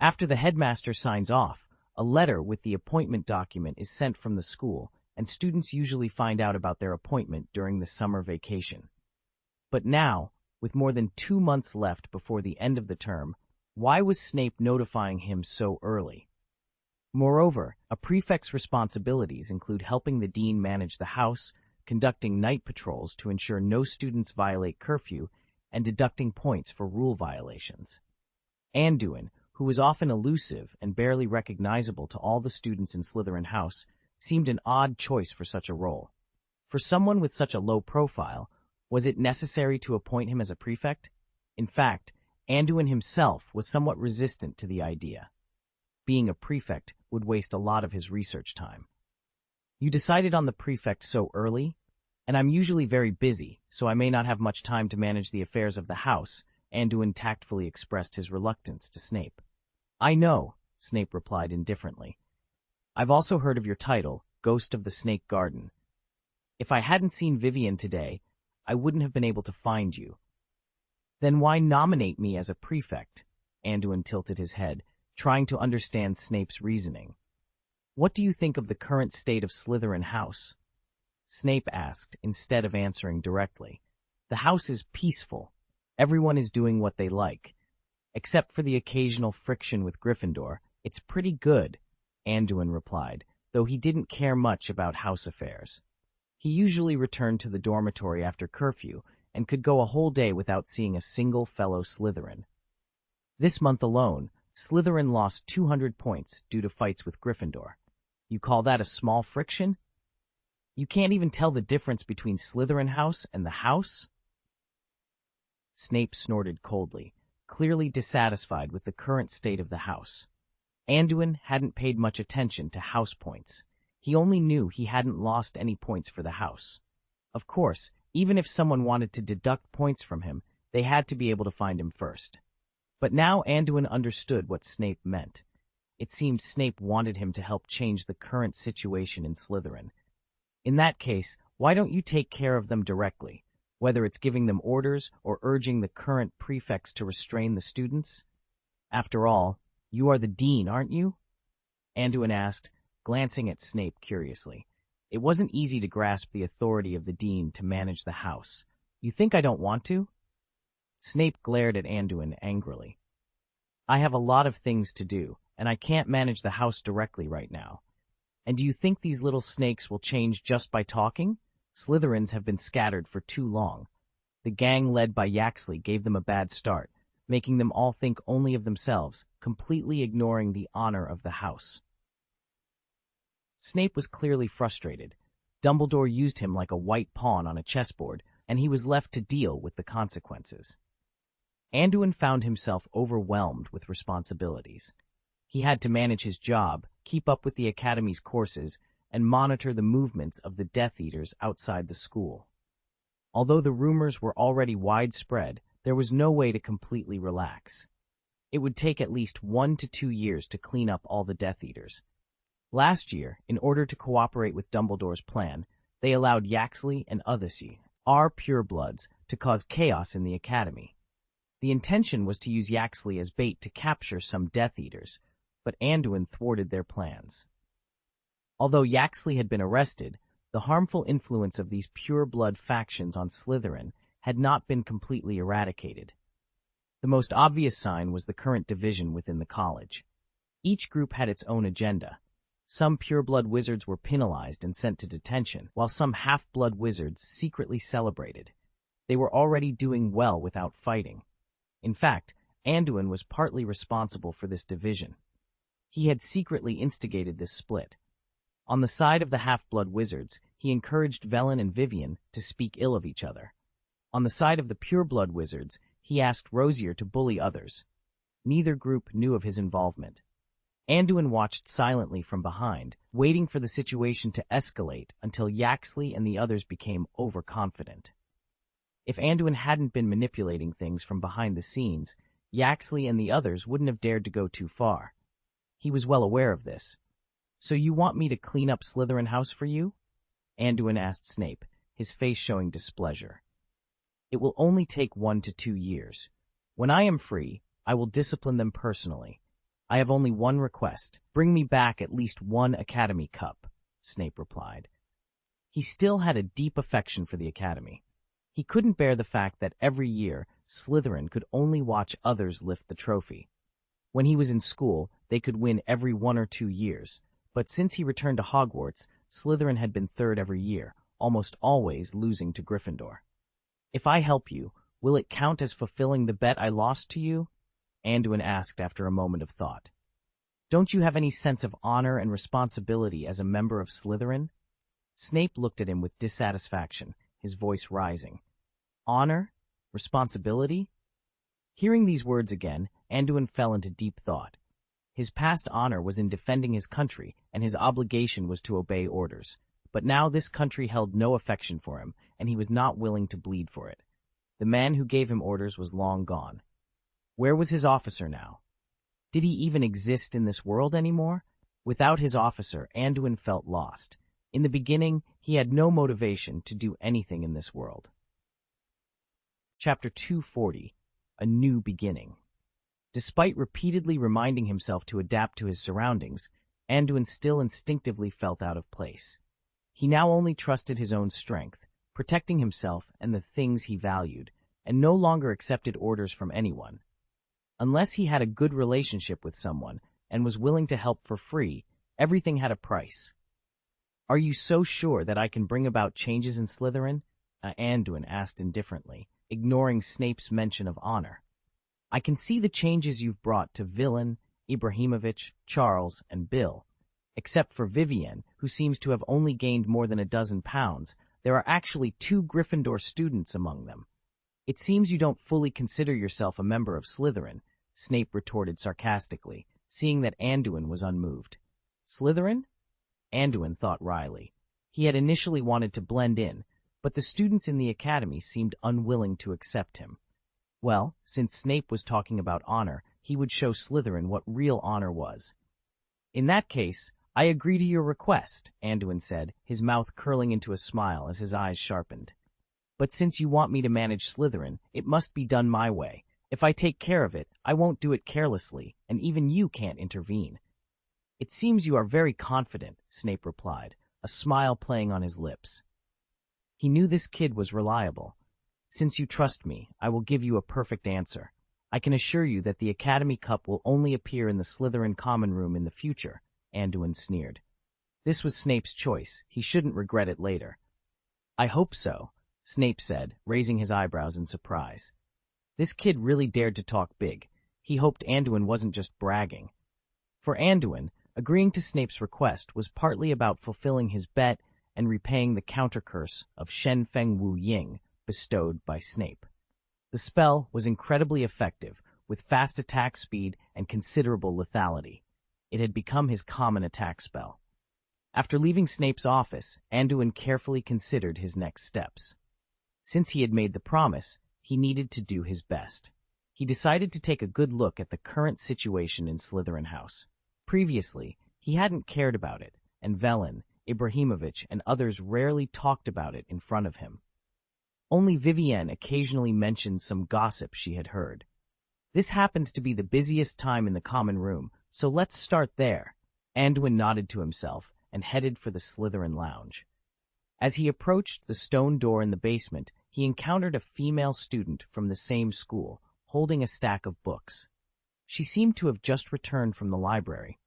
A: After the headmaster signs off, a letter with the appointment document is sent from the school, and students usually find out about their appointment during the summer vacation. But now, with more than 2 months left before the end of the term, why was Snape notifying him so early? Moreover, a prefect's responsibilities include helping the dean manage the house, conducting night patrols to ensure no students violate curfew, and deducting points for rule violations. Anduin, who was often elusive and barely recognizable to all the students in Slytherin House, seemed an odd choice for such a role. For someone with such a low profile, was it necessary to appoint him as a prefect? In fact, Anduin himself was somewhat resistant to the idea. Being a prefect would waste a lot of his research time. "You decided on the prefect so early? And I'm usually very busy, so I may not have much time to manage the affairs of the house," Anduin tactfully expressed his reluctance to Snape. "I know," Snape replied indifferently. "I've also heard of your title, Ghost of the Snake Garden. If I hadn't seen Vivian today, I wouldn't have been able to find you." "Then why nominate me as a prefect?" Anduin tilted his head, trying to understand Snape's reasoning. "What do you think of the current state of Slytherin House?" Snape asked, instead of answering directly. "The house is peaceful. Everyone is doing what they like. Except for the occasional friction with Gryffindor, it's pretty good," Anduin replied, though he didn't care much about house affairs. He usually returned to the dormitory after curfew and could go a whole day without seeing a single fellow Slytherin. This month alone, Slytherin lost 200 points due to fights with Gryffindor. You call that a small friction? You can't even tell the difference between Slytherin House and the house? Snape snorted coldly, clearly dissatisfied with the current state of the house. Anduin hadn't paid much attention to house points. He only knew he hadn't lost any points for the house. Of course, even if someone wanted to deduct points from him, they had to be able to find him first. But now Anduin understood what Snape meant. It seemed Snape wanted him to help change the current situation in Slytherin. In that case, why don't you take care of them directly, whether it's giving them orders or urging the current prefects to restrain the students? After all, You are the dean, aren't you? Anduin asked, glancing at Snape curiously. It wasn't easy to grasp the authority of the dean to manage the house. You think I don't want to? Snape glared at Anduin angrily. I have a lot of things to do, and I can't manage the house directly right now. And do you think these little snakes will change just by talking? Slytherins have been scattered for too long. The gang led by Yaxley gave them a bad start, making them all think only of themselves, completely ignoring the honor of the house. Snape was clearly frustrated. Dumbledore used him like a white pawn on a chessboard, and he was left to deal with the consequences. Anduin found himself overwhelmed with responsibilities. He had to manage his job, keep up with the Academy's courses, and monitor the movements of the Death Eaters outside the school. Although the rumors were already widespread, there was no way to completely relax. It would take at least 1 to 2 years to clean up all the Death Eaters. Last year, in order to cooperate with Dumbledore's plan, they allowed Yaxley and Othisi, our purebloods, to cause chaos in the Academy. The intention was to use Yaxley as bait to capture some Death Eaters, but Anduin thwarted their plans. Although Yaxley had been arrested, the harmful influence of these pure-blood factions on Slytherin had not been completely eradicated. The most obvious sign was the current division within the college. Each group had its own agenda. Some pure-blood wizards were penalized and sent to detention, while some half-blood wizards secretly celebrated. They were already doing well without fighting. In fact, Anduin was partly responsible for this division. He had secretly instigated this split. On the side of the half-blood wizards, he encouraged Velen and Vivian to speak ill of each other. On the side of the pure-blood wizards, he asked Rosier to bully others. Neither group knew of his involvement. Anduin watched silently from behind, waiting for the situation to escalate until Yaxley and the others became overconfident. If Anduin hadn't been manipulating things from behind the scenes, Yaxley and the others wouldn't have dared to go too far. He was well aware of this. So you want me to clean up Slytherin House for you? Anduin asked Snape, his face showing displeasure. It will only take 1 to 2 years. When I am free, I will discipline them personally. I have only one request. Bring me back at least 1 Academy Cup, Snape replied. He still had a deep affection for the Academy. He couldn't bear the fact that every year, Slytherin could only watch others lift the trophy. When he was in school, they could win every 1 or 2 years, but since he returned to Hogwarts, Slytherin had been third every year, almost always losing to Gryffindor. If I help you, will it count as fulfilling the bet I lost to you? Anduin asked after a moment of thought. Don't you have any sense of honor and responsibility as a member of Slytherin? Snape looked at him with dissatisfaction, his voice rising. Honor? Responsibility? Hearing these words again, Anduin fell into deep thought. His past honor was in defending his country, and his obligation was to obey orders. But now this country held no affection for him, and he was not willing to bleed for it. The man who gave him orders was long gone. Where was his officer now? Did he even exist in this world anymore? Without his officer, Anduin felt lost. In the beginning, he had no motivation to do anything in this world. Chapter 240, A New Beginning. Despite repeatedly reminding himself to adapt to his surroundings, Anduin still instinctively felt out of place. He now only trusted his own strength, protecting himself and the things he valued, and no longer accepted orders from anyone. Unless he had a good relationship with someone and was willing to help for free, everything had a price. Are you so sure that I can bring about changes in Slytherin? Anduin asked indifferently, ignoring Snape's mention of honor. I can see the changes you've brought to Villain, Ibrahimovic, Charles, and Bill. Except for Vivienne, who seems to have only gained more than 12 pounds, there are actually 2 Gryffindor students among them. It seems you don't fully consider yourself a member of Slytherin, Snape retorted sarcastically, seeing that Anduin was unmoved. Slytherin? Anduin thought wryly. He had initially wanted to blend in, but the students in the academy seemed unwilling to accept him. Well, since Snape was talking about honor, he would show Slytherin what real honor was. In that case, I agree to your request, Anduin said, his mouth curling into a smile as his eyes sharpened. But since you want me to manage Slytherin, it must be done my way. If I take care of it, I won't do it carelessly, and even you can't intervene." "It seems you are very confident," Snape replied, a smile playing on his lips. He knew this kid was reliable. "Since you trust me, I will give you a perfect answer. I can assure you that the Academy Cup will only appear in the Slytherin Common Room in the future," Anduin sneered. This was Snape's choice. He shouldn't regret it later. "I hope so," Snape said, raising his eyebrows in surprise. This kid really dared to talk big. He hoped Anduin wasn't just bragging. For Anduin, agreeing to Snape's request was partly about fulfilling his bet and repaying the counter-curse of Shen Feng Wu Ying bestowed by Snape. The spell was incredibly effective, with fast attack speed and considerable lethality. It had become his common attack spell. After leaving Snape's office, Anduin carefully considered his next steps. Since he had made the promise, he needed to do his best. He decided to take a good look at the current situation in Slytherin House. Previously, he hadn't cared about it, and Velen, Ibrahimovic, and others rarely talked about it in front of him. Only Vivienne occasionally mentioned some gossip she had heard. "This happens to be the busiest time in the common room, so let's start there." Anduin nodded to himself and headed for the Slytherin lounge. As he approached the stone door in the basement, he encountered a female student from the same school, holding a stack of books. She seemed to have just returned from the library.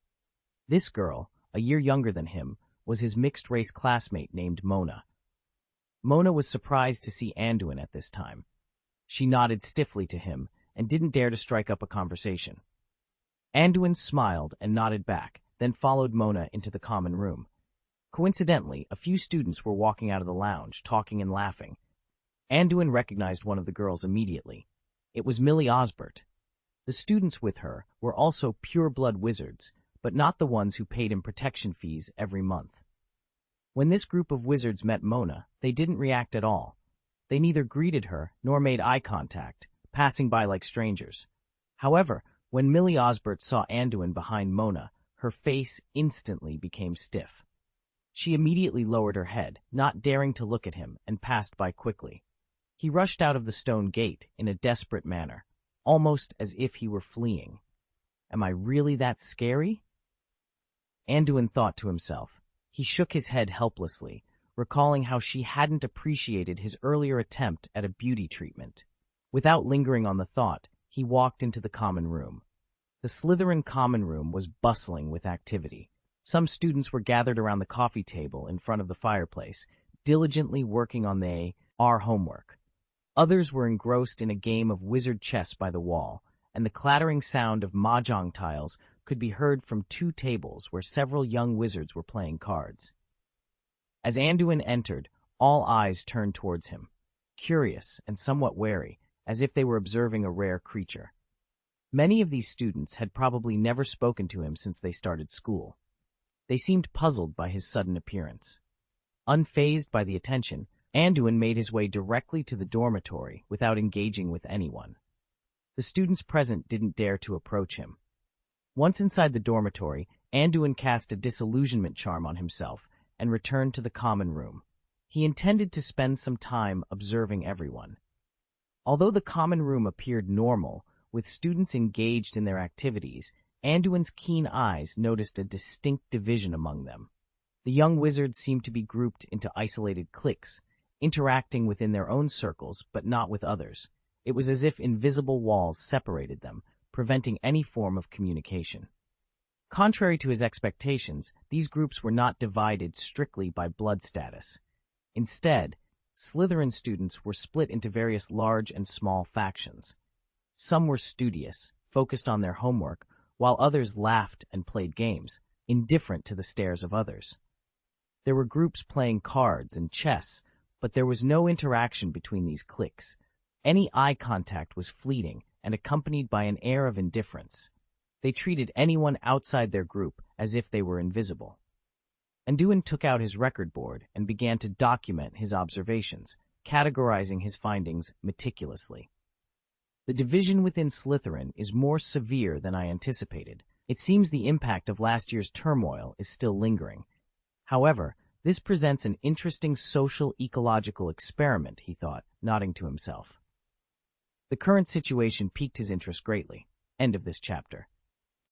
A: This girl, a year younger than him, was his mixed-race classmate named Mona. Mona was surprised to see Anduin at this time. She nodded stiffly to him and didn't dare to strike up a conversation. Anduin smiled and nodded back, then followed Mona into the common room. Coincidentally, a few students were walking out of the lounge, talking and laughing. Anduin recognized one of the girls immediately. It was Millie Osbert. The students with her were also pure-blood wizards, but not the ones who paid him protection fees every month. When this group of wizards met Mona, they didn't react at all. They neither greeted her nor made eye contact, passing by like strangers. However, when Millie Osbert saw Anduin behind Mona, her face instantly became stiff. She immediately lowered her head, not daring to look at him, and passed by quickly. He rushed out of the stone gate in a desperate manner, almost as if he were fleeing. "Am I really that scary?" Anduin thought to himself. He shook his head helplessly, recalling how she hadn't appreciated his earlier attempt at a beauty treatment. Without lingering on the thought, he walked into the common room. The Slytherin common room was bustling with activity. Some students were gathered around the coffee table in front of the fireplace, diligently working on their homework. Others were engrossed in a game of wizard chess by the wall, and the clattering sound of mahjong tiles could be heard from two tables where several young wizards were playing cards. As Anduin entered, all eyes turned towards him, curious and somewhat wary, as if they were observing a rare creature. Many of these students had probably never spoken to him since they started school. They seemed puzzled by his sudden appearance. Unfazed by the attention, Anduin made his way directly to the dormitory without engaging with anyone. The students present didn't dare to approach him. Once inside the dormitory, Anduin cast a disillusionment charm on himself and returned to the common room. He intended to spend some time observing everyone. Although the common room appeared normal, with students engaged in their activities, Anduin's keen eyes noticed a distinct division among them. The young wizards seemed to be grouped into isolated cliques, interacting within their own circles but not with others. It was as if invisible walls separated them, preventing any form of communication. Contrary to his expectations, these groups were not divided strictly by blood status. Instead, Slytherin students were split into various large and small factions. Some were studious, focused on their homework, while others laughed and played games, indifferent to the stares of others. There were groups playing cards and chess, but there was no interaction between these cliques. Any eye contact was fleeting and accompanied by an air of indifference. They treated anyone outside their group as if they were invisible. Anduin took out his record board and began to document his observations, categorizing his findings meticulously. The division within Slytherin is more severe than I anticipated. It seems the impact of last year's turmoil is still lingering. However, this presents an interesting social ecological experiment, he thought, nodding to himself. The current situation piqued his interest greatly. End of this chapter.